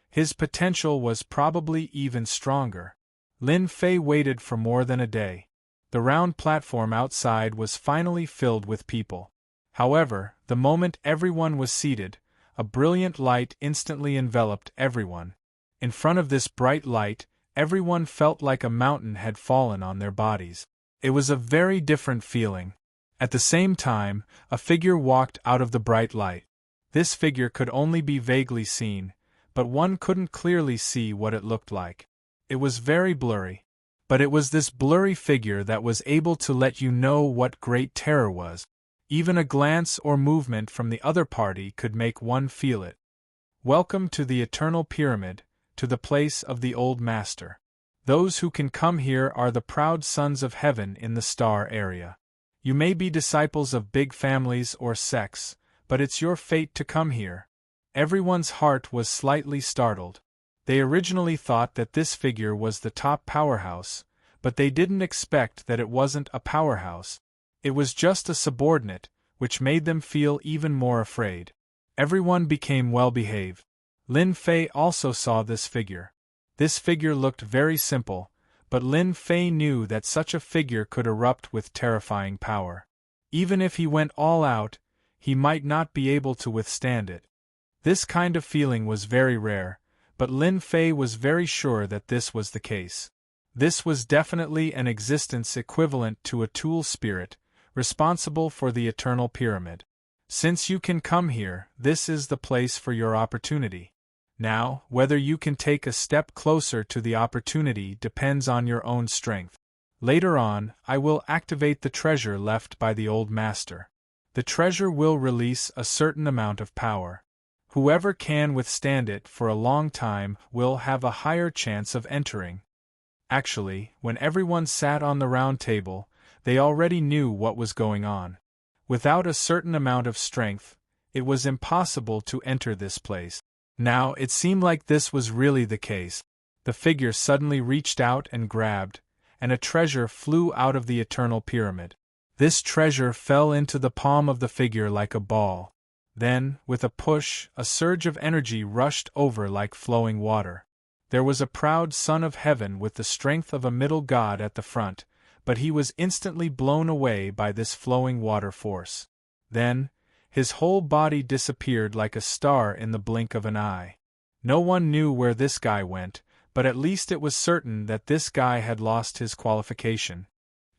His potential was probably even stronger. Lin Fei waited for more than a day. The round platform outside was finally filled with people. However, the moment everyone was seated, a brilliant light instantly enveloped everyone. In front of this bright light, everyone felt like a mountain had fallen on their bodies. It was a very different feeling. At the same time, a figure walked out of the bright light. This figure could only be vaguely seen, but one couldn't clearly see what it looked like. It was very blurry. But it was this blurry figure that was able to let you know what great terror was. Even a glance or movement from the other party could make one feel it. "Welcome to the Eternal Pyramid, to the place of the Old Master. Those who can come here are the proud sons of heaven in the star area. You may be disciples of big families or sects, but it's your fate to come here." Everyone's heart was slightly startled. They originally thought that this figure was the top powerhouse, but they didn't expect that it wasn't a powerhouse. It was just a subordinate, which made them feel even more afraid. Everyone became well-behaved. Lin Fei also saw this figure. This figure looked very simple, but Lin Fei knew that such a figure could erupt with terrifying power. Even if he went all out, he might not be able to withstand it. This kind of feeling was very rare, but Lin Fei was very sure that this was the case. This was definitely an existence equivalent to a tool spirit, responsible for the Eternal Pyramid. Since you can come here, this is the place for your opportunity. Now, whether you can take a step closer to the opportunity depends on your own strength. Later on, I will activate the treasure left by the Old Master. The treasure will release a certain amount of power. Whoever can withstand it for a long time will have a higher chance of entering. Actually, when everyone sat on the round table, they already knew what was going on. Without a certain amount of strength, it was impossible to enter this place. Now it seemed like this was really the case. The figure suddenly reached out and grabbed, and a treasure flew out of the Eternal Pyramid. This treasure fell into the palm of the figure like a ball. Then, with a push, a surge of energy rushed over like flowing water. There was a proud son of heaven with the strength of a middle god at the front, but he was instantly blown away by this flowing water force. Then, his whole body disappeared like a star in the blink of an eye. No one knew where this guy went, but at least it was certain that this guy had lost his qualification.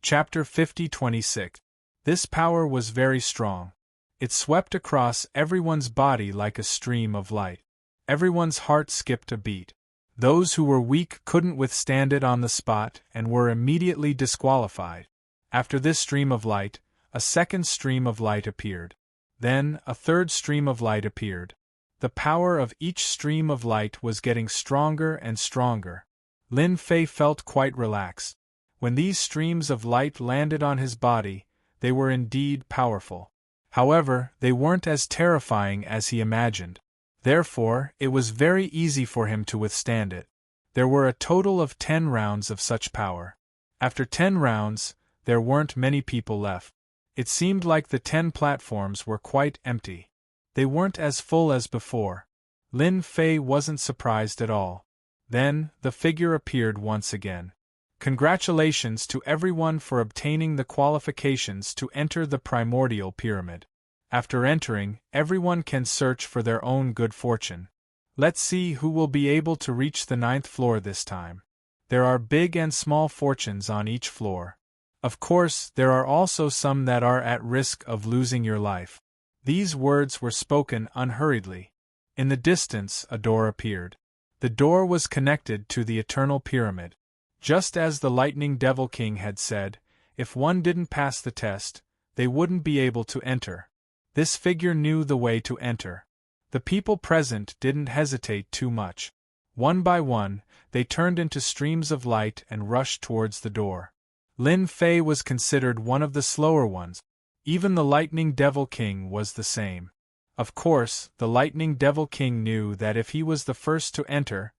Chapter 50-26. This power was very strong. It swept across everyone's body like a stream of light. Everyone's heart skipped a beat. Those who were weak couldn't withstand it on the spot and were immediately disqualified. After this stream of light, a second stream of light appeared. Then, a third stream of light appeared. The power of each stream of light was getting stronger and stronger. Lin Fei felt quite relaxed. When these streams of light landed on his body, they were indeed powerful. However, they weren't as terrifying as he imagined. Therefore, it was very easy for him to withstand it. There were a total of 10 rounds of such power. After 10 rounds, there weren't many people left. It seemed like the 10 platforms were quite empty. They weren't as full as before. Lin Fei wasn't surprised at all. Then, the figure appeared once again. Congratulations to everyone for obtaining the qualifications to enter the primordial pyramid. After entering, everyone can search for their own good fortune. Let's see who will be able to reach the 9th floor this time. There are big and small fortunes on each floor. Of course, there are also some that are at risk of losing your life. These words were spoken unhurriedly. In the distance, a door appeared. The door was connected to the Eternal Pyramid. Just as the Lightning Devil King had said, if one didn't pass the test, they wouldn't be able to enter. This figure knew the way to enter. The people present didn't hesitate too much. One by one, they turned into streams of light and rushed towards the door. Lin Fei was considered one of the slower ones. Even the Lightning Devil King was the same. Of course, the Lightning Devil King knew that if he was the first to enter,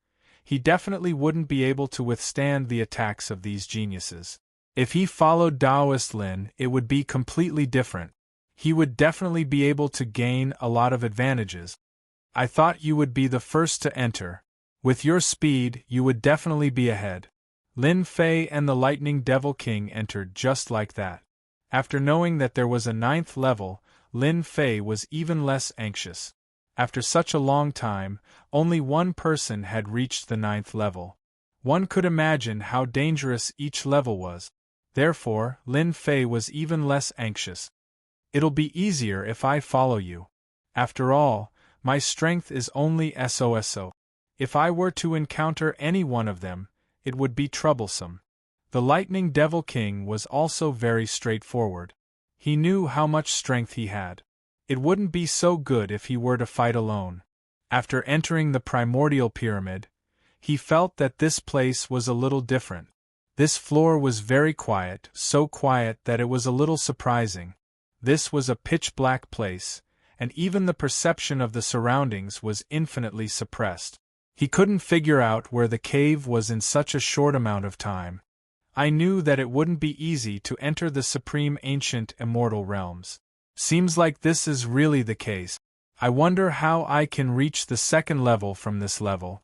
he definitely wouldn't be able to withstand the attacks of these geniuses. If he followed Taoist Lin, it would be completely different. He would definitely be able to gain a lot of advantages. I thought you would be the first to enter. With your speed, you would definitely be ahead. Lin Fei and the Lightning Devil King entered just like that. After knowing that there was a 9th level, Lin Fei was even less anxious. After such a long time, only one person had reached the 9th level. One could imagine how dangerous each level was. Therefore, Lin Fei was even less anxious. It'll be easier if I follow you. After all, my strength is only SOSO. If I were to encounter any one of them, it would be troublesome. The Lightning Devil King was also very straightforward. He knew how much strength he had. It wouldn't be so good if he were to fight alone. After entering the primordial pyramid, he felt that this place was a little different. This floor was very quiet, so quiet that it was a little surprising. This was a pitch-black place, and even the perception of the surroundings was infinitely suppressed. He couldn't figure out where the cave was in such a short amount of time. I knew that it wouldn't be easy to enter the supreme ancient immortal realms. Seems like this is really the case. I wonder how I can reach the 2nd level from this level.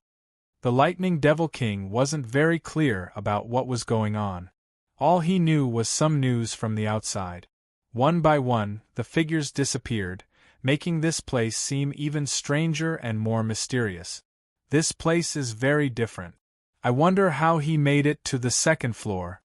The Lightning Devil King wasn't very clear about what was going on. All he knew was some news from the outside. One by one, the figures disappeared, making this place seem even stranger and more mysterious. This place is very different. I wonder how he made it to the 2nd floor.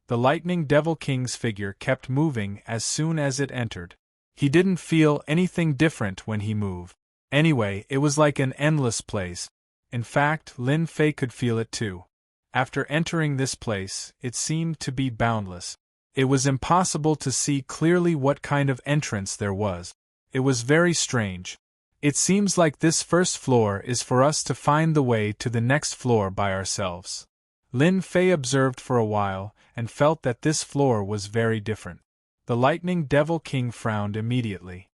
The Lightning Devil King's figure kept moving as soon as it entered. He didn't feel anything different when he moved. Anyway, it was like an endless place. In fact, Lin Fei could feel it too. After entering this place, it seemed to be boundless. It was impossible to see clearly what kind of entrance there was. It was very strange. It seems like this first floor is for us to find the way to the next floor by ourselves. Lin Fei observed for a while and felt that this floor was very different. The Lightning Devil King frowned immediately.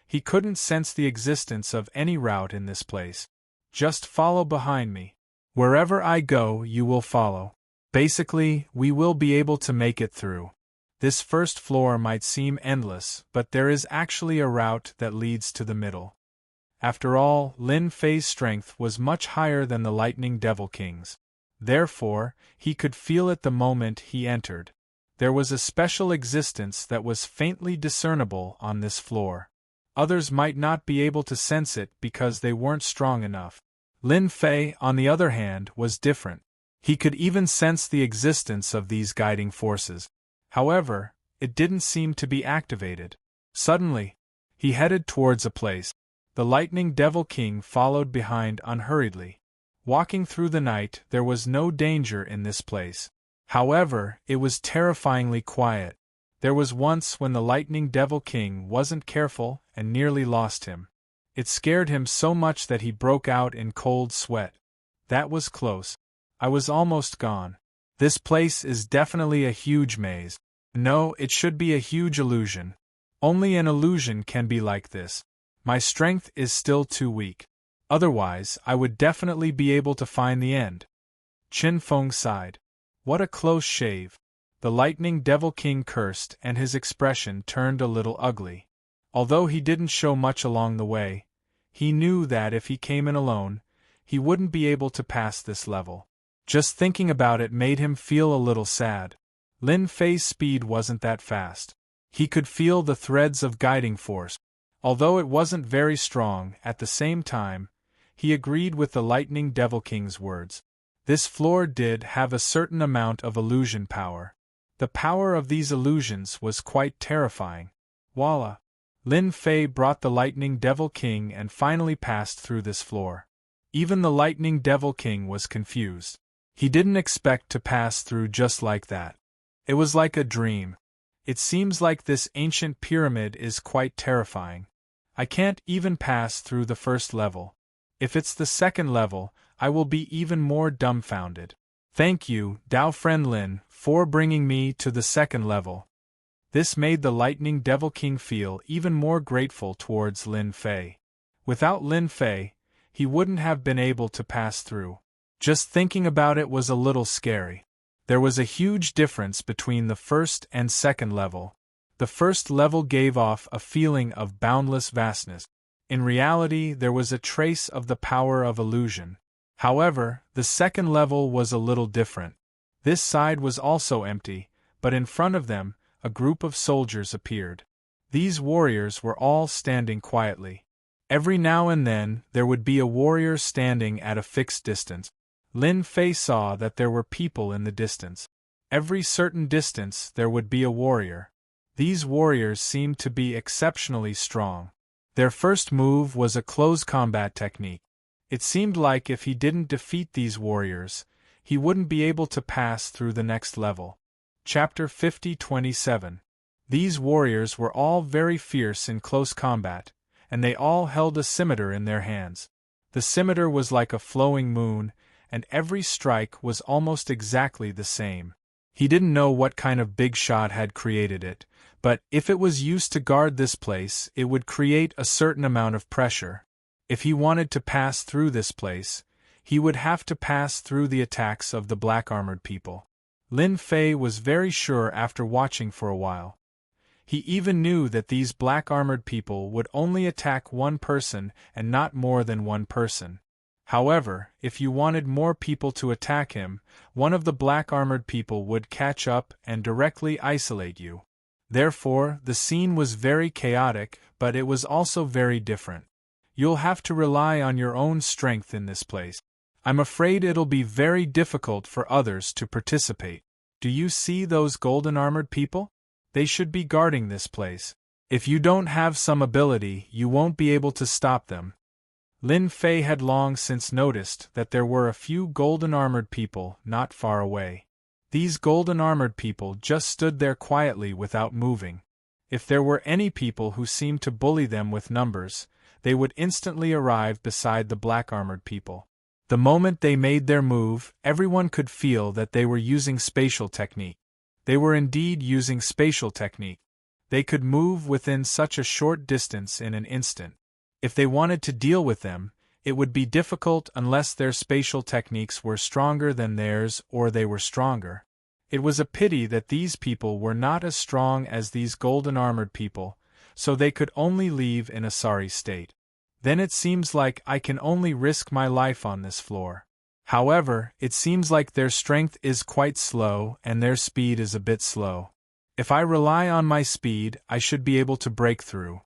He couldn't sense the existence of any route in this place. Just follow behind me. Wherever I go, you will follow. Basically, we will be able to make it through. This first floor might seem endless, but there is actually a route that leads to the middle. After all, Lin Fei's strength was much higher than the Lightning Devil King's. Therefore, he could feel it the moment he entered. There was a special existence that was faintly discernible on this floor. Others might not be able to sense it because they weren't strong enough. Lin Fei, on the other hand, was different. He could even sense the existence of these guiding forces. However, it didn't seem to be activated. Suddenly, he headed towards a place. The Lightning Devil King followed behind unhurriedly. Walking through the night, there was no danger in this place. However, it was terrifyingly quiet. There was once when the Lightning Devil King wasn't careful and nearly lost him. It scared him so much that he broke out in cold sweat. That was close. I was almost gone. This place is definitely a huge maze. No, it should be a huge illusion. Only an illusion can be like this. My strength is still too weak. Otherwise, I would definitely be able to find the end. Qin Feng sighed. What a close shave. The Lightning Devil King cursed and his expression turned a little ugly. Although he didn't show much along the way, he knew that if he came in alone, he wouldn't be able to pass this level. Just thinking about it made him feel a little sad. Lin Fei's speed wasn't that fast. He could feel the threads of guiding force. Although it wasn't very strong, at the same time, he agreed with the Lightning Devil King's words. This floor did have a certain amount of illusion power. The power of these illusions was quite terrifying. Voila! Lin Fei brought the Lightning Devil King and finally passed through this floor. Even the Lightning Devil King was confused. He didn't expect to pass through just like that. It was like a dream. It seems like this ancient pyramid is quite terrifying. I can't even pass through the first level. If it's the second level, I will be even more dumbfounded. Thank you, Dao Friend Lin, for bringing me to the second level. This made the Lightning Devil King feel even more grateful towards Lin Fei. Without Lin Fei, he wouldn't have been able to pass through. Just thinking about it was a little scary. There was a huge difference between the first and second level. The first level gave off a feeling of boundless vastness. In reality, there was a trace of the power of illusion. However, the second level was a little different. This side was also empty, but in front of them, a group of soldiers appeared. These warriors were all standing quietly. Every now and then, there would be a warrior standing at a fixed distance. Lin Fei saw that there were people in the distance. Every certain distance, there would be a warrior. These warriors seemed to be exceptionally strong. Their first move was a close combat technique. It seemed like if he didn't defeat these warriors, he wouldn't be able to pass through the next level. Chapter 50-27. These warriors were all very fierce in close combat, and they all held a scimitar in their hands. The scimitar was like a flowing moon, and every strike was almost exactly the same. He didn't know what kind of big shot had created it, but if it was used to guard this place, it would create a certain amount of pressure. If he wanted to pass through this place, he would have to pass through the attacks of the black-armored people. Lin Fei was very sure after watching for a while. He even knew that these black-armored people would only attack one person and not more than one person. However, if you wanted more people to attack him, one of the black-armored people would catch up and directly isolate you. Therefore, the scene was very chaotic, but it was also very different. You'll have to rely on your own strength in this place. I'm afraid it'll be very difficult for others to participate. Do you see those golden-armored people? They should be guarding this place. If you don't have some ability, you won't be able to stop them. Lin Fei had long since noticed that there were a few golden-armored people not far away. These golden-armored people just stood there quietly without moving. If there were any people who seemed to bully them with numbers, they would instantly arrive beside the black-armored people. The moment they made their move, everyone could feel that they were using spatial technique. They were indeed using spatial technique. They could move within such a short distance in an instant. If they wanted to deal with them, it would be difficult unless their spatial techniques were stronger than theirs or they were stronger. It was a pity that these people were not as strong as these golden-armored people, so they could only leave in a sorry state. Then it seems like I can only risk my life on this floor. However, it seems like their strength is quite slow and their speed is a bit slow. If I rely on my speed, I should be able to break through.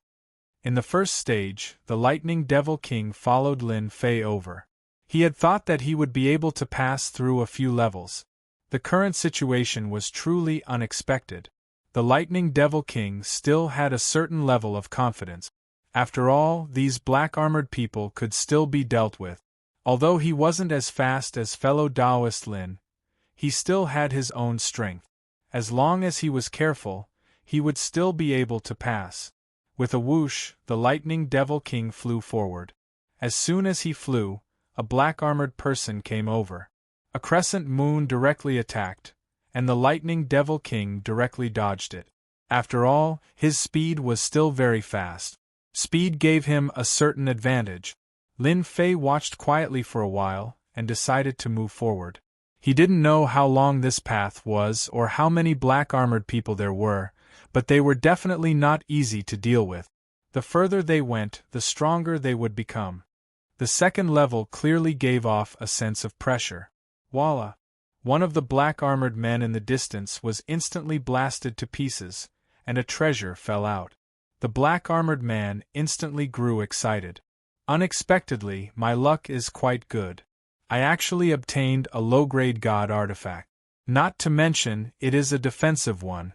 In the first stage, the Lightning Devil King followed Lin Fei over. He had thought that he would be able to pass through a few levels. The current situation was truly unexpected. The Lightning Devil King still had a certain level of confidence. After all, these black-armored people could still be dealt with. Although he wasn't as fast as fellow Taoist Lin, he still had his own strength. As long as he was careful, he would still be able to pass. With a whoosh, the lightning devil king flew forward. As soon as he flew, a black-armored person came over. A crescent moon directly attacked, and the lightning devil king directly dodged it. After all, his speed was still very fast. Speed gave him a certain advantage. Lin Fei watched quietly for a while, and decided to move forward. He didn't know how long this path was or how many black-armored people there were, but they were definitely not easy to deal with. The further they went, the stronger they would become. The second level clearly gave off a sense of pressure. Voila! One of the black-armored men in the distance was instantly blasted to pieces, and a treasure fell out. The black-armored man instantly grew excited. Unexpectedly, my luck is quite good. I actually obtained a low-grade god artifact. Not to mention, it is a defensive one.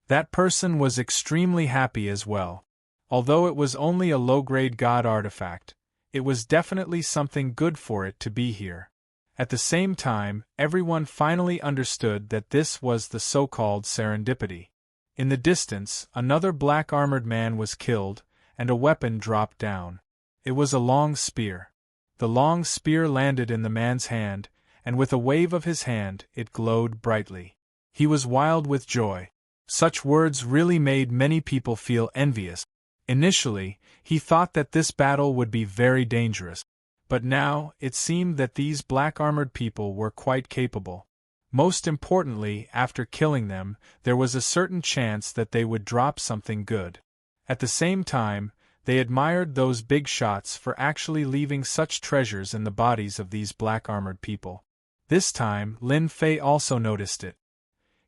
That person was extremely happy as well. Although it was only a low-grade god artifact, it was definitely something good for it to be here. At the same time, everyone finally understood that this was the so-called serendipity. In the distance, another black-armored man was killed, and a weapon dropped down. It was a long spear. The long spear landed in the man's hand, and with a wave of his hand, it glowed brightly. He was wild with joy. Such words really made many people feel envious. Initially, he thought that this battle would be very dangerous. But now, it seemed that these black-armored people were quite capable. Most importantly, after killing them, there was a certain chance that they would drop something good. At the same time, they admired those big shots for actually leaving such treasures in the bodies of these black-armored people. This time, Lin Fei also noticed it.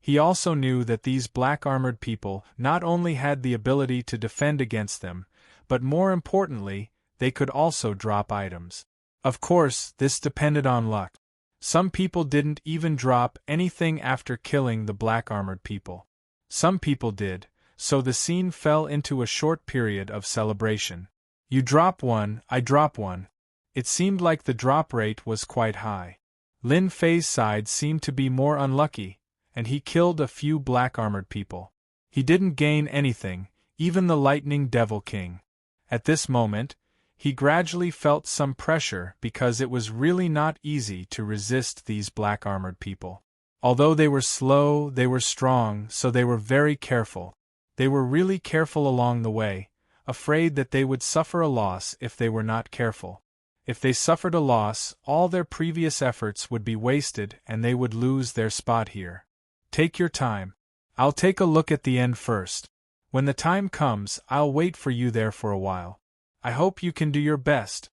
He also knew that these black-armored people not only had the ability to defend against them, but more importantly, they could also drop items. Of course, this depended on luck. Some people didn't even drop anything after killing the black-armored people. Some people did, so the scene fell into a short period of celebration. You drop one, I drop one. It seemed like the drop rate was quite high. Lin Fei's side seemed to be more unlucky, and he killed a few black-armored people. He didn't gain anything, even the lightning devil king. At this moment, he gradually felt some pressure because it was really not easy to resist these black-armored people. Although they were slow, they were strong, so they were very careful. They were really careful along the way, afraid that they would suffer a loss if they were not careful. If they suffered a loss, all their previous efforts would be wasted and they would lose their spot here. Take your time. I'll take a look at the end first. When the time comes, I'll wait for you there for a while. I hope you can do your best.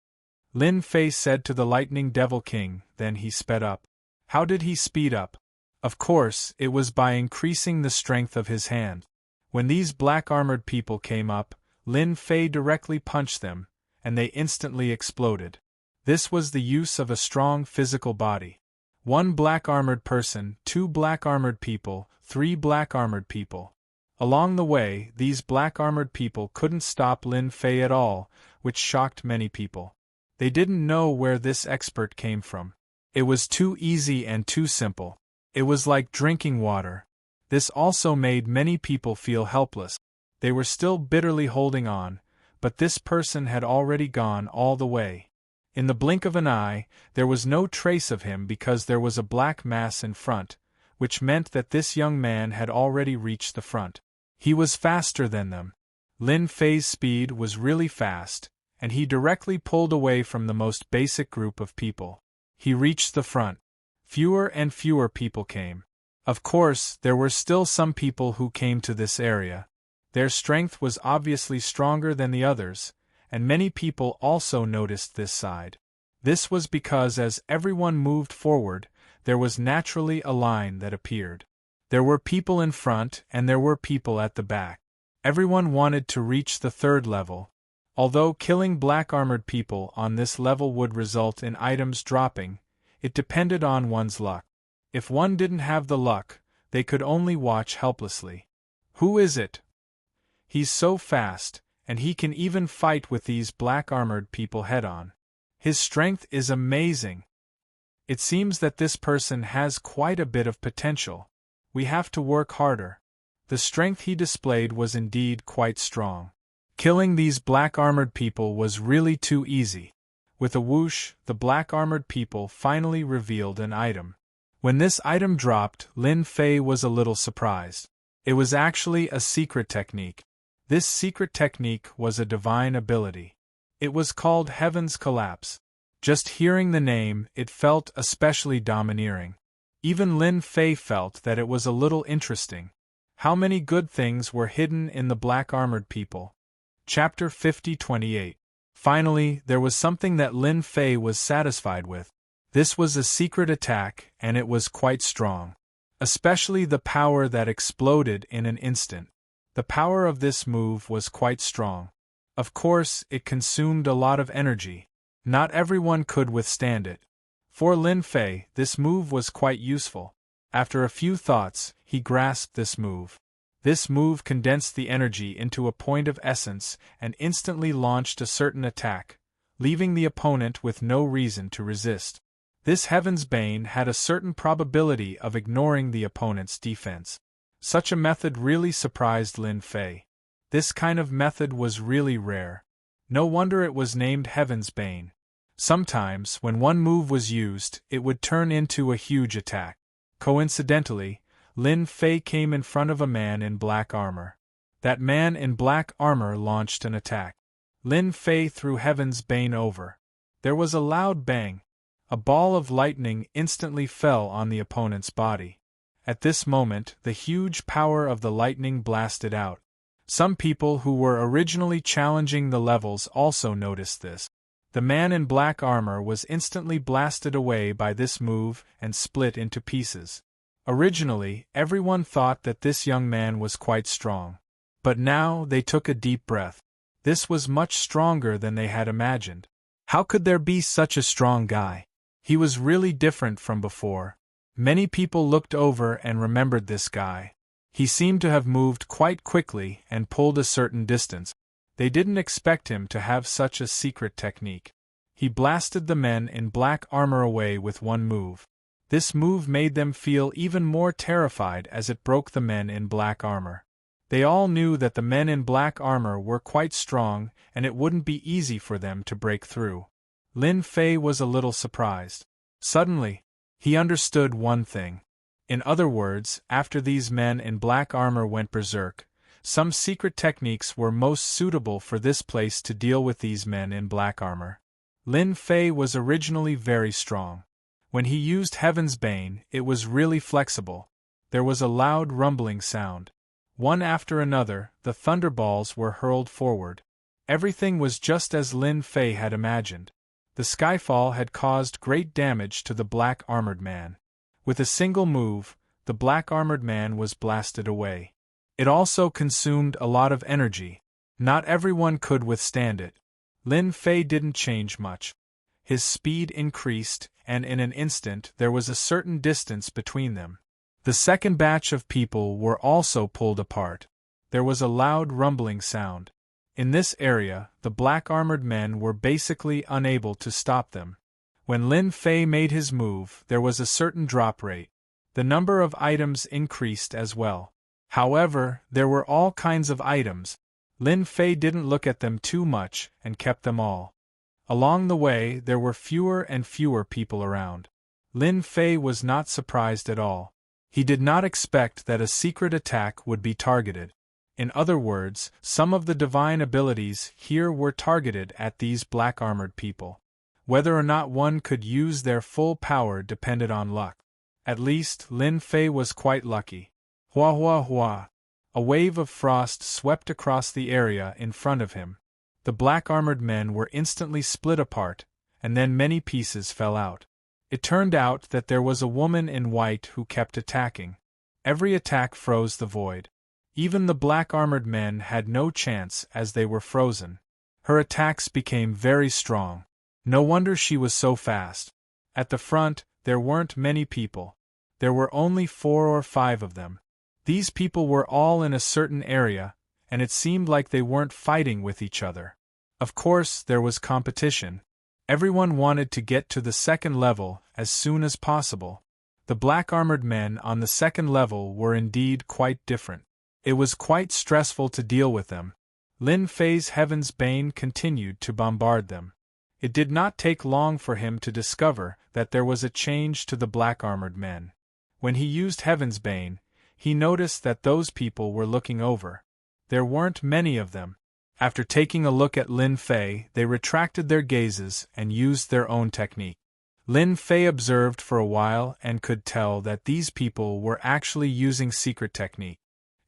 Lin Fei said to the Lightning Devil King, then he sped up. How did he speed up? Of course, it was by increasing the strength of his hand. When these black-armored people came up, Lin Fei directly punched them, and they instantly exploded. This was the use of a strong physical body. 1 black-armored person, 2 black-armored people, 3 black-armored people. Along the way, these black-armored people couldn't stop Lin Fei at all, which shocked many people. They didn't know where this expert came from. It was too easy and too simple. It was like drinking water. This also made many people feel helpless. They were still bitterly holding on, but this person had already gone all the way. In the blink of an eye, there was no trace of him because there was a black mass in front, which meant that this young man had already reached the front. He was faster than them. Lin Fei's speed was really fast, and he directly pulled away from the most basic group of people. He reached the front. Fewer and fewer people came. Of course, there were still some people who came to this area. Their strength was obviously stronger than the others, and many people also noticed this side. This was because as everyone moved forward, there was naturally a line that appeared. There were people in front and there were people at the back. Everyone wanted to reach the 3rd level. Although killing black-armored people on this level would result in items dropping, it depended on one's luck. If one didn't have the luck, they could only watch helplessly. Who is it? He's so fast, and he can even fight with these black-armored people head-on. His strength is amazing. It seems that this person has quite a bit of potential. We have to work harder. The strength he displayed was indeed quite strong. Killing these black-armored people was really too easy. With a whoosh, the black-armored people finally revealed an item. When this item dropped, Lin Fei was a little surprised. It was actually a secret technique. This secret technique was a divine ability. It was called Heaven's Collapse. Just hearing the name, it felt especially domineering. Even Lin Fei felt that it was a little interesting. How many good things were hidden in the black-armored people? Chapter 50-28. Finally, there was something that Lin Fei was satisfied with. This was a secret attack, and it was quite strong. Especially the power that exploded in an instant. The power of this move was quite strong. Of course, it consumed a lot of energy. Not everyone could withstand it. For Lin Fei, this move was quite useful. After a few thoughts, he grasped this move. This move condensed the energy into a point of essence and instantly launched a certain attack, leaving the opponent with no reason to resist. This Heaven's Bane had a certain probability of ignoring the opponent's defense. Such a method really surprised Lin Fei. This kind of method was really rare. No wonder it was named Heaven's Bane. Sometimes, when one move was used, it would turn into a huge attack. Coincidentally, Lin Fei came in front of a man in black armor. That man in black armor launched an attack. Lin Fei threw Heaven's Bane over. There was a loud bang. A ball of lightning instantly fell on the opponent's body. At this moment, the huge power of the lightning blasted out. Some people who were originally challenging the levels also noticed this. The man in black armor was instantly blasted away by this move and split into pieces. Originally, everyone thought that this young man was quite strong. But now they took a deep breath. This was much stronger than they had imagined. How could there be such a strong guy? He was really different from before. Many people looked over and remembered this guy. He seemed to have moved quite quickly and pulled a certain distance. They didn't expect him to have such a secret technique. He blasted the men in black armor away with one move. This move made them feel even more terrified as it broke the men in black armor. They all knew that the men in black armor were quite strong and it wouldn't be easy for them to break through. Lin Fei was a little surprised. Suddenly, he understood one thing. In other words, after these men in black armor went berserk, some secret techniques were most suitable for this place to deal with these men in black armor. Lin Fei was originally very strong. When he used Heaven's Bane, it was really flexible. There was a loud rumbling sound. One after another, the thunderballs were hurled forward. Everything was just as Lin Fei had imagined. The skyfall had caused great damage to the black-armored man. With a single move, the black-armored man was blasted away. It also consumed a lot of energy. Not everyone could withstand it. Lin Fei didn't change much. His speed increased, and in an instant there was a certain distance between them. The second batch of people were also pulled apart. There was a loud rumbling sound. In this area, the black-armored men were basically unable to stop them. When Lin Fei made his move, there was a certain drop rate. The number of items increased as well. However, there were all kinds of items. Lin Fei didn't look at them too much and kept them all. Along the way, there were fewer and fewer people around. Lin Fei was not surprised at all. He did not expect that a secret attack would be targeted. In other words, some of the divine abilities here were targeted at these black-armored people. Whether or not one could use their full power depended on luck. At least, Lin Fei was quite lucky. Hua hua hua. A wave of frost swept across the area in front of him. The black-armored men were instantly split apart, and then many pieces fell out. It turned out that there was a woman in white who kept attacking. Every attack froze the void. Even the black-armored men had no chance as they were frozen. Her attacks became very strong. No wonder she was so fast. At the front, there weren't many people. There were only 4 or 5 of them. These people were all in a certain area, and it seemed like they weren't fighting with each other. Of course, there was competition. Everyone wanted to get to the second level as soon as possible. The black-armored men on the second level were indeed quite different. It was quite stressful to deal with them. Lin Fei's Heaven's Bane continued to bombard them. It did not take long for him to discover that there was a change to the black-armored men. When he used Heaven's Bane, he noticed that those people were looking over. There weren't many of them. After taking a look at Lin Fei, they retracted their gazes and used their own technique. Lin Fei observed for a while and could tell that these people were actually using secret technique.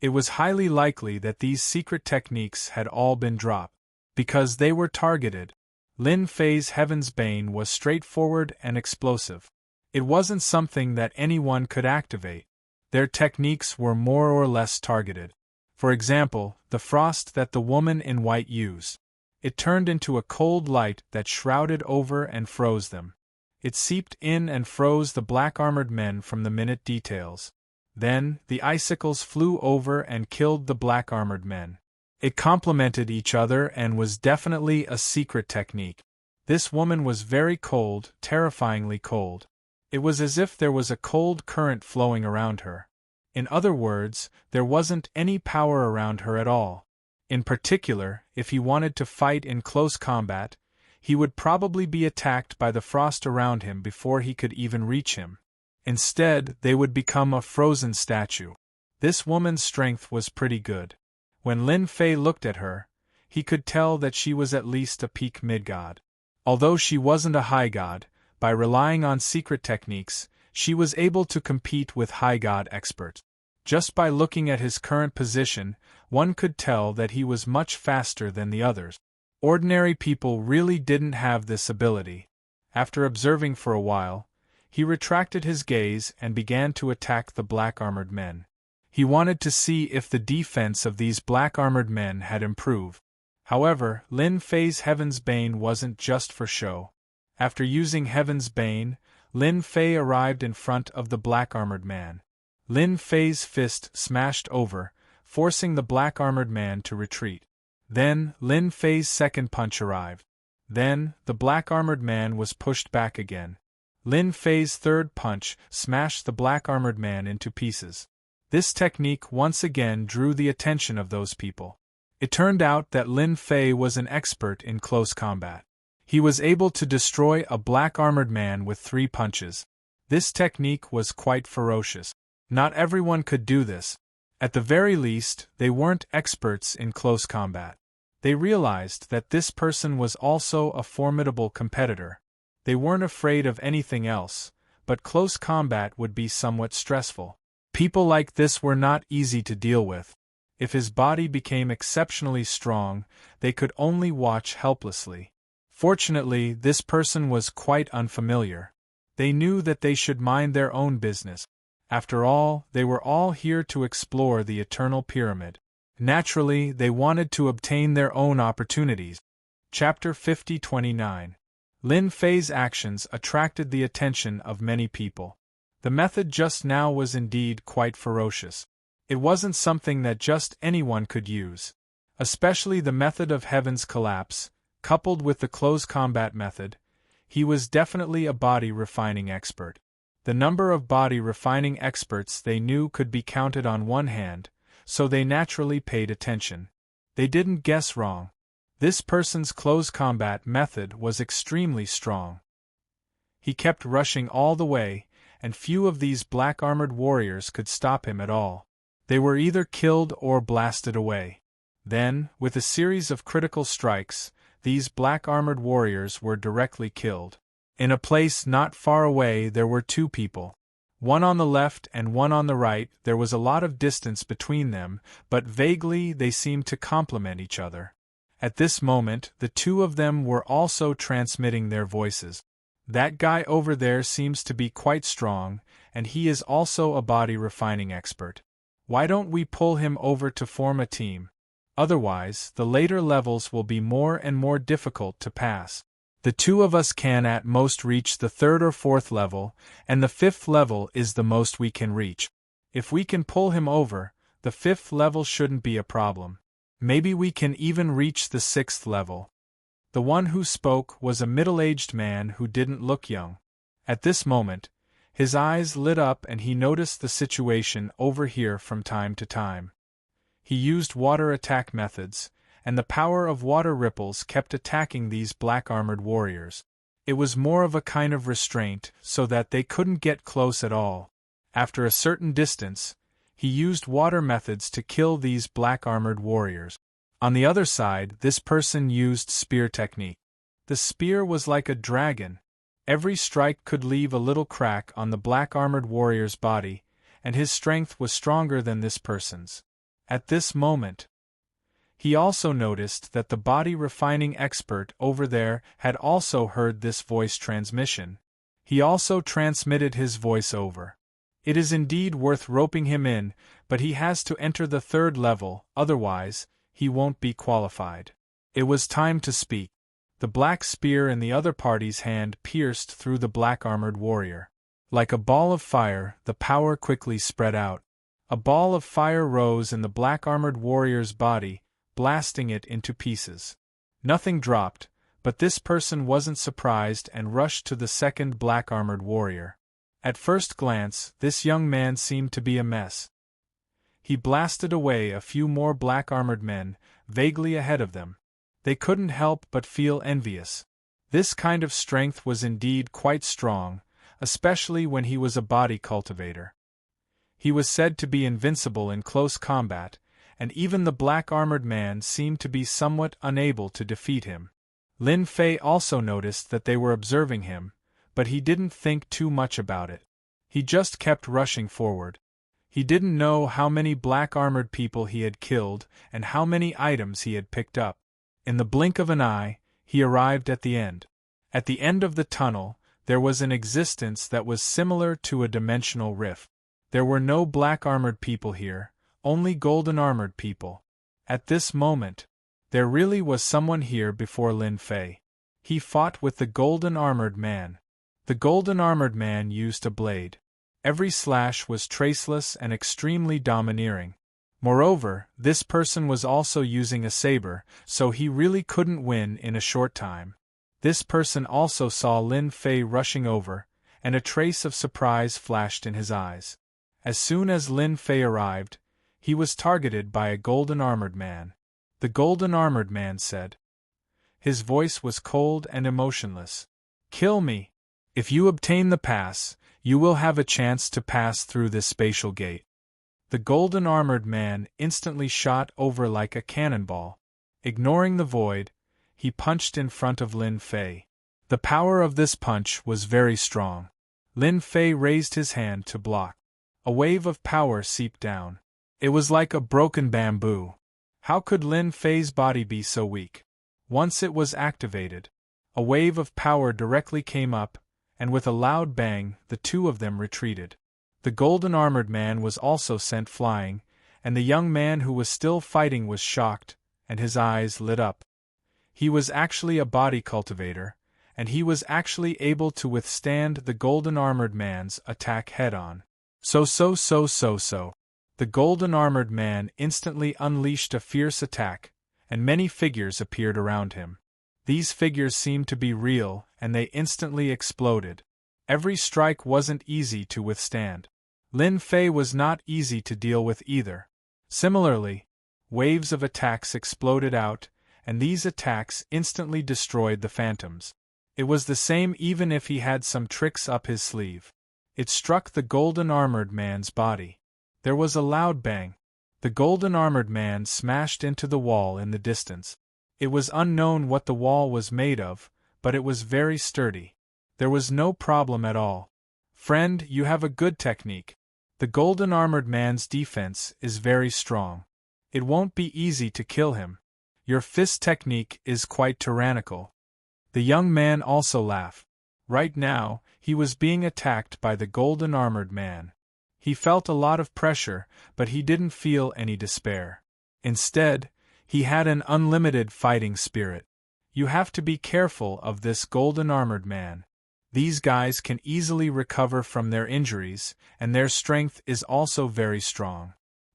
It was highly likely that these secret techniques had all been dropped, because they were targeted. Lin Fei's Heaven's Bane was straightforward and explosive. It wasn't something that anyone could activate. Their techniques were more or less targeted. For example, the frost that the woman in white used. It turned into a cold light that shrouded over and froze them. It seeped in and froze the black-armored men from the minute details. Then, the icicles flew over and killed the black-armored men. It complemented each other and was definitely a secret technique. This woman was very cold, terrifyingly cold. It was as if there was a cold current flowing around her. In other words, there wasn't any power around her at all. In particular, if he wanted to fight in close combat, he would probably be attacked by the frost around him before he could even reach him. Instead, they would become a frozen statue. This woman's strength was pretty good. When Lin Fei looked at her, he could tell that she was at least a peak mid-god. Although she wasn't a high god, by relying on secret techniques, she was able to compete with high god experts. Just by looking at his current position, one could tell that he was much faster than the others. Ordinary people really didn't have this ability. After observing for a while, he retracted his gaze and began to attack the black-armored men. He wanted to see if the defense of these black-armored men had improved. However, Lin Fei's Heaven's Bane wasn't just for show. After using Heaven's Bane, Lin Fei arrived in front of the black-armored man. Lin Fei's fist smashed over, forcing the black-armored man to retreat. Then, Lin Fei's second punch arrived. Then, the black-armored man was pushed back again. Lin Fei's third punch smashed the black-armored man into pieces. This technique once again drew the attention of those people. It turned out that Lin Fei was an expert in close combat. He was able to destroy a black-armored man with 3 punches. This technique was quite ferocious. Not everyone could do this. At the very least, they weren't experts in close combat. They realized that this person was also a formidable competitor. They weren't afraid of anything else, but close combat would be somewhat stressful. People like this were not easy to deal with. If his body became exceptionally strong, they could only watch helplessly. Fortunately, this person was quite unfamiliar. They knew that they should mind their own business. After all, they were all here to explore the Eternal Pyramid. Naturally, they wanted to obtain their own opportunities. Chapter 50-29. Lin Fei's actions attracted the attention of many people. The method just now was indeed quite ferocious. It wasn't something that just anyone could use. Especially the method of Heaven's Collapse, coupled with the close combat method. He was definitely a body refining expert. The number of body refining experts they knew could be counted on one hand, so they naturally paid attention. They didn't guess wrong. This person's close combat method was extremely strong. He kept rushing all the way, and few of these black-armored warriors could stop him at all. They were either killed or blasted away. Then, with a series of critical strikes, these black-armored warriors were directly killed. In a place not far away there were 2 people. One on the left and one on the right. There was a lot of distance between them, but vaguely they seemed to complement each other. At this moment, the 2 of them were also transmitting their voices. That guy over there seems to be quite strong, and he is also a body refining expert. Why don't we pull him over to form a team? Otherwise, the later levels will be more and more difficult to pass. The 2 of us can at most reach the 3rd or 4th level, and the 5th level is the most we can reach. If we can pull him over, the 5th level shouldn't be a problem. Maybe we can even reach the 6th level. The one who spoke was a middle-aged man who didn't look young. At this moment, his eyes lit up and he noticed the situation over here from time to time. He used water attack methods, and the power of water ripples kept attacking these black-armored warriors. It was more of a kind of restraint so that they couldn't get close at all. After a certain distance, he used water methods to kill these black-armored warriors. On the other side, this person used spear technique. The spear was like a dragon. Every strike could leave a little crack on the black-armored warrior's body, and his strength was stronger than this person's. At this moment, he also noticed that the body refining expert over there had also heard this voice transmission. He also transmitted his voice over. It is indeed worth roping him in, but he has to enter the 3rd level, otherwise, he won't be qualified. It was time to speak. The black spear in the other party's hand pierced through the black-armored warrior. Like a ball of fire, the power quickly spread out. A ball of fire rose in the black-armored warrior's body, blasting it into pieces. Nothing dropped, but this person wasn't surprised and rushed to the second black-armored warrior. At first glance, this young man seemed to be a mess. He blasted away a few more black-armored men, vaguely ahead of them. They couldn't help but feel envious. This kind of strength was indeed quite strong, especially when he was a body cultivator. He was said to be invincible in close combat, and even the black-armored man seemed to be somewhat unable to defeat him. Lin Fei also noticed that they were observing him, but he didn't think too much about it. He just kept rushing forward. He didn't know how many black-armored people he had killed and how many items he had picked up. In the blink of an eye, he arrived at the end. At the end of the tunnel, there was an existence that was similar to a dimensional rift. There were no black-armored people here, only golden-armored people. At this moment, there really was someone here before Lin Fei. He fought with the golden-armored man. The golden-armored man used a blade. Every slash was traceless and extremely domineering. Moreover, this person was also using a saber, so he really couldn't win in a short time. This person also saw Lin Fei rushing over, and a trace of surprise flashed in his eyes. As soon as Lin Fei arrived, he was targeted by a golden-armored man. The golden-armored man said. His voice was cold and emotionless. "Kill me. If you obtain the pass, you will have a chance to pass through this spatial gate." The golden-armored man instantly shot over like a cannonball. Ignoring the void, he punched in front of Lin Fei. The power of this punch was very strong. Lin Fei raised his hand to block. A wave of power seeped down. It was like a broken bamboo. How could Lin Fei's body be so weak? Once it was activated, a wave of power directly came up, and with a loud bang, the two of them retreated. The golden-armored man was also sent flying, and the young man who was still fighting was shocked, and his eyes lit up. He was actually a body cultivator, and he was actually able to withstand the golden-armored man's attack head-on. So. The golden-armored man instantly unleashed a fierce attack, and many figures appeared around him. These figures seemed to be real, and they instantly exploded. Every strike wasn't easy to withstand. Lin Fei was not easy to deal with either. Similarly, waves of attacks exploded out, and these attacks instantly destroyed the phantoms. It was the same even if he had some tricks up his sleeve. It struck the golden-armored man's body. There was a loud bang. The golden-armored man smashed into the wall in the distance. It was unknown what the wall was made of, but it was very sturdy. There was no problem at all. "Friend, you have a good technique. The golden-armored man's defense is very strong. It won't be easy to kill him. Your fist technique is quite tyrannical." The young man also laughed. Right now, he was being attacked by the golden-armored man. He felt a lot of pressure, but he didn't feel any despair. Instead, he had an unlimited fighting spirit. You have to be careful of this golden-armored man. These guys can easily recover from their injuries, and their strength is also very strong.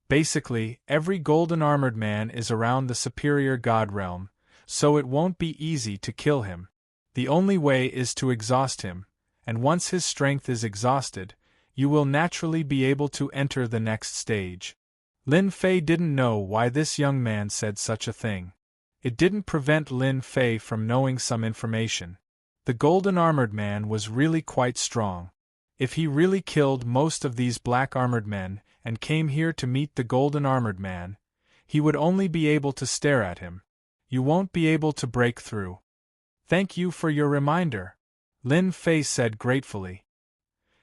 Basically, every golden-armored man is around the superior god realm, so it won't be easy to kill him. The only way is to exhaust him, and once his strength is exhausted, you will naturally be able to enter the next stage. Lin Fei didn't know why this young man said such a thing. It didn't prevent Lin Fei from knowing some information. The golden armored man was really quite strong. If he really killed most of these black armored men and came here to meet the golden armored man, he would only be able to stare at him. You won't be able to break through. Thank you for your reminder, Lin Fei said gratefully.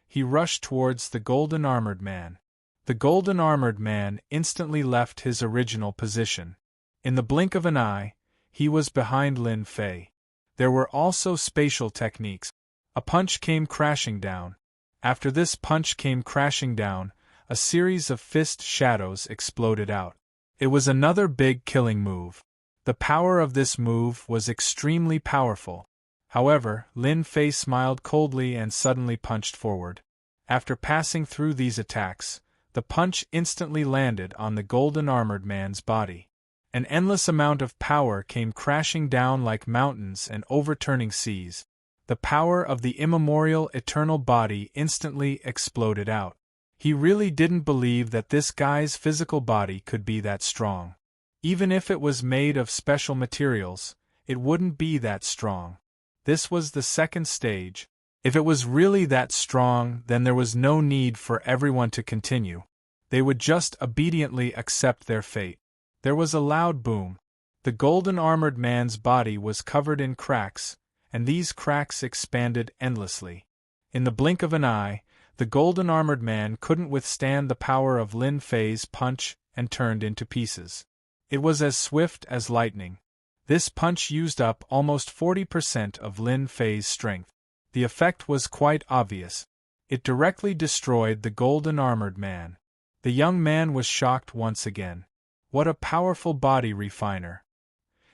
He rushed towards the golden armored man. The golden armored man instantly left his original position. In the blink of an eye, he was behind Lin Fei. There were also spatial techniques. A punch came crashing down. After this punch came crashing down, a series of fist shadows exploded out. It was another big killing move. The power of this move was extremely powerful. However, Lin Fei smiled coldly and suddenly punched forward. After passing through these attacks, the punch instantly landed on the golden armored man's body. An endless amount of power came crashing down like mountains and overturning seas. The power of the immemorial eternal body instantly exploded out. He really didn't believe that this guy's physical body could be that strong. Even if it was made of special materials, it wouldn't be that strong. This was the second stage. If it was really that strong, then there was no need for everyone to continue. They would just obediently accept their fate. There was a loud boom. The golden armored man's body was covered in cracks, and these cracks expanded endlessly. In the blink of an eye, the golden armored man couldn't withstand the power of Lin Fei's punch and turned into pieces. It was as swift as lightning. This punch used up almost 40% of Lin Fei's strength. The effect was quite obvious. It directly destroyed the golden armored man. The young man was shocked once again. What a powerful body refiner.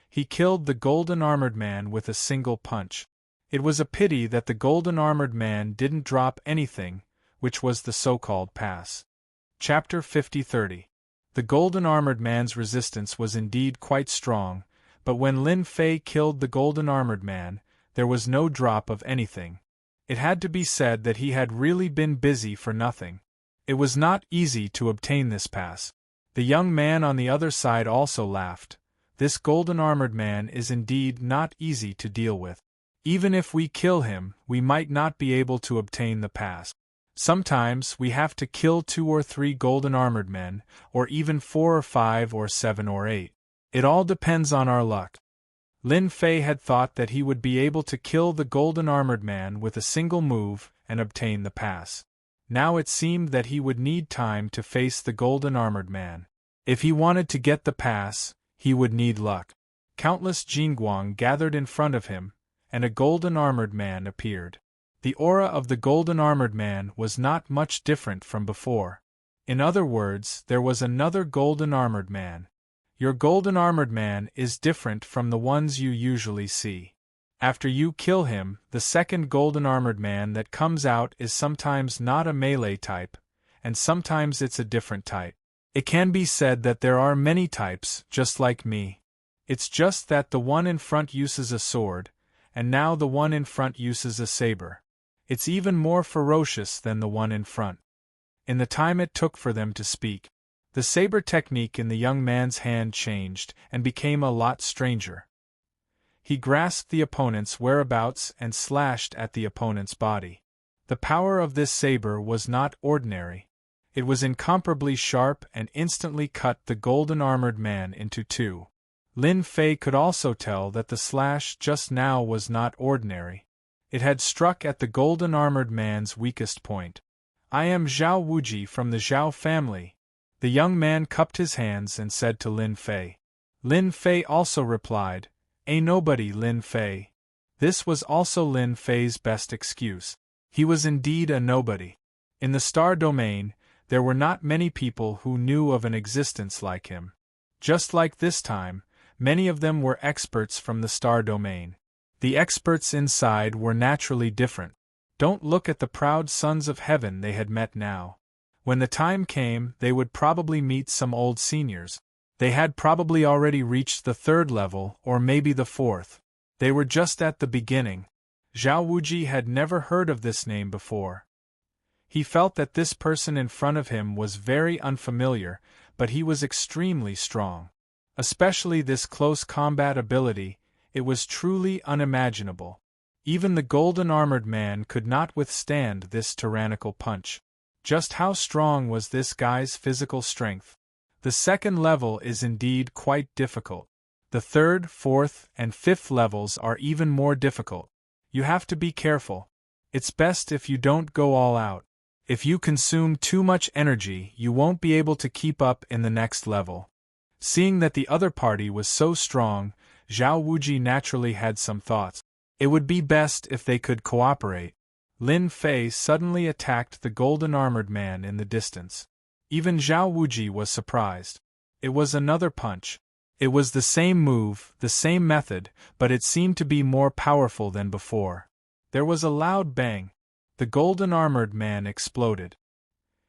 He killed the golden armored man with a single punch. It was a pity that the golden armored man didn't drop anything, which was the so-called pass. Chapter 50-30. The golden armored man's resistance was indeed quite strong, but when Lin Fei killed the golden armored man, there was no drop of anything. It had to be said that he had really been busy for nothing. It was not easy to obtain this pass. The young man on the other side also laughed. This golden armored man is indeed not easy to deal with. Even if we kill him, we might not be able to obtain the pass. Sometimes we have to kill 2 or 3 golden armored men, or even 4 or 5 or 7 or 8. It all depends on our luck. Lin Fei had thought that he would be able to kill the golden armored man with a single move and obtain the pass. Now it seemed that he would need time to face the golden armored man. If he wanted to get the pass, he would need luck. Countless Jingguang gathered in front of him, and a golden armored man appeared. The aura of the golden armored man was not much different from before. In other words, there was another golden armored man. Your golden armored man is different from the ones you usually see. After you kill him, the second golden armored man that comes out is sometimes not a melee type, and sometimes it's a different type. It can be said that there are many types, just like me. It's just that the one in front uses a sword, and now the one in front uses a saber. It's even more ferocious than the one in front. In the time it took for them to speak, the saber technique in the young man's hand changed and became a lot stranger. He grasped the opponent's whereabouts and slashed at the opponent's body. The power of this saber was not ordinary. It was incomparably sharp and instantly cut the golden armored man into 2. Lin Fei could also tell that the slash just now was not ordinary. It had struck at the golden armored man's weakest point. I am Zhao Wuji from the Zhao family. The young man cupped his hands and said to Lin Fei. Lin Fei also replied, "Ain't nobody, Lin Fei." This was also Lin Fei's best excuse. He was indeed a nobody. In the star domain, there were not many people who knew of an existence like him. Just like this time, many of them were experts from the star domain. The experts inside were naturally different. Don't look at the proud sons of heaven they had met now. When the time came, they would probably meet some old seniors. They had probably already reached the third level, or maybe the fourth. They were just at the beginning. Zhao Wuji had never heard of this name before. He felt that this person in front of him was very unfamiliar, but he was extremely strong. Especially this close combat ability, it was truly unimaginable. Even the golden-armored man could not withstand this tyrannical punch. Just how strong was this guy's physical strength? The second level is indeed quite difficult. The third, fourth, and fifth levels are even more difficult. You have to be careful. It's best if you don't go all out. If you consume too much energy, you won't be able to keep up in the next level. Seeing that the other party was so strong, Zhao Wuji naturally had some thoughts. It would be best if they could cooperate. Lin Fei suddenly attacked the golden-armored man in the distance. Even Zhao Wuji was surprised. It was another punch. It was the same move, the same method, but it seemed to be more powerful than before. There was a loud bang. The golden-armored man exploded.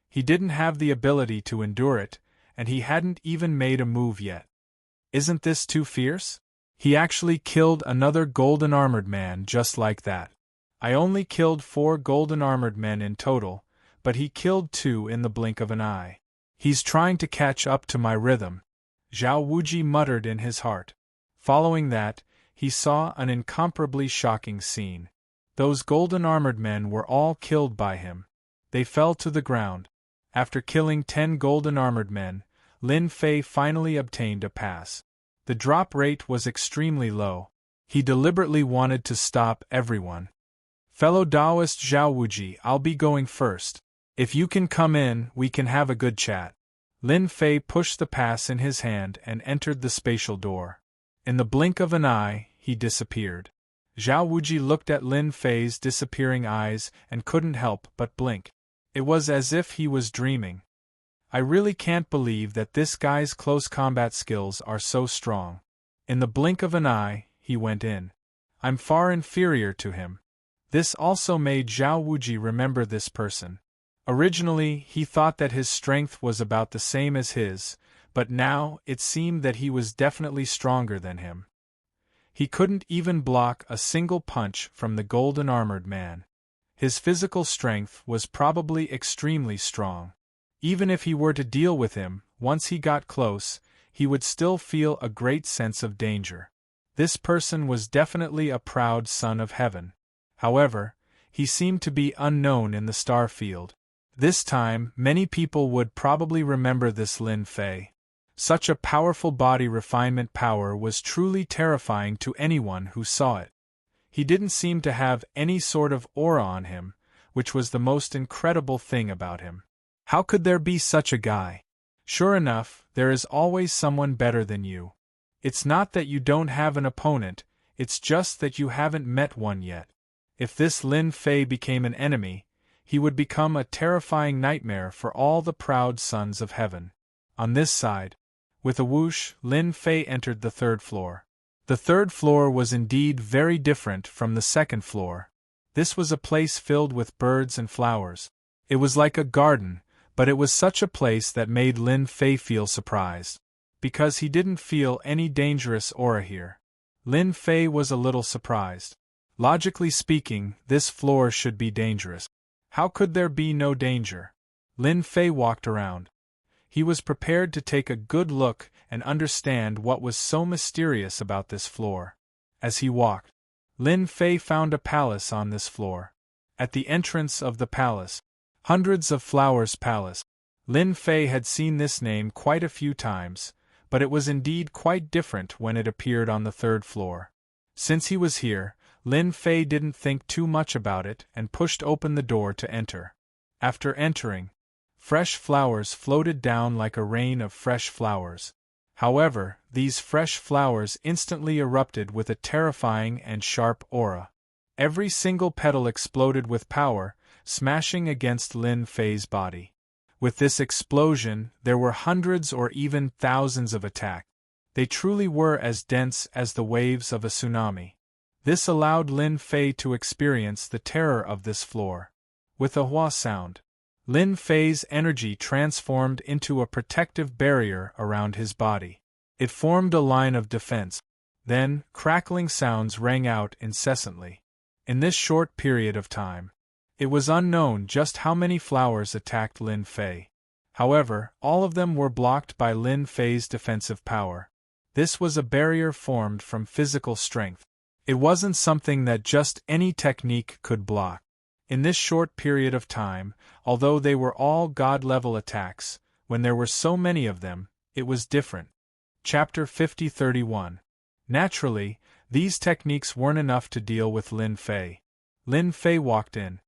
He didn't have the ability to endure it, and he hadn't even made a move yet. Isn't this too fierce? He actually killed another golden-armored man just like that. I only killed 4 golden-armored men in total, but he killed 2 in the blink of an eye. He's trying to catch up to my rhythm, Zhao Wuji muttered in his heart. Following that, he saw an incomparably shocking scene. Those golden-armored men were all killed by him. They fell to the ground. After killing 10 golden-armored men, Lin Fei finally obtained a pass. The drop rate was extremely low. He deliberately wanted to stop everyone. Fellow Taoist Zhao Wuji, I'll be going first. If you can come in, we can have a good chat. Lin Fei pushed the pass in his hand and entered the spatial door. In the blink of an eye, he disappeared. Zhao Wuji looked at Lin Fei's disappearing eyes and couldn't help but blink. It was as if he was dreaming. I really can't believe that this guy's close combat skills are so strong. In the blink of an eye, he went in. I'm far inferior to him. This also made Zhao Wuji remember this person. Originally, he thought that his strength was about the same as his, but now it seemed that he was definitely stronger than him. He couldn't even block a single punch from the golden-armored man. His physical strength was probably extremely strong. Even if he were to deal with him, once he got close, he would still feel a great sense of danger. This person was definitely a proud son of heaven. However, he seemed to be unknown in the star field. This time, many people would probably remember this Lin Fei. Such a powerful body refinement power was truly terrifying to anyone who saw it. He didn't seem to have any sort of aura on him, which was the most incredible thing about him. How could there be such a guy? Sure enough, there is always someone better than you. It's not that you don't have an opponent, it's just that you haven't met one yet. If this Lin Fei became an enemy, he would become a terrifying nightmare for all the proud sons of heaven. On this side, with a whoosh, Lin Fei entered the third floor. The third floor was indeed very different from the second floor. This was a place filled with birds and flowers. It was like a garden, but it was such a place that made Lin Fei feel surprised. Because he didn't feel any dangerous aura here. Lin Fei was a little surprised. Logically speaking, this floor should be dangerous. How could there be no danger? Lin Fei walked around. He was prepared to take a good look and understand what was so mysterious about this floor. As he walked, Lin Fei found a palace on this floor. At the entrance of the palace, Hundreds of Flowers Palace. Lin Fei had seen this name quite a few times, but it was indeed quite different when it appeared on the third floor. Since he was here, Lin Fei didn't think too much about it and pushed open the door to enter. After entering, fresh flowers floated down like a rain of fresh flowers. However, these fresh flowers instantly erupted with a terrifying and sharp aura. Every single petal exploded with power, smashing against Lin Fei's body. With this explosion, there were hundreds or even thousands of attacks. They truly were as dense as the waves of a tsunami. This allowed Lin Fei to experience the terror of this floor. With a hua sound, Lin Fei's energy transformed into a protective barrier around his body. It formed a line of defense. Then, crackling sounds rang out incessantly. In this short period of time, it was unknown just how many flowers attacked Lin Fei. However, all of them were blocked by Lin Fei's defensive power. This was a barrier formed from physical strength. It wasn't something that just any technique could block. In this short period of time, although they were all God-level attacks, when there were so many of them, it was different. Chapter 50-31. Naturally, these techniques weren't enough to deal with Lin Fei. Lin Fei walked in.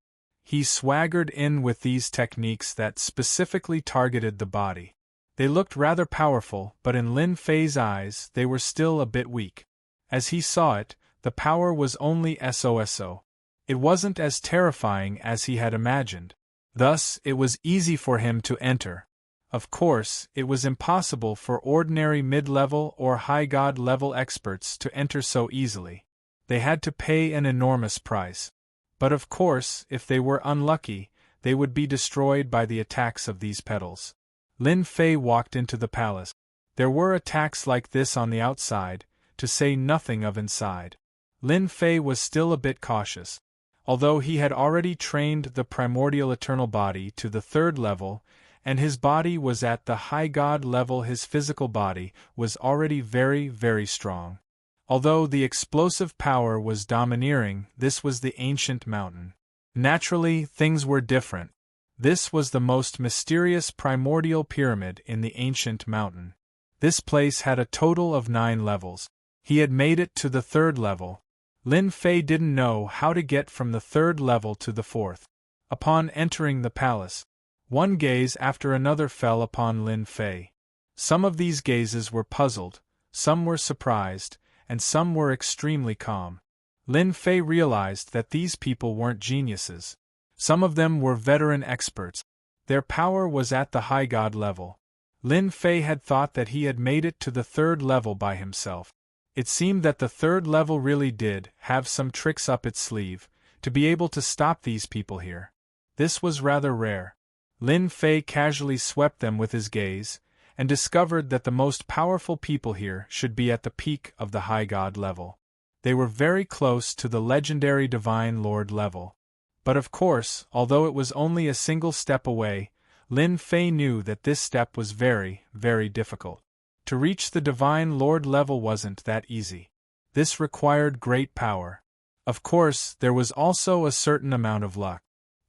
He swaggered in with these techniques that specifically targeted the body. They looked rather powerful, but in Lin Fei's eyes they were still a bit weak. As he saw it, the power was only so. It wasn't as terrifying as he had imagined. Thus, it was easy for him to enter. Of course, it was impossible for ordinary mid-level or high god-level experts to enter so easily. They had to pay an enormous price. But of course, if they were unlucky, they would be destroyed by the attacks of these petals. Lin Fei walked into the palace. There were attacks like this on the outside, to say nothing of inside. Lin Fei was still a bit cautious. Although he had already trained the primordial eternal body to the 3rd level, and his body was at the high god level, his physical body was already very, very strong. Although the explosive power was domineering, this was the ancient mountain. Naturally, things were different. This was the most mysterious primordial pyramid in the ancient mountain. This place had a total of 9 levels. He had made it to the 3rd level. Lin Fei didn't know how to get from the 3rd level to the 4th. Upon entering the palace, one gaze after another fell upon Lin Fei. Some of these gazes were puzzled, some were surprised, and some were extremely calm. Lin Fei realized that these people weren't geniuses. Some of them were veteran experts. Their power was at the high god level. Lin Fei had thought that he had made it to the 3rd level by himself. It seemed that the 3rd level really did have some tricks up its sleeve, to be able to stop these people here. This was rather rare. Lin Fei casually swept them with his gaze, and discovered that the most powerful people here should be at the peak of the high god level. They were very close to the legendary Divine Lord level. But of course, although it was only a single step away, Lin Fei knew that this step was very, very difficult. To reach the Divine Lord level wasn't that easy. This required great power. Of course, there was also a certain amount of luck.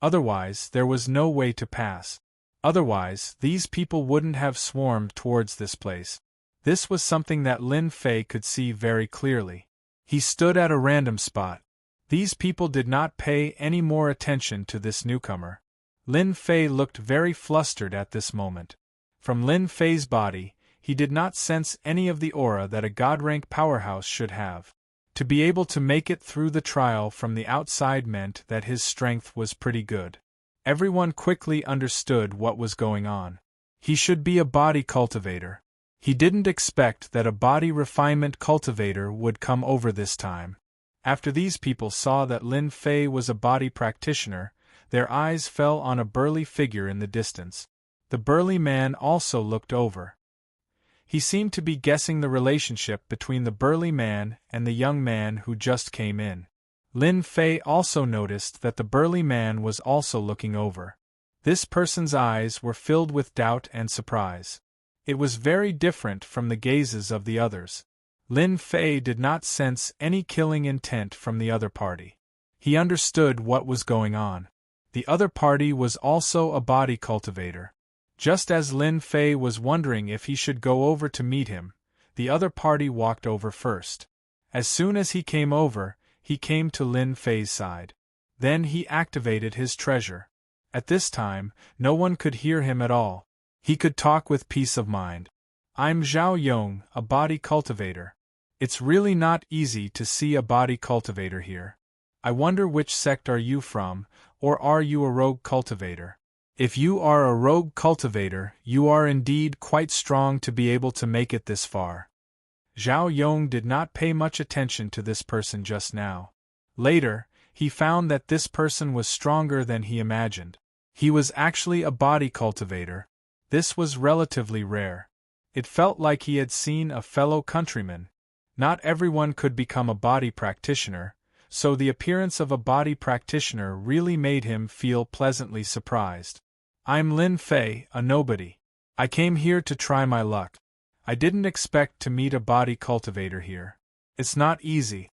Otherwise, there was no way to pass. Otherwise, these people wouldn't have swarmed towards this place. This was something that Lin Fei could see very clearly. He stood at a random spot. These people did not pay any more attention to this newcomer. Lin Fei looked very flustered at this moment. From Lin Fei's body, he did not sense any of the aura that a god-rank powerhouse should have. To be able to make it through the trial from the outside meant that his strength was pretty good. Everyone quickly understood what was going on. He should be a body cultivator. He didn't expect that a body refinement cultivator would come over this time. After these people saw that Lin Fei was a body practitioner, their eyes fell on a burly figure in the distance. The burly man also looked over. He seemed to be guessing the relationship between the burly man and the young man who just came in. Lin Fei also noticed that the burly man was also looking over. This person's eyes were filled with doubt and surprise. It was very different from the gazes of the others. Lin Fei did not sense any killing intent from the other party. He understood what was going on. The other party was also a body cultivator. Just as Lin Fei was wondering if he should go over to meet him, the other party walked over first. As soon as he came over, he came to Lin Fei's side. Then he activated his treasure. At this time, no one could hear him at all. He could talk with peace of mind. I'm Zhao Yong, a body cultivator. It's really not easy to see a body cultivator here. I wonder which sect are you from, or are you a rogue cultivator? If you are a rogue cultivator, you are indeed quite strong to be able to make it this far. Zhao Yong did not pay much attention to this person just now. Later, he found that this person was stronger than he imagined. He was actually a body cultivator. This was relatively rare. It felt like he had seen a fellow countryman. Not everyone could become a body practitioner, so the appearance of a body practitioner really made him feel pleasantly surprised. I'm Lin Fei, a nobody. I came here to try my luck. I didn't expect to meet a body cultivator here. It's not easy.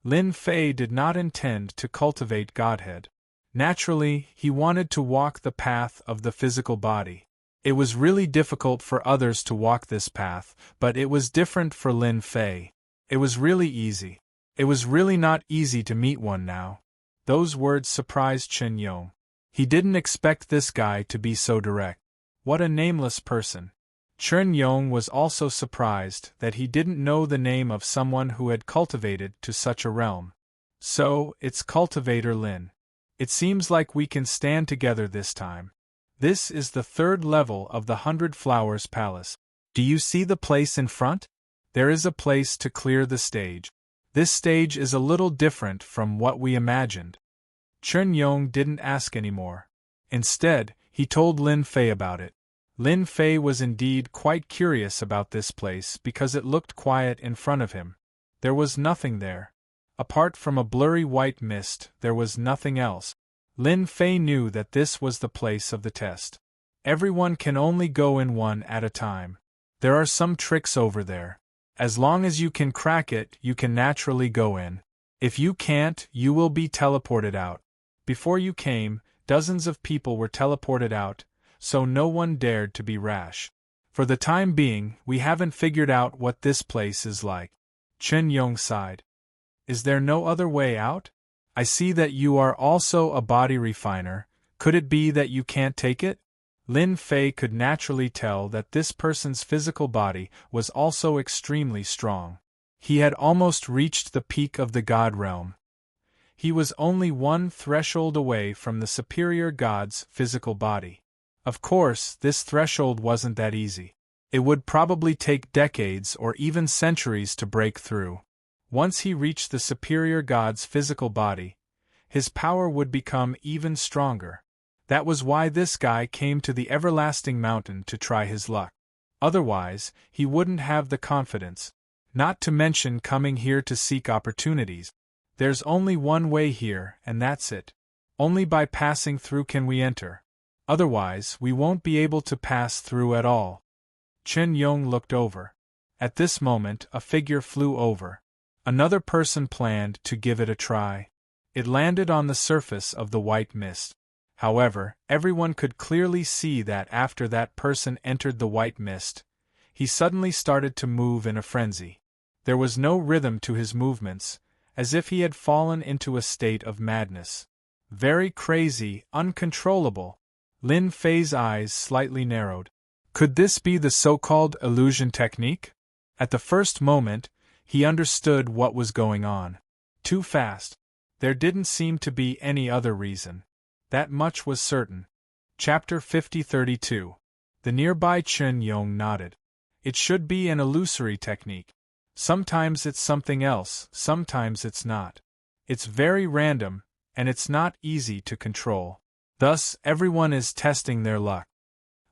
Lin Fei did not intend to cultivate Godhead. Naturally, he wanted to walk the path of the physical body. It was really difficult for others to walk this path, but it was different for Lin Fei. It was really easy. It was really not easy to meet one now. Those words surprised Chen Yong. He didn't expect this guy to be so direct. What a nameless person. Chen Yong was also surprised that he didn't know the name of someone who had cultivated to such a realm. So, it's Cultivator Lin. It seems like we can stand together this time. This is the third level of the 100 Flowers Palace. Do you see the place in front? There is a place to clear the stage. This stage is a little different from what we imagined. Chen Yong didn't ask anymore. Instead, he told Lin Fei about it. Lin Fei was indeed quite curious about this place because it looked quiet in front of him. There was nothing there. Apart from a blurry white mist, there was nothing else. Lin Fei knew that this was the place of the test. Everyone can only go in one at a time. There are some tricks over there. As long as you can crack it, you can naturally go in. If you can't, you will be teleported out. Before you came, dozens of people were teleported out, so no one dared to be rash. For the time being, we haven't figured out what this place is like. Chen Yong sighed. Is there no other way out? I see that you are also a body refiner. Could it be that you can't take it? Lin Fei could naturally tell that this person's physical body was also extremely strong. He had almost reached the peak of the God realm. He was only one threshold away from the superior god's physical body. Of course, this threshold wasn't that easy. It would probably take decades or even centuries to break through. Once he reached the superior god's physical body, his power would become even stronger. That was why this guy came to the everlasting mountain to try his luck. Otherwise, he wouldn't have the confidence. Not to mention coming here to seek opportunities. There's only one way here, and that's it. Only by passing through can we enter. Otherwise, we won't be able to pass through at all. Chen Yong looked over. At this moment, a figure flew over. Another person planned to give it a try. It landed on the surface of the white mist. However, everyone could clearly see that after that person entered the white mist, he suddenly started to move in a frenzy. There was no rhythm to his movements, as if he had fallen into a state of madness. Very crazy, uncontrollable. Lin Fei's eyes slightly narrowed. Could this be the so-called illusion technique? At the first moment, he understood what was going on. Too fast. There didn't seem to be any other reason. That much was certain. Chapter 50-32. The nearby Chen Yong nodded. It should be an illusory technique. Sometimes it's something else, sometimes it's not. It's very random, and it's not easy to control. Thus, everyone is testing their luck.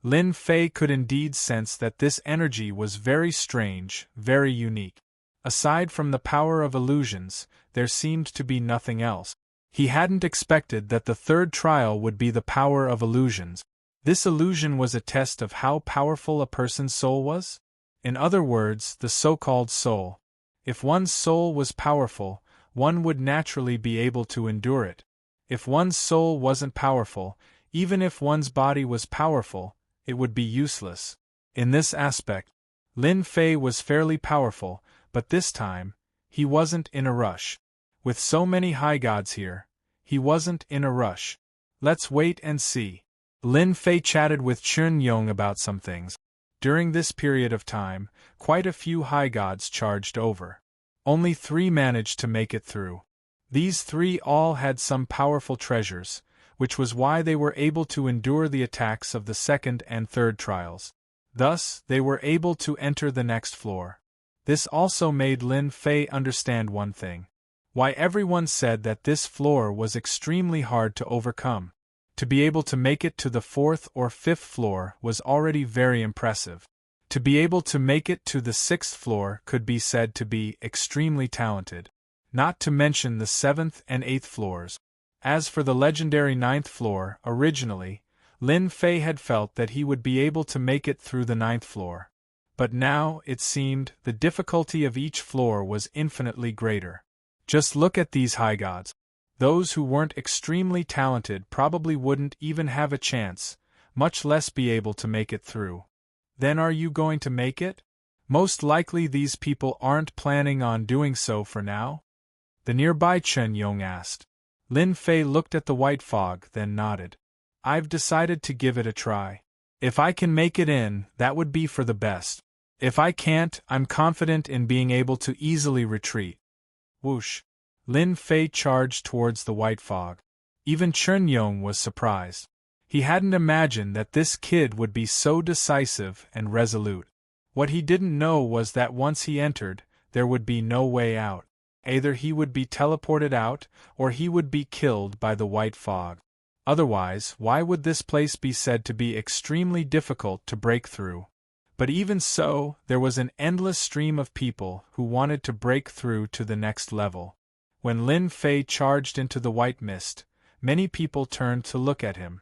Lin Fei could indeed sense that this energy was very strange, very unique. Aside from the power of illusions, there seemed to be nothing else. He hadn't expected that the third trial would be the power of illusions. This illusion was a test of how powerful a person's soul was? In other words, the so-called soul. If one's soul was powerful, one would naturally be able to endure it. If one's soul wasn't powerful, even if one's body was powerful, it would be useless. In this aspect, Lin Fei was fairly powerful, but this time, he wasn't in a rush. With so many high gods here, he wasn't in a rush. Let's wait and see. Lin Fei chatted with Chen Yong about some things. During this period of time, quite a few high gods charged over. Only 3 managed to make it through. These 3 all had some powerful treasures, which was why they were able to endure the attacks of the second and third trials. Thus, they were able to enter the next floor. This also made Lin Fei understand one thing. Why everyone said that this floor was extremely hard to overcome. To be able to make it to the 4th or 5th floor was already very impressive. To be able to make it to the 6th floor could be said to be extremely talented, not to mention the 7th and 8th floors. As for the legendary 9th floor, originally, Lin Fei had felt that he would be able to make it through the 9th floor. But now, it seemed, the difficulty of each floor was infinitely greater. Just look at these high gods. Those who weren't extremely talented probably wouldn't even have a chance, much less be able to make it through. Then are you going to make it? Most likely these people aren't planning on doing so for now. The nearby Chen Yong asked. Lin Fei looked at the white fog, then nodded. I've decided to give it a try. If I can make it in, that would be for the best. If I can't, I'm confident in being able to easily retreat. Whoosh! Lin Fei charged towards the white fog. Even Chen Yong was surprised. He hadn't imagined that this kid would be so decisive and resolute. What he didn't know was that once he entered, there would be no way out. Either he would be teleported out, or he would be killed by the white fog. Otherwise, why would this place be said to be extremely difficult to break through? But even so, there was an endless stream of people who wanted to break through to the next level. When Lin Fei charged into the white mist, many people turned to look at him.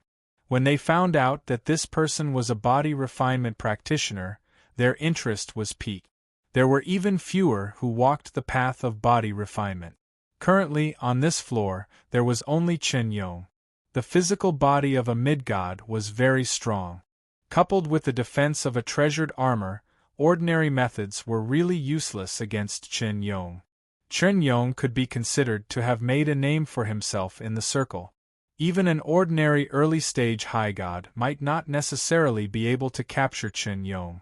When they found out that this person was a body refinement practitioner, their interest was piqued. There were even fewer who walked the path of body refinement. Currently, on this floor, there was only Chen Yong. The physical body of a mid-god was very strong. Coupled with the defense of a treasured armor, ordinary methods were really useless against Chen Yong. Chen Yong could be considered to have made a name for himself in the circle. Even an ordinary early-stage high god might not necessarily be able to capture Chen Yong.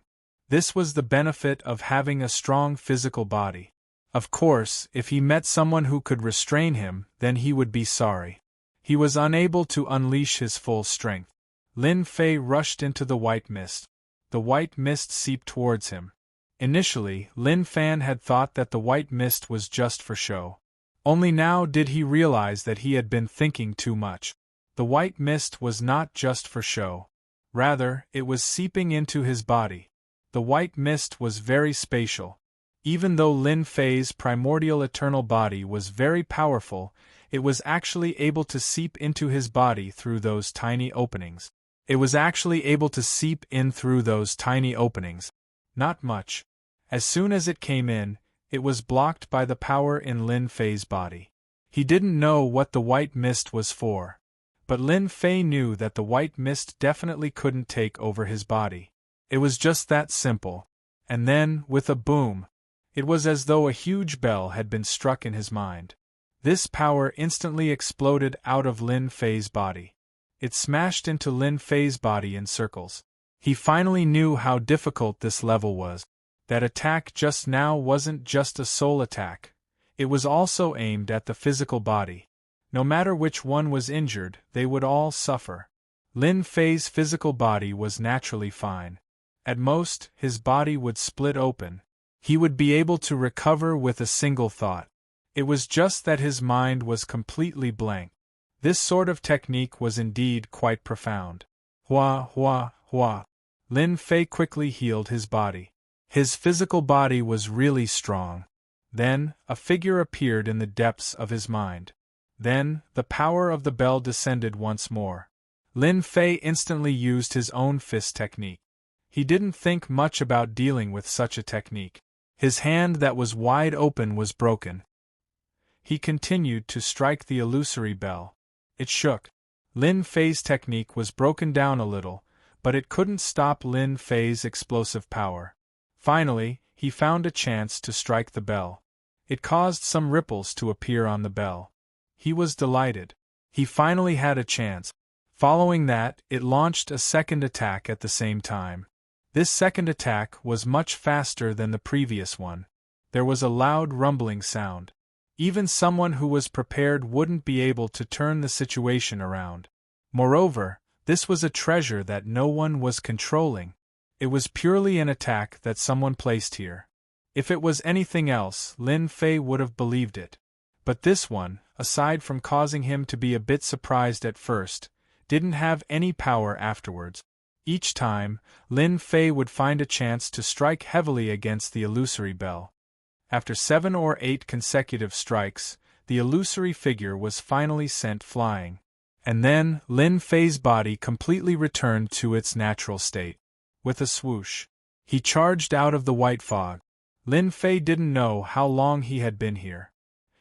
This was the benefit of having a strong physical body. Of course, if he met someone who could restrain him, then he would be sorry. He was unable to unleash his full strength. Lin Fei rushed into the white mist. The white mist seeped towards him. Initially, Lin Fan had thought that the white mist was just for show. Only now did he realize that he had been thinking too much. The white mist was not just for show. Rather, it was seeping into his body. The white mist was very spatial. Even though Lin Fei's primordial eternal body was very powerful, it was actually able to seep into his body through those tiny openings. Not much. As soon as it came in, it was blocked by the power in Lin Fei's body. He didn't know what the white mist was for. But Lin Fei knew that the white mist definitely couldn't take over his body. It was just that simple. And then, with a boom, it was as though a huge bell had been struck in his mind. This power instantly exploded out of Lin Fei's body. It smashed into Lin Fei's body in circles. He finally knew how difficult this level was. That attack just now wasn't just a soul attack. It was also aimed at the physical body. No matter which one was injured, they would all suffer. Lin Fei's physical body was naturally fine. At most, his body would split open. He would be able to recover with a single thought. It was just that his mind was completely blank. This sort of technique was indeed quite profound. Hua, hua, hua. Lin Fei quickly healed his body. His physical body was really strong. Then, a figure appeared in the depths of his mind. Then, the power of the bell descended once more. Lin Fei instantly used his own fist technique. He didn't think much about dealing with such a technique. His hand that was wide open was broken. He continued to strike the illusory bell. It shook. Lin Fei's technique was broken down a little, but it couldn't stop Lin Fei's explosive power. Finally, he found a chance to strike the bell. It caused some ripples to appear on the bell. He was delighted. He finally had a chance. Following that, it launched a second attack at the same time. This second attack was much faster than the previous one. There was a loud rumbling sound. Even someone who was prepared wouldn't be able to turn the situation around. Moreover, this was a treasure that no one was controlling. It was purely an attack that someone placed here. If it was anything else, Lin Fei would have believed it. But this one, aside from causing him to be a bit surprised at first, didn't have any power afterwards. Each time, Lin Fei would find a chance to strike heavily against the illusory bell. After 7 or 8 consecutive strikes, the illusory figure was finally sent flying. And then, Lin Fei's body completely returned to its natural state. With a swoosh, he charged out of the white fog. Lin Fei didn't know how long he had been here.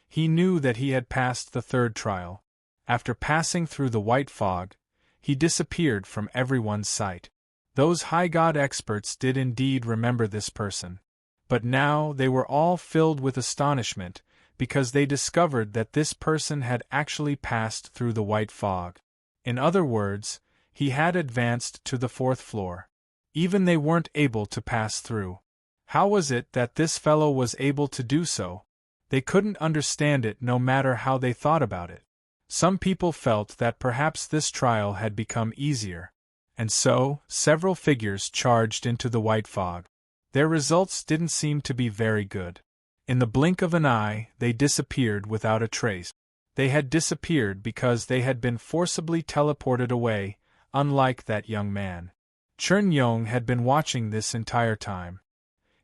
He knew that he had passed the 3rd trial. After passing through the white fog, he disappeared from everyone's sight. Those high god experts did indeed remember this person. But now they were all filled with astonishment, because they discovered that this person had actually passed through the white fog. In other words, he had advanced to the 4th floor. Even they weren't able to pass through. How was it that this fellow was able to do so? They couldn't understand it no matter how they thought about it. Some people felt that perhaps this trial had become easier. And so, several figures charged into the white fog. Their results didn't seem to be very good. In the blink of an eye, they disappeared without a trace. They had disappeared because they had been forcibly teleported away, unlike that young man. Chern Yong had been watching this entire time.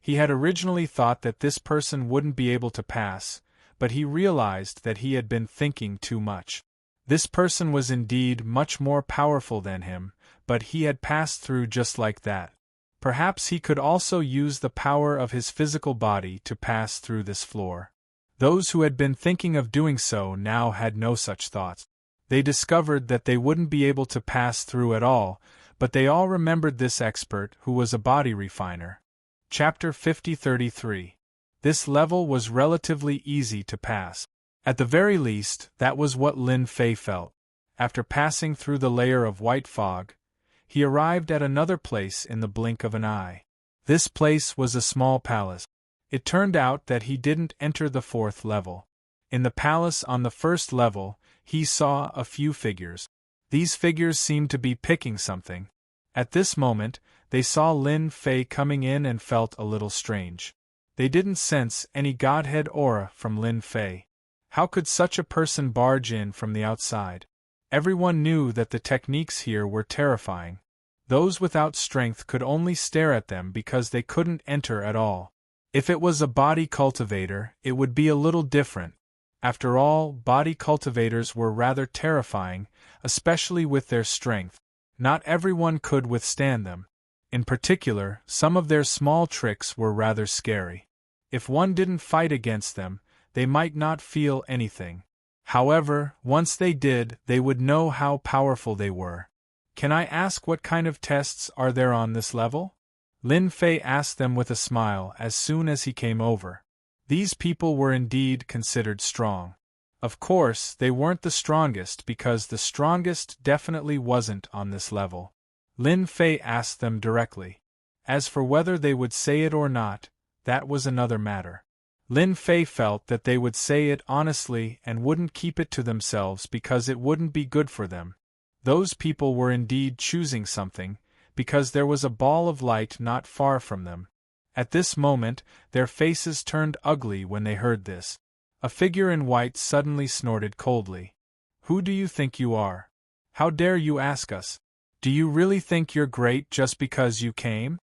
He had originally thought that this person wouldn't be able to pass, but he realized that he had been thinking too much. This person was indeed much more powerful than him, but he had passed through just like that. Perhaps he could also use the power of his physical body to pass through this floor. Those who had been thinking of doing so now had no such thoughts. They discovered that they wouldn't be able to pass through at all, but they all remembered this expert who was a body refiner. Chapter 50-33. This level was relatively easy to pass. At the very least, that was what Lin Fei felt. After passing through the layer of white fog, he arrived at another place in the blink of an eye. This place was a small palace. It turned out that he didn't enter the 4th level. In the palace on the 1st level, he saw a few figures. These figures seemed to be picking something. At this moment, they saw Lin Fei coming in and felt a little strange. They didn't sense any godhead aura from Lin Fei. How could such a person barge in from the outside? Everyone knew that the techniques here were terrifying. Those without strength could only stare at them because they couldn't enter at all. If it was a body cultivator, it would be a little different. After all, body cultivators were rather terrifying, especially with their strength. Not everyone could withstand them. In particular, some of their small tricks were rather scary. If one didn't fight against them, they might not feel anything. However, once they did, they would know how powerful they were. Can I ask what kind of tests are there on this level? Lin Fei asked them with a smile as soon as he came over. These people were indeed considered strong. Of course, they weren't the strongest because the strongest definitely wasn't on this level. Lin Fei asked them directly. As for whether they would say it or not, that was another matter. Lin Fei felt that they would say it honestly and wouldn't keep it to themselves because it wouldn't be good for them. Those people were indeed choosing something, because there was a ball of light not far from them. At this moment, their faces turned ugly when they heard this. A figure in white suddenly snorted coldly. "Who do you think you are? How dare you ask us? Do you really think you're great just because you came?"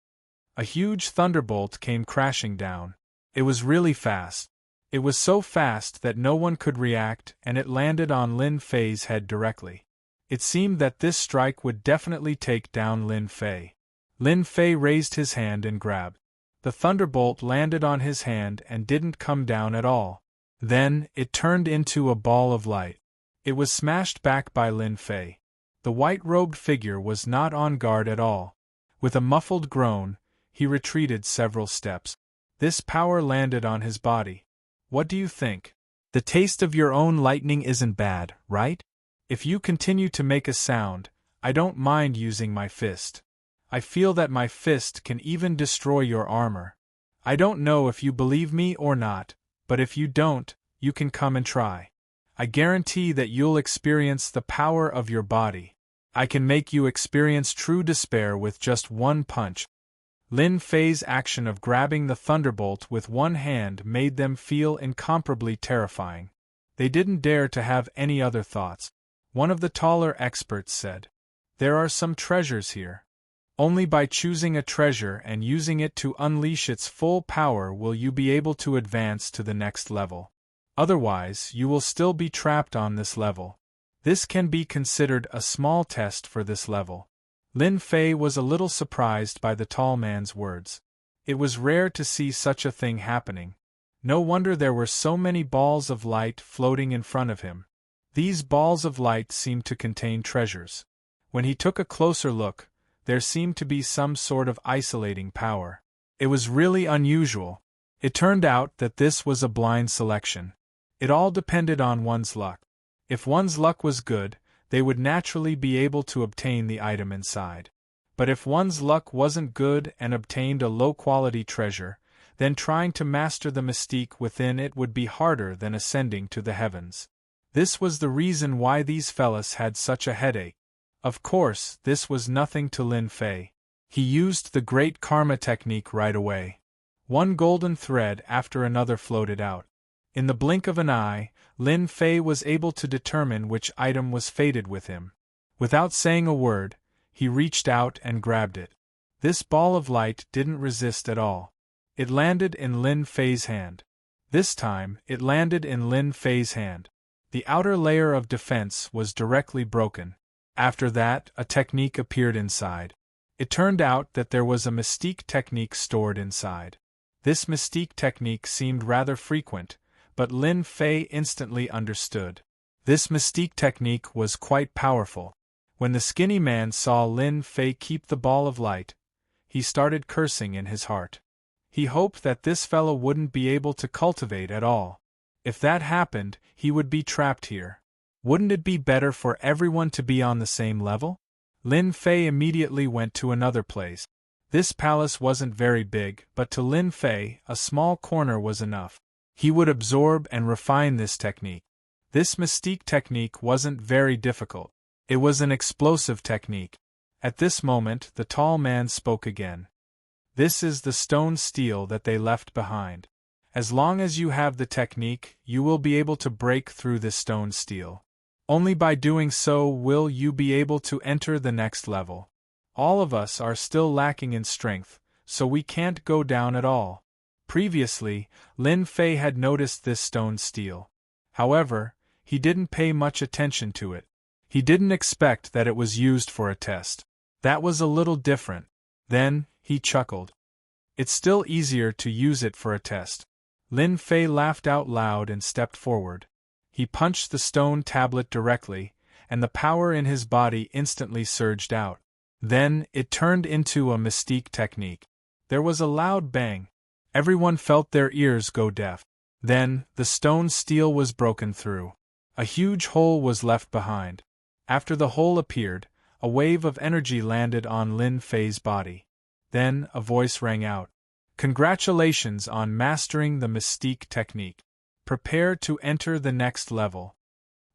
A huge thunderbolt came crashing down. It was really fast. It was so fast that no one could react, and it landed on Lin Fei's head directly. It seemed that this strike would definitely take down Lin Fei. Lin Fei raised his hand and grabbed. The thunderbolt landed on his hand and didn't come down at all. Then, it turned into a ball of light. It was smashed back by Lin Fei. The white-robed figure was not on guard at all. With a muffled groan, he retreated several steps. This power landed on his body. What do you think? The taste of your own lightning isn't bad, right? If you continue to make a sound, I don't mind using my fist. I feel that my fist can even destroy your armor. I don't know if you believe me or not, but if you don't, you can come and try. I guarantee that you'll experience the power of your body. I can make you experience true despair with just one punch. Lin Fei's action of grabbing the thunderbolt with one hand made them feel incomparably terrifying. They didn't dare to have any other thoughts. One of the taller experts said, "There are some treasures here. Only by choosing a treasure and using it to unleash its full power will you be able to advance to the next level. Otherwise, you will still be trapped on this level. This can be considered a small test for this level. Lin Fei was a little surprised by the tall man's words. It was rare to see such a thing happening. No wonder there were so many balls of light floating in front of him. These balls of light seemed to contain treasures. When he took a closer look, there seemed to be some sort of isolating power. It was really unusual. It turned out that this was a blind selection. It all depended on one's luck. If one's luck was good, they would naturally be able to obtain the item inside. But if one's luck wasn't good and obtained a low-quality treasure, then trying to master the mystique within it would be harder than ascending to the heavens. This was the reason why these fellas had such a headache. Of course, this was nothing to Lin Fei. He used the great karma technique right away. One golden thread after another floated out. In the blink of an eye, Lin Fei was able to determine which item was fated with him. Without saying a word, he reached out and grabbed it. This ball of light didn't resist at all. It landed in Lin Fei's hand. This time, it landed in Lin Fei's hand. The outer layer of defense was directly broken. After that, a technique appeared inside. It turned out that there was a mystique technique stored inside. This mystique technique seemed rather frequent, but Lin Fei instantly understood. This mystique technique was quite powerful. When the skinny man saw Lin Fei keep the ball of light, he started cursing in his heart. He hoped that this fellow wouldn't be able to cultivate at all. If that happened, he would be trapped here. Wouldn't it be better for everyone to be on the same level? Lin Fei immediately went to another place. This palace wasn't very big, but to Lin Fei, a small corner was enough. He would absorb and refine this technique. This mystique technique wasn't very difficult. It was an explosive technique. At this moment, the tall man spoke again. This is the stone steel that they left behind. As long as you have the technique, you will be able to break through this stone steel. Only by doing so will you be able to enter the next level. All of us are still lacking in strength, so we can't go down at all. Previously, Lin Fei had noticed this stone steel. However, he didn't pay much attention to it. He didn't expect that it was used for a test. That was a little different. Then, he chuckled. It's still easier to use it for a test. Lin Fei laughed out loud and stepped forward. He punched the stone tablet directly, and the power in his body instantly surged out. Then, it turned into a mystique technique. There was a loud bang. Everyone felt their ears go deaf. Then, the stone steel was broken through. A huge hole was left behind. After the hole appeared, a wave of energy landed on Lin Fei's body. Then, a voice rang out. Congratulations on mastering the mystique technique. Prepare to enter the next level.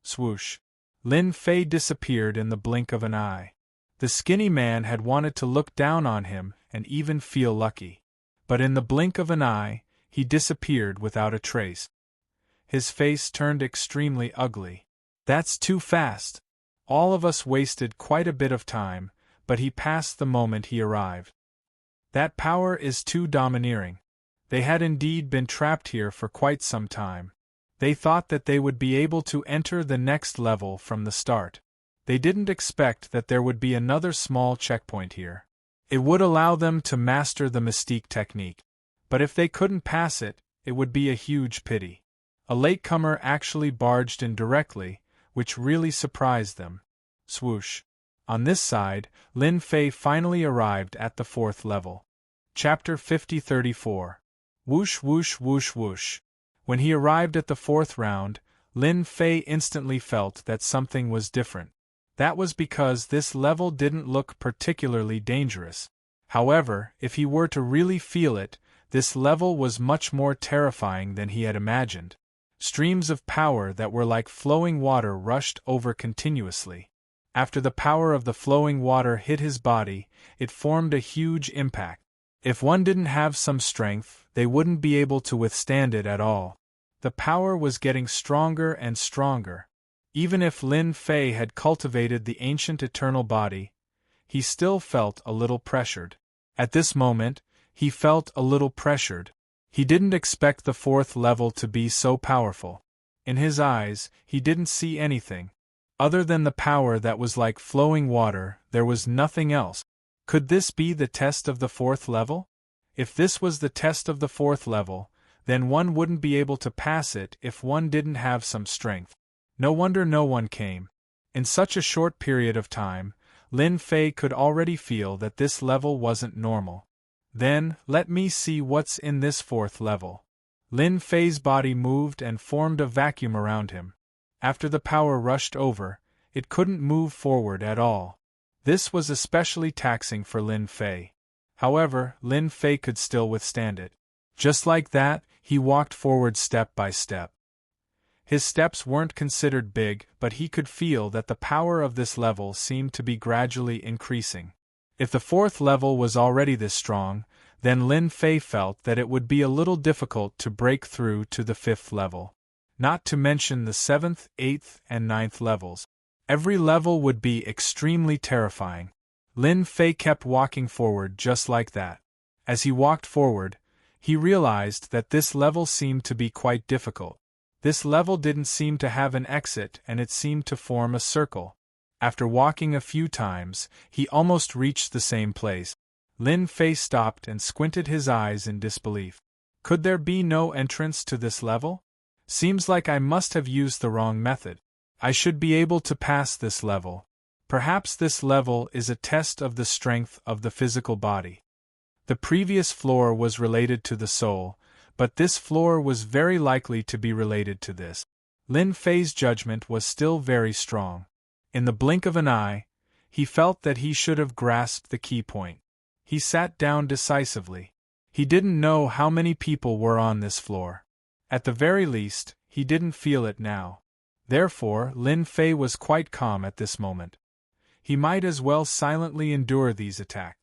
Swoosh. Lin Fei disappeared in the blink of an eye. The skinny man had wanted to look down on him and even feel lucky. But in the blink of an eye, he disappeared without a trace. His face turned extremely ugly. That's too fast. All of us wasted quite a bit of time, but he passed the moment he arrived. That power is too domineering. They had indeed been trapped here for quite some time. They thought that they would be able to enter the next level from the start. They didn't expect that there would be another small checkpoint here. It would allow them to master the mystique technique. But if they couldn't pass it, it would be a huge pity. A latecomer actually barged in directly, which really surprised them. Swoosh. On this side, Lin Fei finally arrived at the 4th level. Chapter 50-34. Whoosh whoosh whoosh whoosh. When he arrived at the 4th round, Lin Fei instantly felt that something was different. That was because this level didn't look particularly dangerous. However, if he were to really feel it, this level was much more terrifying than he had imagined. Streams of power that were like flowing water rushed over continuously. After the power of the flowing water hit his body, it formed a huge impact. If one didn't have some strength, they wouldn't be able to withstand it at all. The power was getting stronger and stronger. Even if Lin Fei had cultivated the ancient eternal body, he still felt a little pressured. At this moment, he felt a little pressured. He didn't expect the fourth level to be so powerful. In his eyes, he didn't see anything. Other than the power that was like flowing water, there was nothing else. Could this be the test of the fourth level? If this was the test of the fourth level, then one wouldn't be able to pass it if one didn't have some strength. No wonder no one came. In such a short period of time, Lin Fei could already feel that this level wasn't normal. Then, let me see what's in this fourth level. Lin Fei's body moved and formed a vacuum around him. After the power rushed over, it couldn't move forward at all. This was especially taxing for Lin Fei. However, Lin Fei could still withstand it. Just like that, he walked forward step by step. His steps weren't considered big, but he could feel that the power of this level seemed to be gradually increasing. If the fourth level was already this strong, then Lin Fei felt that it would be a little difficult to break through to the fifth level. Not to mention the seventh, eighth, and ninth levels. Every level would be extremely terrifying. Lin Fei kept walking forward just like that. As he walked forward, he realized that this level seemed to be quite difficult. This level didn't seem to have an exit and it seemed to form a circle. After walking a few times, he almost reached the same place. Lin Fei stopped and squinted his eyes in disbelief. Could there be no entrance to this level? Seems like I must have used the wrong method. I should be able to pass this level. Perhaps this level is a test of the strength of the physical body. The previous floor was related to the soul, but this floor was very likely to be related to this. Lin Fei's judgment was still very strong. In the blink of an eye, he felt that he should have grasped the key point. He sat down decisively. He didn't know how many people were on this floor. At the very least, he didn't feel it now. Therefore, Lin Fei was quite calm at this moment. He might as well silently endure these attacks.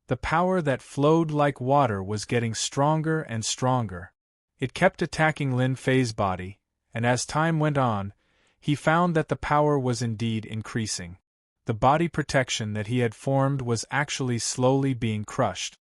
The power that flowed like water was getting stronger and stronger. It kept attacking Lin Fei's body, and as time went on, he found that the power was indeed increasing. The body protection that he had formed was actually slowly being crushed.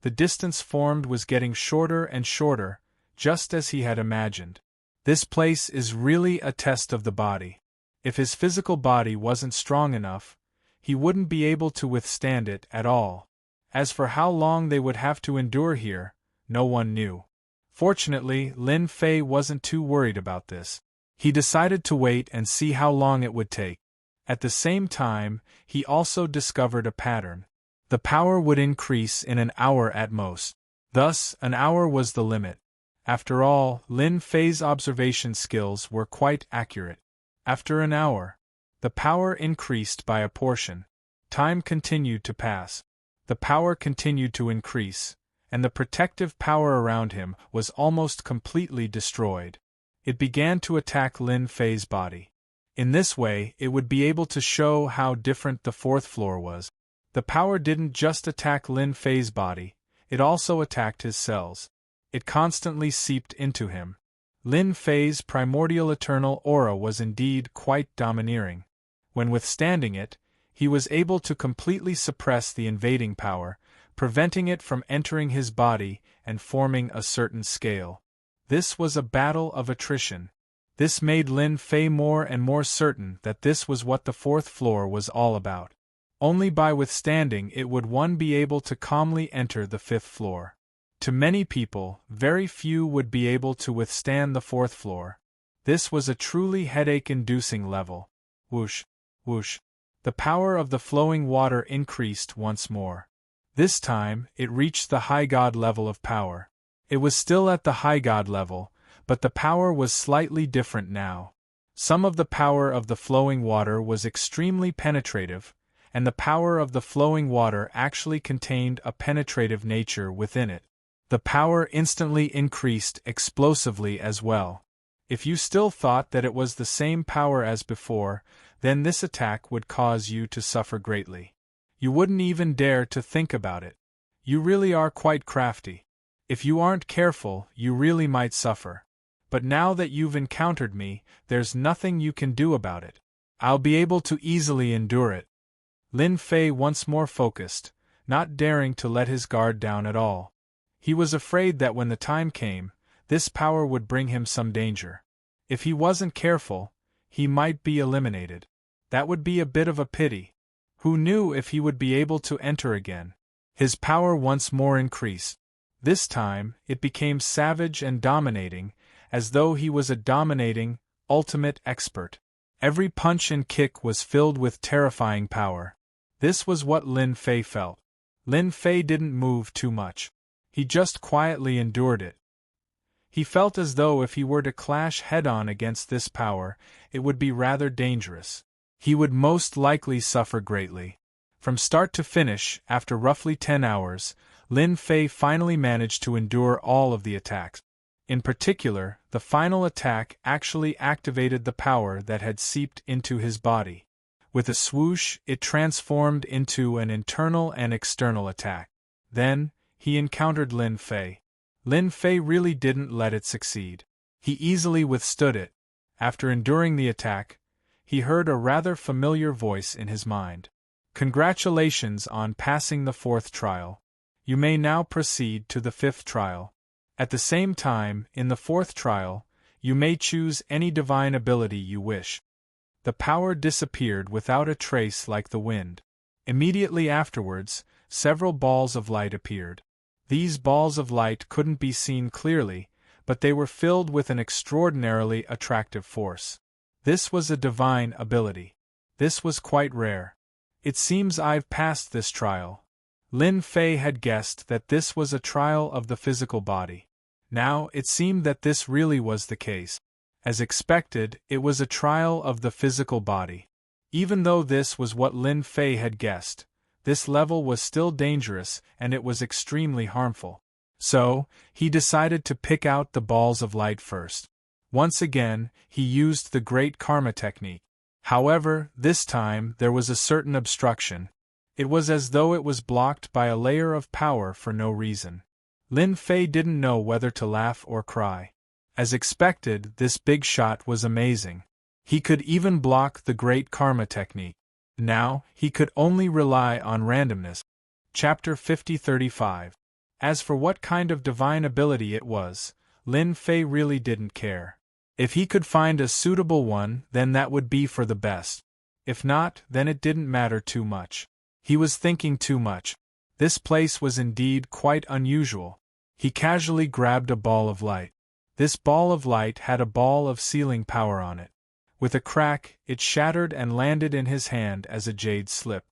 The distance formed was getting shorter and shorter, just as he had imagined. This place is really a test of the body. If his physical body wasn't strong enough, he wouldn't be able to withstand it at all. As for how long they would have to endure here, no one knew. Fortunately, Lin Fei wasn't too worried about this. He decided to wait and see how long it would take. At the same time, he also discovered a pattern. The power would increase in an hour at most. Thus, an hour was the limit. After all, Lin Fei's observation skills were quite accurate. After an hour, the power increased by a portion. Time continued to pass. The power continued to increase, and the protective power around him was almost completely destroyed. It began to attack Lin Fei's body. In this way, it would be able to show how different the fourth floor was. The power didn't just attack Lin Fei's body, it also attacked his cells. It constantly seeped into him. Lin Fei's primordial eternal aura was indeed quite domineering. When withstanding it, he was able to completely suppress the invading power, preventing it from entering his body and forming a certain scale. This was a battle of attrition. This made Lin Fei more and more certain that this was what the fourth floor was all about. Only by withstanding it would one be able to calmly enter the fifth floor. To many people, very few would be able to withstand the fourth floor. This was a truly headache-inducing level. Whoosh, whoosh. The power of the flowing water increased once more. This time, it reached the high god level of power. It was still at the high god level, but the power was slightly different now. Some of the power of the flowing water was extremely penetrative, and the power of the flowing water actually contained a penetrative nature within it. The power instantly increased explosively as well. If you still thought that it was the same power as before, then this attack would cause you to suffer greatly. You wouldn't even dare to think about it. You really are quite crafty. If you aren't careful, you really might suffer. But now that you've encountered me, there's nothing you can do about it. I'll be able to easily endure it. Lin Fei once more focused, not daring to let his guard down at all. He was afraid that when the time came, this power would bring him some danger. If he wasn't careful, he might be eliminated. That would be a bit of a pity. Who knew if he would be able to enter again? His power once more increased. This time, it became savage and dominating, as though he was a dominating, ultimate expert. Every punch and kick was filled with terrifying power. This was what Lin Fei felt. Lin Fei didn't move too much. He just quietly endured it. He felt as though if he were to clash head-on against this power, it would be rather dangerous. He would most likely suffer greatly. From start to finish, after roughly 10 hours, Lin Fei finally managed to endure all of the attacks. In particular, the final attack actually activated the power that had seeped into his body. With a swoosh, it transformed into an internal and external attack. Then, he encountered Lin Fei. Lin Fei really didn't let it succeed. He easily withstood it. After enduring the attack, he heard a rather familiar voice in his mind. Congratulations on passing the 4th trial. You may now proceed to the 5th trial. At the same time, in the 4th trial, you may choose any divine ability you wish. The power disappeared without a trace like the wind. Immediately afterwards, several balls of light appeared. These balls of light couldn't be seen clearly, but they were filled with an extraordinarily attractive force. This was a divine ability. This was quite rare. It seems I've passed this trial. Lin Fei had guessed that this was a trial of the physical body. Now, it seemed that this really was the case. As expected, it was a trial of the physical body. Even though this was what Lin Fei had guessed, this level was still dangerous and it was extremely harmful. So, he decided to pick out the balls of light first. Once again, he used the Great Karma technique. However, this time there was a certain obstruction. It was as though it was blocked by a layer of power for no reason. Lin Fei didn't know whether to laugh or cry. As expected, this big shot was amazing. He could even block the Great Karma technique. Now, he could only rely on randomness. Chapter 50-35. As for what kind of divine ability it was, Lin Fei really didn't care. If he could find a suitable one, then that would be for the best. If not, then it didn't matter too much. He was thinking too much. This place was indeed quite unusual. He casually grabbed a ball of light. This ball of light had a ball of sealing power on it. With a crack, it shattered and landed in his hand as a jade slip.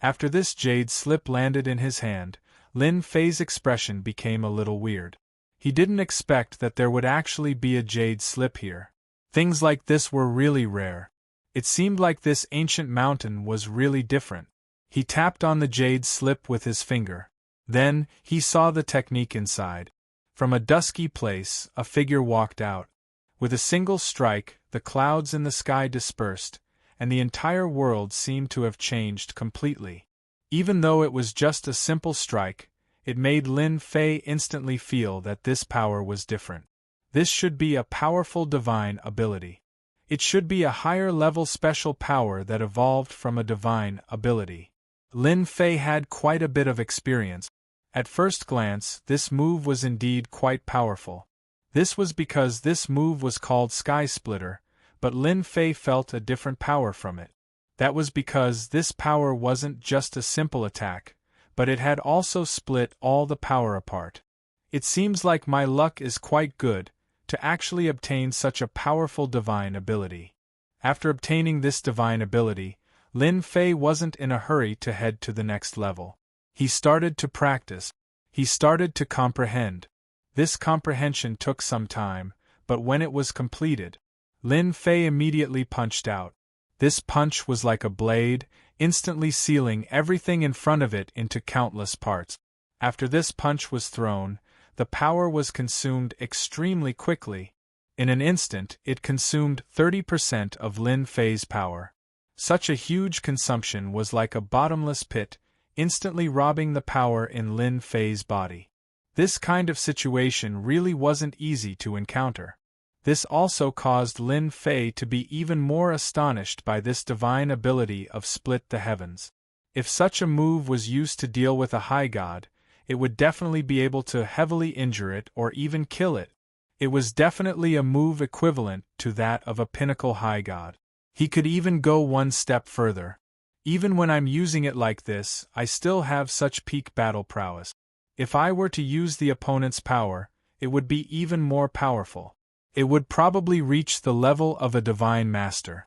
After this jade slip landed in his hand, Lin Fei's expression became a little weird. He didn't expect that there would actually be a jade slip here. Things like this were really rare. It seemed like this ancient mountain was really different. He tapped on the jade slip with his finger. Then, he saw the technique inside. From a dusky place, a figure walked out. With a single strike, the clouds in the sky dispersed, and the entire world seemed to have changed completely. Even though it was just a simple strike, it made Lin Fei instantly feel that this power was different. This should be a powerful divine ability. It should be a higher-level special power that evolved from a divine ability. Lin Fei had quite a bit of experience. At first glance, this move was indeed quite powerful. This was because this move was called Sky Splitter, but Lin Fei felt a different power from it. That was because this power wasn't just a simple attack, but it had also split all the power apart. It seems like my luck is quite good to actually obtain such a powerful divine ability. After obtaining this divine ability, Lin Fei wasn't in a hurry to head to the next level. He started to practice. He started to comprehend. This comprehension took some time, but when it was completed, Lin Fei immediately punched out. This punch was like a blade, instantly sealing everything in front of it into countless parts. After this punch was thrown, the power was consumed extremely quickly. In an instant, it consumed 30% of Lin Fei's power. Such a huge consumption was like a bottomless pit, instantly robbing the power in Lin Fei's body. This kind of situation really wasn't easy to encounter. This also caused Lin Fei to be even more astonished by this divine ability of split the heavens. If such a move was used to deal with a high god, it would definitely be able to heavily injure it or even kill it. It was definitely a move equivalent to that of a pinnacle high god. He could even go one step further. Even when I'm using it like this, I still have such peak battle prowess. If I were to use the opponent's power, it would be even more powerful. It would probably reach the level of a divine master.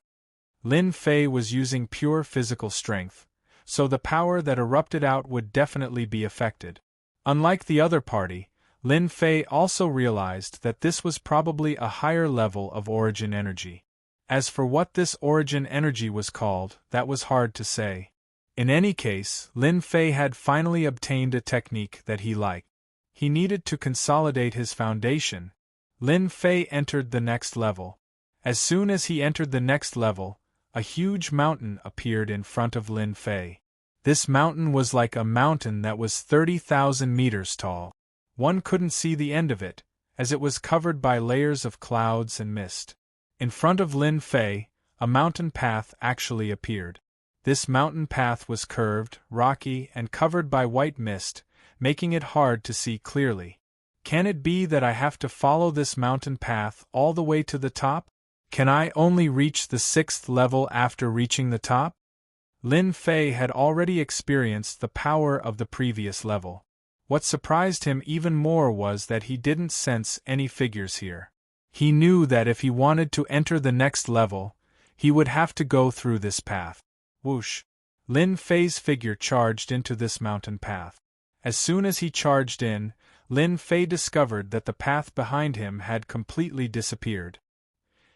Lin Fei was using pure physical strength, so the power that erupted out would definitely be affected. Unlike the other party, Lin Fei also realized that this was probably a higher level of origin energy. As for what this origin energy was called, that was hard to say. In any case, Lin Fei had finally obtained a technique that he liked. He needed to consolidate his foundation. Lin Fei entered the next level. As soon as he entered the next level, a huge mountain appeared in front of Lin Fei. This mountain was like a mountain that was 30,000 meters tall. One couldn't see the end of it, as it was covered by layers of clouds and mist. In front of Lin Fei, a mountain path actually appeared. This mountain path was curved, rocky, and covered by white mist, making it hard to see clearly. Can it be that I have to follow this mountain path all the way to the top? Can I only reach the 6th level after reaching the top? Lin Fei had already experienced the power of the previous level. What surprised him even more was that he didn't sense any figures here. He knew that if he wanted to enter the next level, he would have to go through this path. Whoosh! Lin Fei's figure charged into this mountain path. As soon as he charged in, Lin Fei discovered that the path behind him had completely disappeared.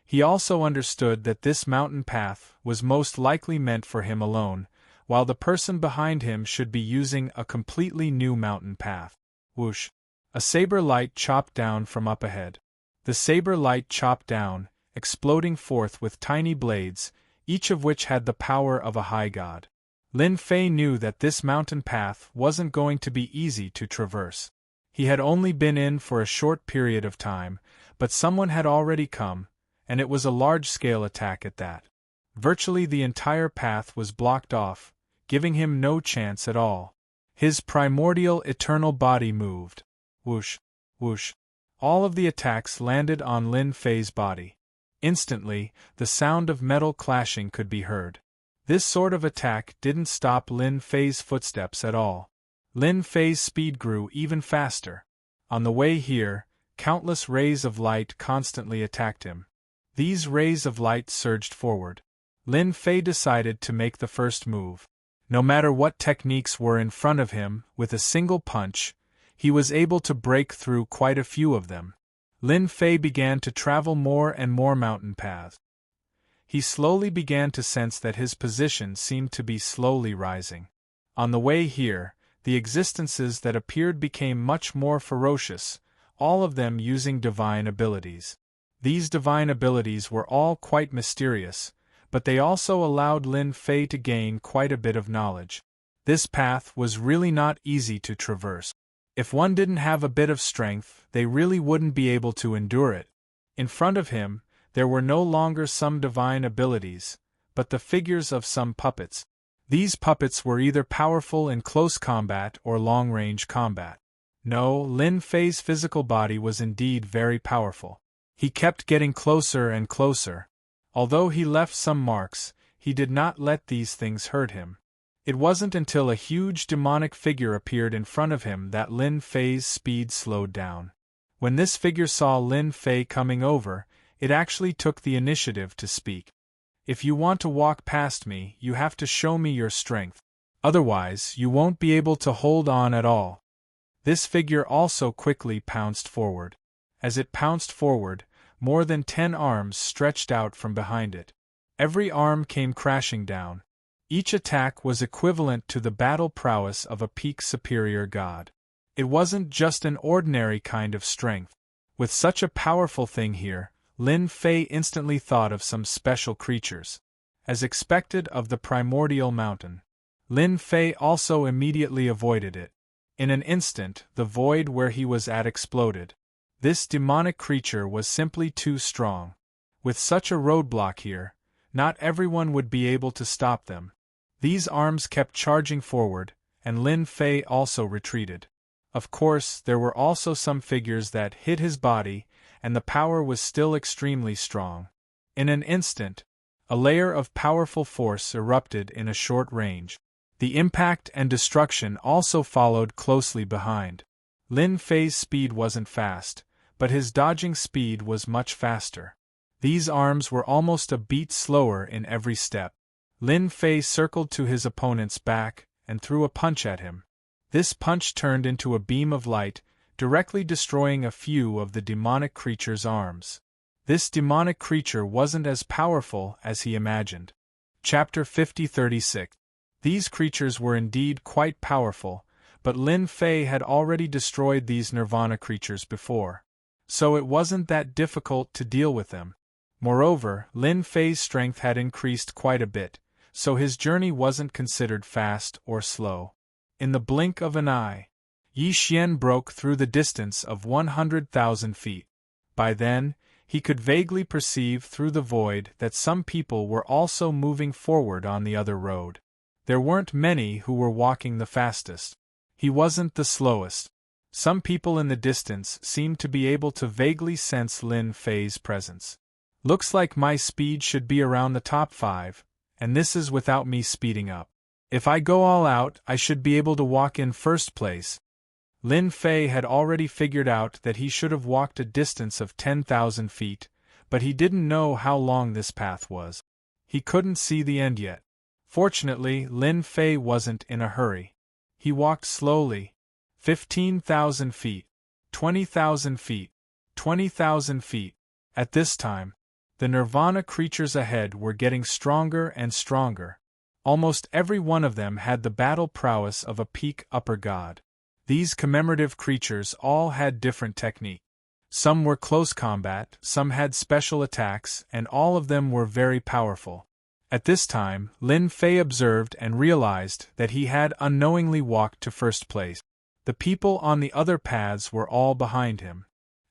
He also understood that this mountain path was most likely meant for him alone, while the person behind him should be using a completely new mountain path. Whoosh! A saber light chopped down from up ahead. The saber light chopped down, exploding forth with tiny blades, each of which had the power of a high god. Lin Fei knew that this mountain path wasn't going to be easy to traverse. He had only been in for a short period of time, but someone had already come, and it was a large-scale attack at that. Virtually the entire path was blocked off, giving him no chance at all. His primordial eternal body moved. Whoosh! Whoosh! All of the attacks landed on Lin Fei's body. Instantly, the sound of metal clashing could be heard. This sort of attack didn't stop Lin Fei's footsteps at all. Lin Fei's speed grew even faster. On the way here, countless rays of light constantly attacked him. These rays of light surged forward. Lin Fei decided to make the first move. No matter what techniques were in front of him, with a single punch, he was able to break through quite a few of them. Lin Fei began to travel more and more mountain paths. He slowly began to sense that his position seemed to be slowly rising. On the way here, the existences that appeared became much more ferocious, all of them using divine abilities. These divine abilities were all quite mysterious, but they also allowed Lin Fei to gain quite a bit of knowledge. This path was really not easy to traverse. If one didn't have a bit of strength, they really wouldn't be able to endure it. In front of him, there were no longer some divine abilities, but the figures of some puppets. These puppets were either powerful in close combat or long-range combat. No, Lin Fei's physical body was indeed very powerful. He kept getting closer and closer. Although he left some marks, he did not let these things hurt him. It wasn't until a huge demonic figure appeared in front of him that Lin Fei's speed slowed down. When this figure saw Lin Fei coming over, it actually took the initiative to speak. If you want to walk past me, you have to show me your strength. Otherwise, you won't be able to hold on at all. This figure also quickly pounced forward. As it pounced forward, more than 10 arms stretched out from behind it. Every arm came crashing down. Each attack was equivalent to the battle prowess of a peak superior god. It wasn't just an ordinary kind of strength. With such a powerful thing here, Lin Fei instantly thought of some special creatures. As expected of the primordial mountain, Lin Fei also immediately avoided it. In an instant, the void where he was at exploded. This demonic creature was simply too strong. With such a roadblock here, not everyone would be able to stop them. These arms kept charging forward, and Lin Fei also retreated. Of course, there were also some figures that hit his body, and the power was still extremely strong. In an instant, a layer of powerful force erupted in a short range. The impact and destruction also followed closely behind. Lin Fei's speed wasn't fast, but his dodging speed was much faster. These arms were almost a beat slower in every step. Lin Fei circled to his opponent's back and threw a punch at him. This punch turned into a beam of light, directly destroying a few of the demonic creature's arms. This demonic creature wasn't as powerful as he imagined. Chapter 50-36. These creatures were indeed quite powerful, but Lin Fei had already destroyed these nirvana creatures before, so it wasn't that difficult to deal with them. Moreover, Lin Fei's strength had increased quite a bit, so his journey wasn't considered fast or slow. In the blink of an eye, Yi Xian broke through the distance of 100,000 feet. By then, he could vaguely perceive through the void that some people were also moving forward on the other road. There weren't many who were walking the fastest. He wasn't the slowest. Some people in the distance seemed to be able to vaguely sense Lin Fei's presence. Looks like my speed should be around the top 5, and this is without me speeding up. If I go all out, I should be able to walk in first place. Lin Fei had already figured out that he should have walked a distance of 10,000 feet, but he didn't know how long this path was. He couldn't see the end yet. Fortunately, Lin Fei wasn't in a hurry. He walked slowly. 15,000 feet, 20,000 feet, 20,000 feet. At this time, the nirvana creatures ahead were getting stronger and stronger. Almost every one of them had the battle prowess of a peak upper god. These commemorative creatures all had different technique. Some were close combat, some had special attacks, and all of them were very powerful. At this time, Lin Fei observed and realized that he had unknowingly walked to first place. The people on the other paths were all behind him.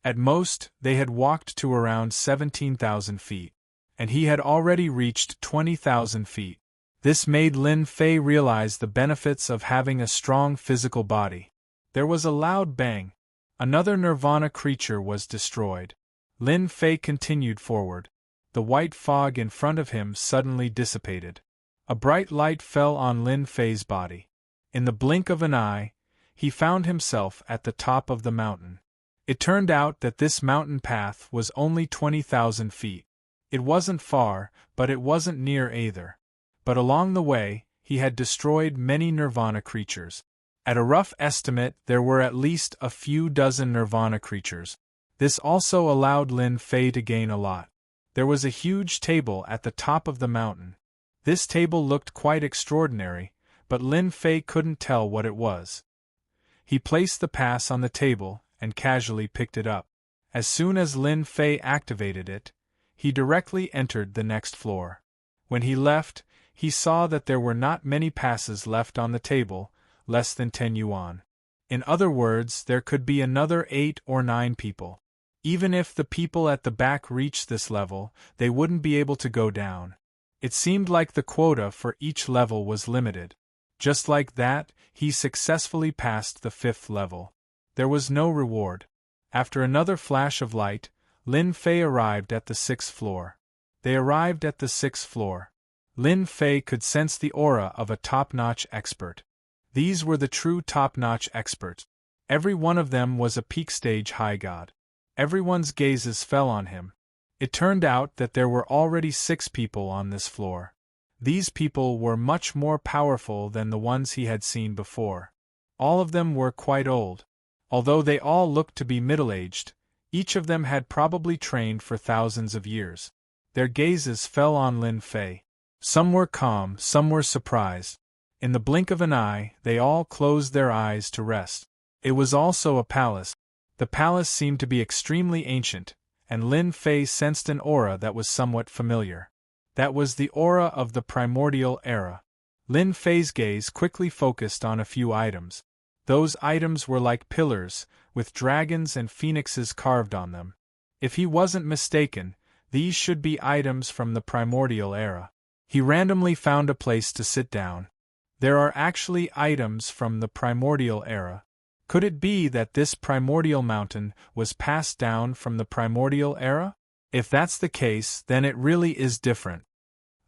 At most, they had walked to around 17,000 feet, and he had already reached 20,000 feet. This made Lin Fei realize the benefits of having a strong physical body. There was a loud bang. Another nirvana creature was destroyed. Lin Fei continued forward. The white fog in front of him suddenly dissipated. A bright light fell on Lin Fei's body. In the blink of an eye, he found himself at the top of the mountain. It turned out that this mountain path was only 20,000 feet. It wasn't far, but it wasn't near either. But along the way, he had destroyed many nirvana creatures. At a rough estimate, there were at least a few dozen nirvana creatures. This also allowed Lin Fei to gain a lot. There was a huge table at the top of the mountain. This table looked quite extraordinary, but Lin Fei couldn't tell what it was. He placed the pass on the table and casually picked it up. As soon as Lin Fei activated it, he directly entered the next floor. When he left, he saw that there were not many passes left on the table, less than 10 yuan. In other words, there could be another 8 or 9 people. Even if the people at the back reached this level, they wouldn't be able to go down. It seemed like the quota for each level was limited. Just like that, he successfully passed the 5th level. There was no reward. After another flash of light, Lin Fei arrived at the 6th floor. They arrived at the 6th floor. Lin Fei could sense the aura of a top-notch expert. These were the true top-notch experts. Every one of them was a peak-stage high god. Everyone's gazes fell on him. It turned out that there were already 6 people on this floor. These people were much more powerful than the ones he had seen before. All of them were quite old. Although they all looked to be middle-aged, each of them had probably trained for thousands of years. Their gazes fell on Lin Fei. Some were calm, some were surprised. In the blink of an eye, they all closed their eyes to rest. It was also a palace. The palace seemed to be extremely ancient, and Lin Fei sensed an aura that was somewhat familiar. That was the aura of the primordial era. Lin Fei's gaze quickly focused on a few items. Those items were like pillars, with dragons and phoenixes carved on them. If he wasn't mistaken, these should be items from the primordial era. He randomly found a place to sit down. There are actually items from the primordial era. Could it be that this primordial mountain was passed down from the primordial era? If that's the case, then it really is different.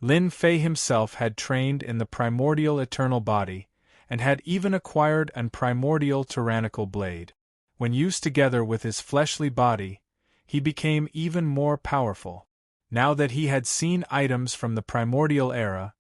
Lin Fei himself had trained in the primordial eternal body, and had even acquired an primordial tyrannical blade. When used together with his fleshly body, he became even more powerful. Now that he had seen items from the primordial era,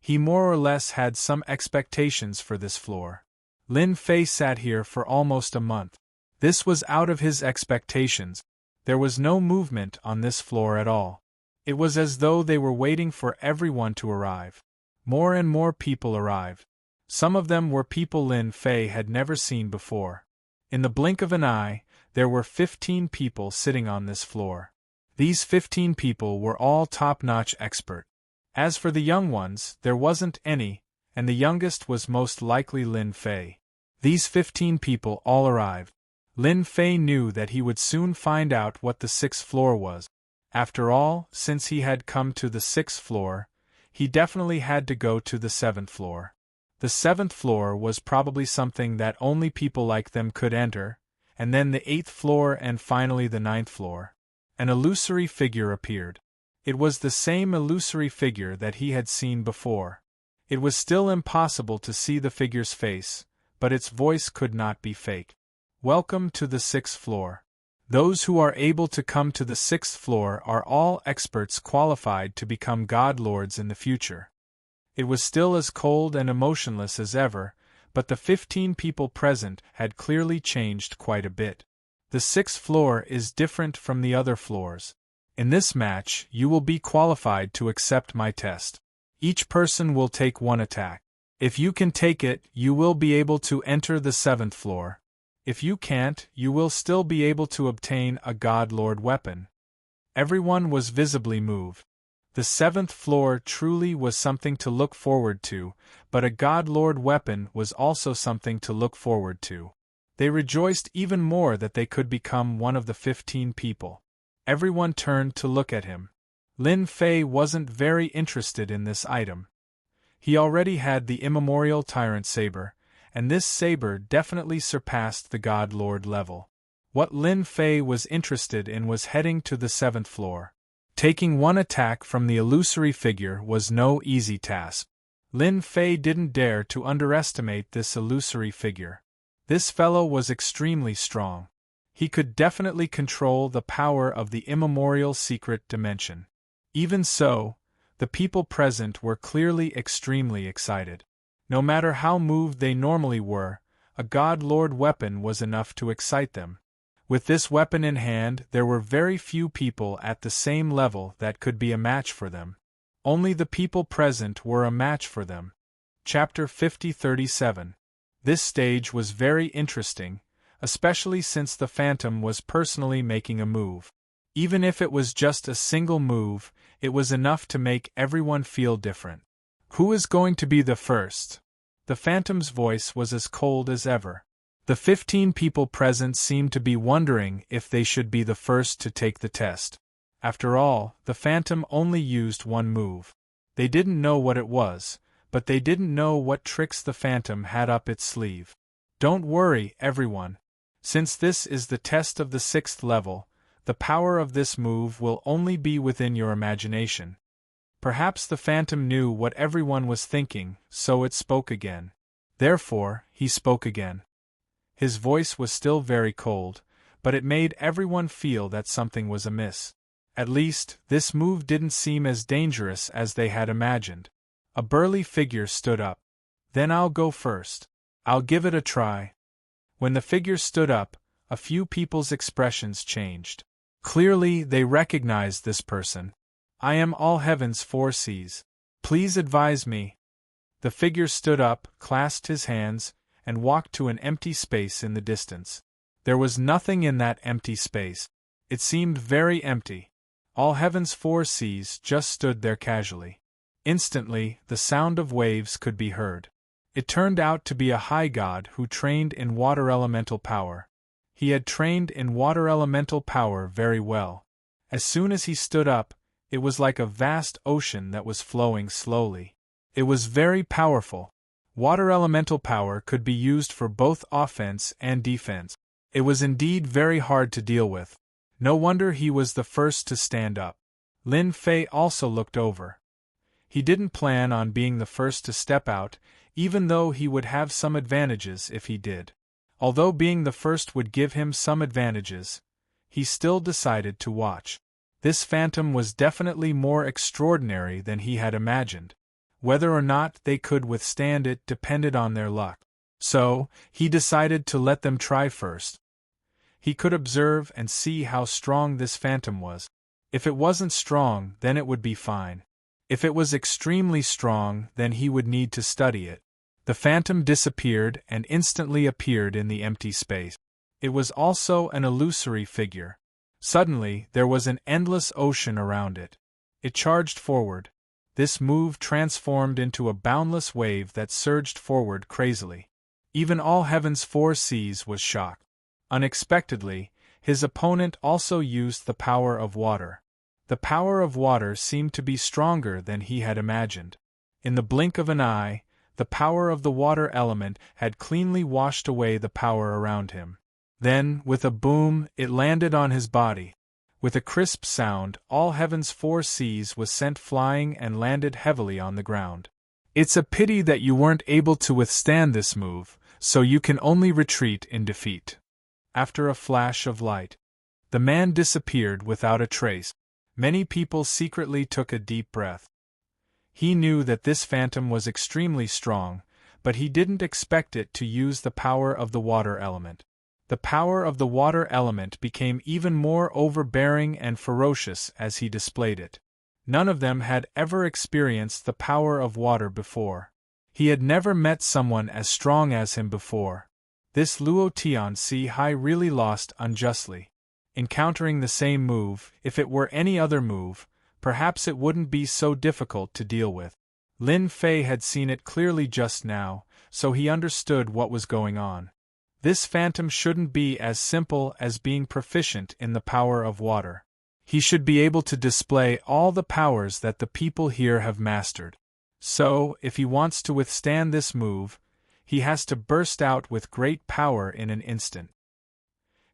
he more or less had some expectations for this floor. Lin Fei sat here for almost a month. This was out of his expectations. There was no movement on this floor at all. It was as though they were waiting for everyone to arrive. More and more people arrived. Some of them were people Lin Fei had never seen before. In the blink of an eye, there were 15 people sitting on this floor. These 15 people were all top-notch expert. As for the young ones, there wasn't any, and the youngest was most likely Lin Fei. These 15 people all arrived. Lin Fei knew that he would soon find out what the 6th floor was. After all, since he had come to the 6th floor, he definitely had to go to the 7th floor. The 7th floor was probably something that only people like them could enter, and then the 8th floor and finally the 9th floor. An illusory figure appeared. It was the same illusory figure that he had seen before. It was still impossible to see the figure's face, but its voice could not be fake. Welcome to the 6th floor. Those who are able to come to the 6th floor are all experts qualified to become god lords in the future. It was still as cold and emotionless as ever, but the 15 people present had clearly changed quite a bit. The 6th floor is different from the other floors. In this match, you will be qualified to accept my test. Each person will take one attack. If you can take it, you will be able to enter the 7th floor. If you can't, you will still be able to obtain a God Lord weapon. Everyone was visibly moved. The 7th floor truly was something to look forward to, but a God Lord weapon was also something to look forward to. They rejoiced even more that they could become one of the 15 people. Everyone turned to look at him. Lin Fei wasn't very interested in this item. He already had the immemorial tyrant saber, and this saber definitely surpassed the God Lord level. What Lin Fei was interested in was heading to the 7th floor. Taking one attack from the illusory figure was no easy task. Lin Fei didn't dare to underestimate this illusory figure. This fellow was extremely strong. He could definitely control the power of the immemorial secret dimension. Even so, the people present were clearly extremely excited. No matter how moved they normally were, a God Lord weapon was enough to excite them. With this weapon in hand, there were very few people at the same level that could be a match for them. Only the people present were a match for them. Chapter 50-37. This stage was very interesting, especially since the Phantom was personally making a move. Even if it was just a single move, it was enough to make everyone feel different. Who is going to be the first? The Phantom's voice was as cold as ever. The 15 people present seemed to be wondering if they should be the first to take the test. After all, the Phantom only used one move. They didn't know what it was, but they didn't know what tricks the Phantom had up its sleeve. Don't worry, everyone. Since this is the test of the 6th level, the power of this move will only be within your imagination. Perhaps the Phantom knew what everyone was thinking, so it spoke again. Therefore, he spoke again. His voice was still very cold, but it made everyone feel that something was amiss. At least, this move didn't seem as dangerous as they had imagined. A burly figure stood up. Then I'll go first. I'll give it a try. When the figure stood up, a few people's expressions changed. Clearly, they recognized this person. I am all heaven's 4 seas. Please advise me. The figure stood up, clasped his hands, and walked to an empty space in the distance. There was nothing in that empty space. It seemed very empty. All heaven's 4 seas just stood there casually. Instantly, the sound of waves could be heard. It turned out to be a high god who trained in water elemental power. He had trained in water elemental power very well. As soon as he stood up, It was like a vast ocean that was flowing slowly. It was very powerful. Water elemental power could be used for both offense and defense. It was indeed very hard to deal with. No wonder he was the first to stand up. Lin Fei also looked over. He didn't plan on being the first to step out, even though he would have some advantages if he did. Although being the first would give him some advantages, he still decided to watch. This phantom was definitely more extraordinary than he had imagined. Whether or not they could withstand it depended on their luck. So, he decided to let them try first. He could observe and see how strong this phantom was. If it wasn't strong, then it would be fine. If it was extremely strong, then he would need to study it. The phantom disappeared and instantly appeared in the empty space. It was also an illusory figure. Suddenly, there was an endless ocean around it. It charged forward. This move transformed into a boundless wave that surged forward crazily. Even all heaven's four seas was shocked. Unexpectedly, his opponent also used the power of water. The power of water seemed to be stronger than he had imagined. In the blink of an eye, the power of the water element had cleanly washed away the power around him. Then, with a boom, it landed on his body. With a crisp sound, all heaven's four seas was sent flying and landed heavily on the ground. It's a pity that you weren't able to withstand this move, so you can only retreat in defeat. After a flash of light, the man disappeared without a trace. Many people secretly took a deep breath. He knew that this phantom was extremely strong, but he didn't expect it to use the power of the water element. The power of the water element became even more overbearing and ferocious as he displayed it. None of them had ever experienced the power of water before. He had never met someone as strong as him before. This Luo Tianxi Hai really lost unjustly. Encountering the same move, if it were any other move, perhaps it wouldn't be so difficult to deal with. Lin Fei had seen it clearly just now, so he understood what was going on. This phantom shouldn't be as simple as being proficient in the power of water. He should be able to display all the powers that the people here have mastered. So, if he wants to withstand this move, he has to burst out with great power in an instant.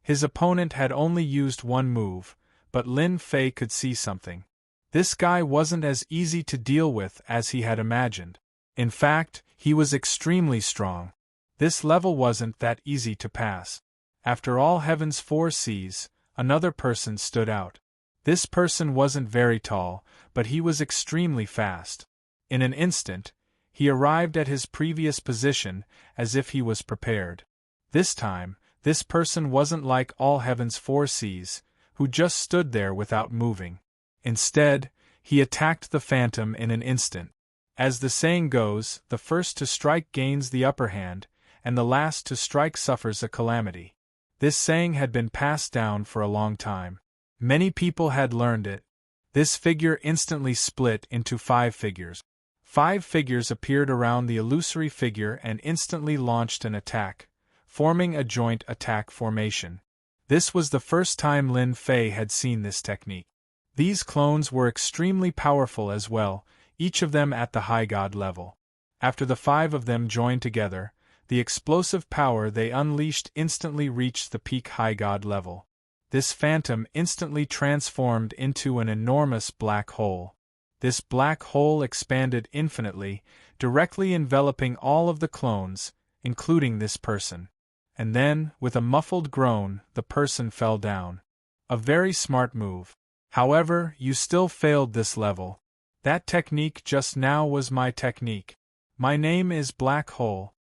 His opponent had only used one move, but Lin Fei could see something. This guy wasn't as easy to deal with as he had imagined. In fact, he was extremely strong. This level wasn't that easy to pass. After all heaven's four seas, another person stood out. This person wasn't very tall, but he was extremely fast. In an instant, he arrived at his previous position as if he was prepared. This time, this person wasn't like all heaven's four seas, who just stood there without moving. Instead, he attacked the phantom in an instant. As the saying goes, the first to strike gains the upper hand, and the last to strike suffers a calamity. This saying had been passed down for a long time. Many people had learned it. This figure instantly split into 5 figures. 5 figures appeared around the illusory figure and instantly launched an attack, forming a joint attack formation. This was the first time Lin Fei had seen this technique. These clones were extremely powerful as well, each of them at the high god level. After the 5 of them joined together, the explosive power they unleashed instantly reached the peak high god level. This phantom instantly transformed into an enormous black hole. This black hole expanded infinitely, directly enveloping all of the clones, including this person. And then, with a muffled groan, the person fell down. A very smart move. However, you still failed this level. That technique just now was my technique. My name is Black Hole.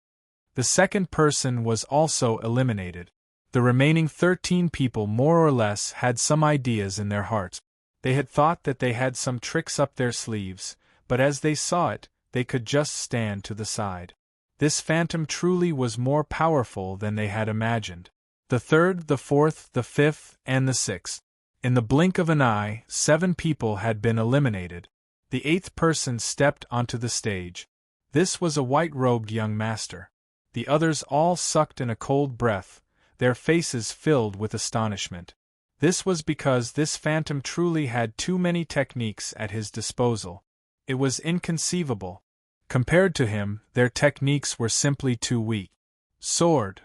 The second person was also eliminated. The remaining 13 people more or less had some ideas in their hearts. They had thought that they had some tricks up their sleeves, but as they saw it, they could just stand to the side. This phantom truly was more powerful than they had imagined. The third, the fourth, the fifth, and the sixth. In the blink of an eye, 7 people had been eliminated. The 8th person stepped onto the stage. This was a white-robed young master. The others all sucked in a cold breath, their faces filled with astonishment. This was because this phantom truly had too many techniques at his disposal. It was inconceivable. Compared to him, their techniques were simply too weak. Sword.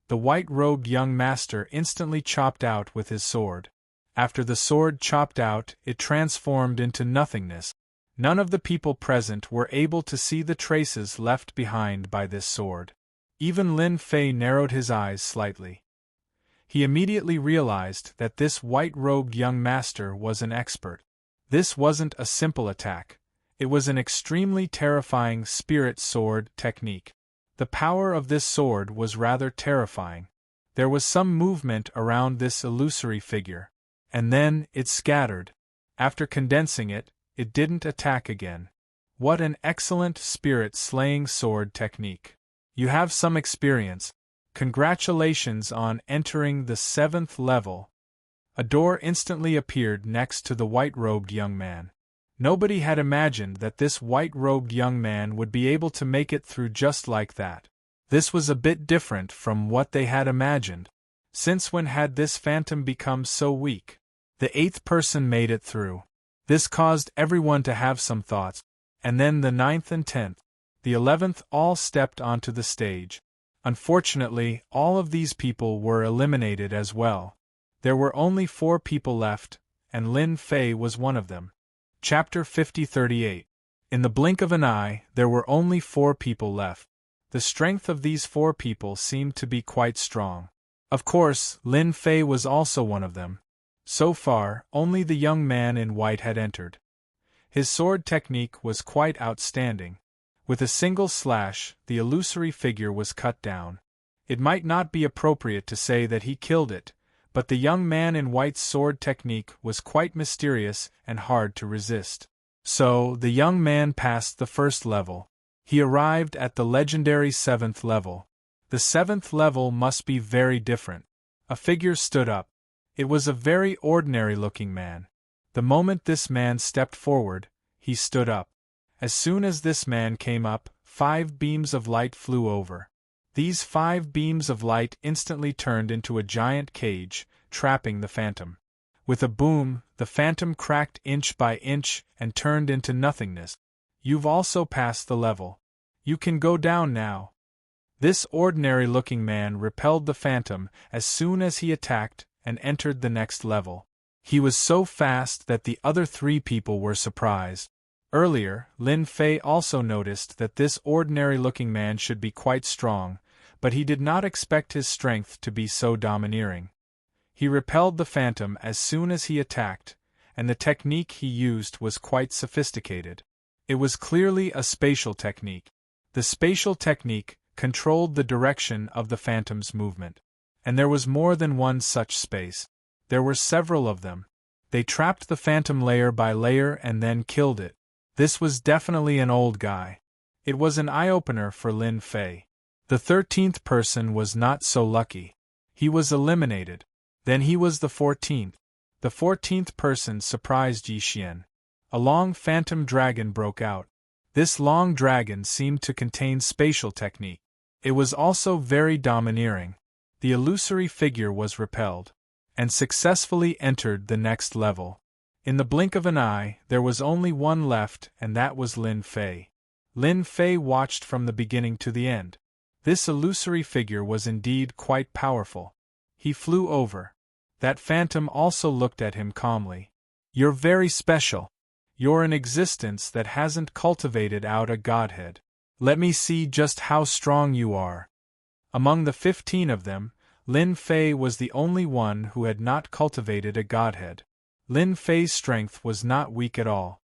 The white-robed young master instantly chopped out with his sword. After the sword chopped out, it transformed into nothingness. None of the people present were able to see the traces left behind by this sword. Even Lin Fei narrowed his eyes slightly. He immediately realized that this white-robed young master was an expert. This wasn't a simple attack. It was an extremely terrifying spirit sword technique. The power of this sword was rather terrifying. There was some movement around this illusory figure. And then, it scattered. After condensing it, it didn't attack again. What an excellent spirit-slaying sword technique. You have some experience. Congratulations on entering the 7th level. A door instantly appeared next to the white-robed young man. Nobody had imagined that this white-robed young man would be able to make it through just like that. This was a bit different from what they had imagined. Since when had this phantom become so weak? The 8th person made it through. This caused everyone to have some thoughts, and then the 9th and 10th. The 11th all stepped onto the stage. Unfortunately, all of these people were eliminated as well. There were only 4 people left, and Lin Fei was one of them. Chapter 50-38. In the blink of an eye, there were only 4 people left. The strength of these 4 people seemed to be quite strong. Of course, Lin Fei was also one of them. So far, only the young man in white had entered. His sword technique was quite outstanding. With a single slash, the illusory figure was cut down. It might not be appropriate to say that he killed it, but the young man in white's sword technique was quite mysterious and hard to resist. So, the young man passed the 1st level. He arrived at the legendary 7th level. The 7th level must be very different. A figure stood up. It was a very ordinary-looking man. The moment this man stepped forward, he stood up. As soon as this man came up, 5 beams of light flew over. These 5 beams of light instantly turned into a giant cage, trapping the phantom. With a boom, the phantom cracked inch by inch and turned into nothingness. You've also passed the level. You can go down now. This ordinary-looking man repelled the phantom as soon as he attacked and entered the next level. He was so fast that the other 3 people were surprised. Earlier, Lin Fei also noticed that this ordinary-looking man should be quite strong, but he did not expect his strength to be so domineering. He repelled the phantom as soon as he attacked, and the technique he used was quite sophisticated. It was clearly a spatial technique. The spatial technique controlled the direction of the phantom's movement. And there was more than one such space. There were several of them. They trapped the phantom layer by layer and then killed it. This was definitely an old guy. It was an eye-opener for Lin Fei. The 13th person was not so lucky. He was eliminated. Then he was the 14th. The 14th person surprised Yi Xian. A long phantom dragon broke out. This long dragon seemed to contain spatial technique. It was also very domineering. The illusory figure was repelled, and successfully entered the next level. In the blink of an eye, there was only one left, and that was Lin Fei. Lin Fei watched from the beginning to the end. This illusory figure was indeed quite powerful. He flew over. That phantom also looked at him calmly. You're very special. You're an existence that hasn't cultivated out a godhead. Let me see just how strong you are. Among the 15 of them, Lin Fei was the only one who had not cultivated a godhead. Lin Fei's strength was not weak at all.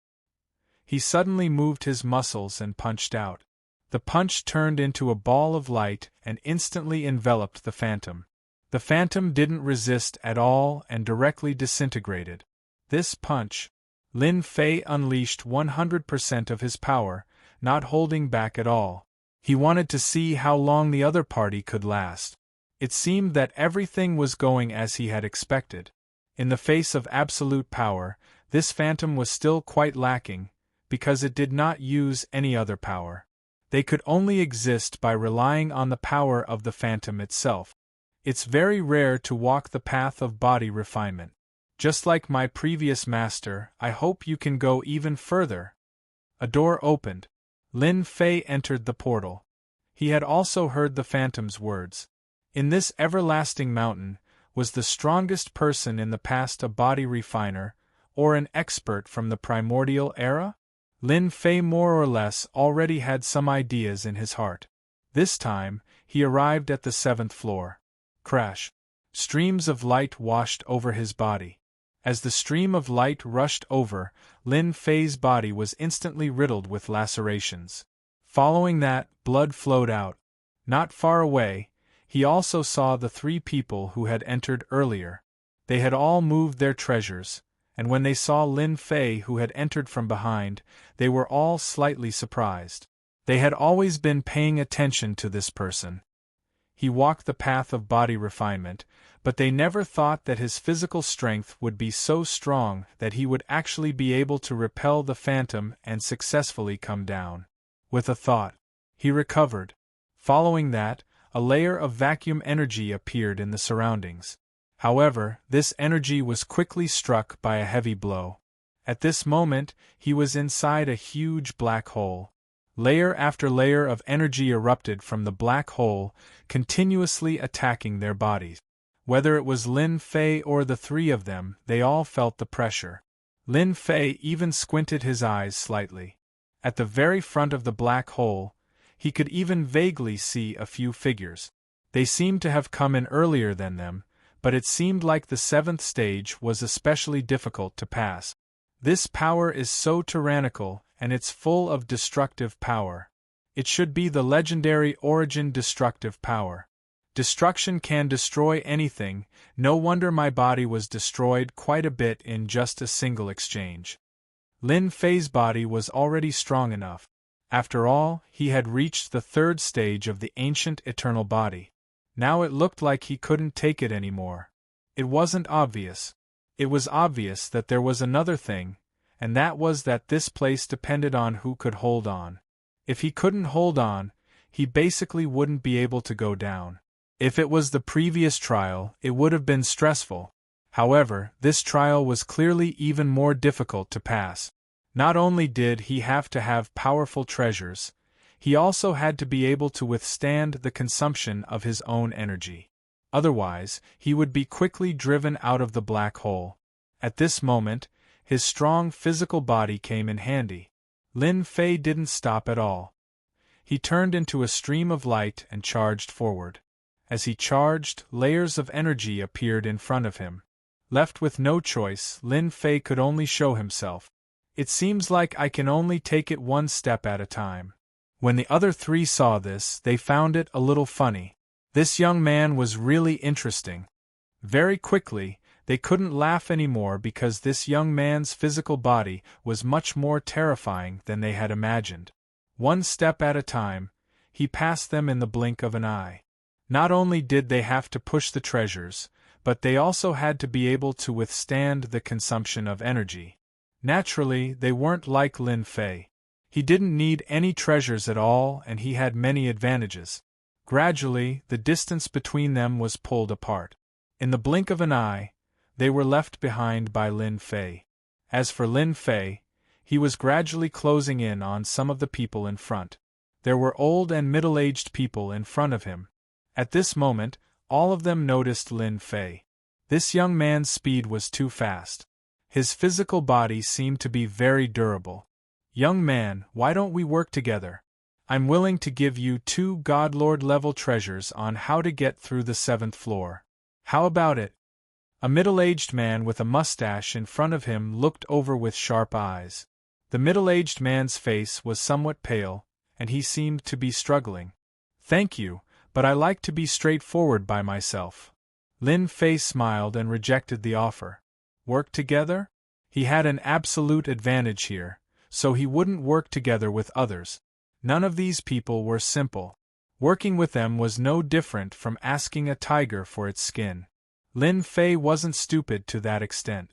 He suddenly moved his muscles and punched out. The punch turned into a ball of light and instantly enveloped the phantom. The phantom didn't resist at all and directly disintegrated. This punch, Lin Fei unleashed 100% of his power, not holding back at all. He wanted to see how long the other party could last. It seemed that everything was going as he had expected. In the face of absolute power, this phantom was still quite lacking, because it did not use any other power. They could only exist by relying on the power of the phantom itself. It's very rare to walk the path of body refinement. Just like my previous master, I hope you can go even further. A door opened. Lin Fei entered the portal. He had also heard the phantom's words. In this everlasting mountain, was the strongest person in the past a body refiner, or an expert from the primordial era? Lin Fei more or less already had some ideas in his heart. This time, he arrived at the 7th floor. Crash! Streams of light washed over his body. As the stream of light rushed over, Lin Fei's body was instantly riddled with lacerations. Following that, blood flowed out. Not far away, he also saw the 3 people who had entered earlier. They had all moved their treasures, and when they saw Lin Fei who had entered from behind, they were all slightly surprised. They had always been paying attention to this person. He walked the path of body refinement, but they never thought that his physical strength would be so strong that he would actually be able to repel the phantom and successfully come down. With a thought, he recovered. Following that, a layer of vacuum energy appeared in the surroundings. However, this energy was quickly struck by a heavy blow. At this moment, he was inside a huge black hole. Layer after layer of energy erupted from the black hole, continuously attacking their bodies. Whether it was Lin Fei or the 3 of them, they all felt the pressure. Lin Fei even squinted his eyes slightly. At the very front of the black hole, he could even vaguely see a few figures. They seemed to have come in earlier than them, but it seemed like the 7th stage was especially difficult to pass. This power is so tyrannical, and it's full of destructive power. It should be the legendary origin destructive power. Destruction can destroy anything, no wonder my body was destroyed quite a bit in just a single exchange. Lin Fei's body was already strong enough. After all, he had reached the 3rd stage of the ancient eternal body. Now it looked like he couldn't take it anymore. It wasn't obvious. It was obvious that there was another thing, and that was that this place depended on who could hold on. If he couldn't hold on, he basically wouldn't be able to go down. If it was the previous trial, it would have been stressful. However, this trial was clearly even more difficult to pass. Not only did he have to have powerful treasures, he also had to be able to withstand the consumption of his own energy. Otherwise, he would be quickly driven out of the black hole. At this moment, his strong physical body came in handy. Lin Fei didn't stop at all. He turned into a stream of light and charged forward. As he charged, layers of energy appeared in front of him. Left with no choice, Lin Fei could only show himself. It seems like I can only take it one step at a time. When the other 3 saw this, they found it a little funny. This young man was really interesting. Very quickly, they couldn't laugh anymore because this young man's physical body was much more terrifying than they had imagined. One step at a time, he passed them in the blink of an eye. Not only did they have to push the treasures, but they also had to be able to withstand the consumption of energy. Naturally, they weren't like Lin Fei. He didn't need any treasures at all, and he had many advantages. Gradually, the distance between them was pulled apart. In the blink of an eye, they were left behind by Lin Fei. As for Lin Fei, he was gradually closing in on some of the people in front. There were old and middle-aged people in front of him. At this moment, all of them noticed Lin Fei. This young man's speed was too fast. His physical body seemed to be very durable. Young man, why don't we work together? I'm willing to give you 2 Godlord level treasures on how to get through the 7th floor. How about it? A middle-aged man with a mustache in front of him looked over with sharp eyes. The middle-aged man's face was somewhat pale, and he seemed to be struggling. Thank you, but I like to be straightforward by myself. Lin Fei smiled and rejected the offer. Work together? He had an absolute advantage here, so he wouldn't work together with others. None of these people were simple. Working with them was no different from asking a tiger for its skin. Lin Fei wasn't stupid to that extent.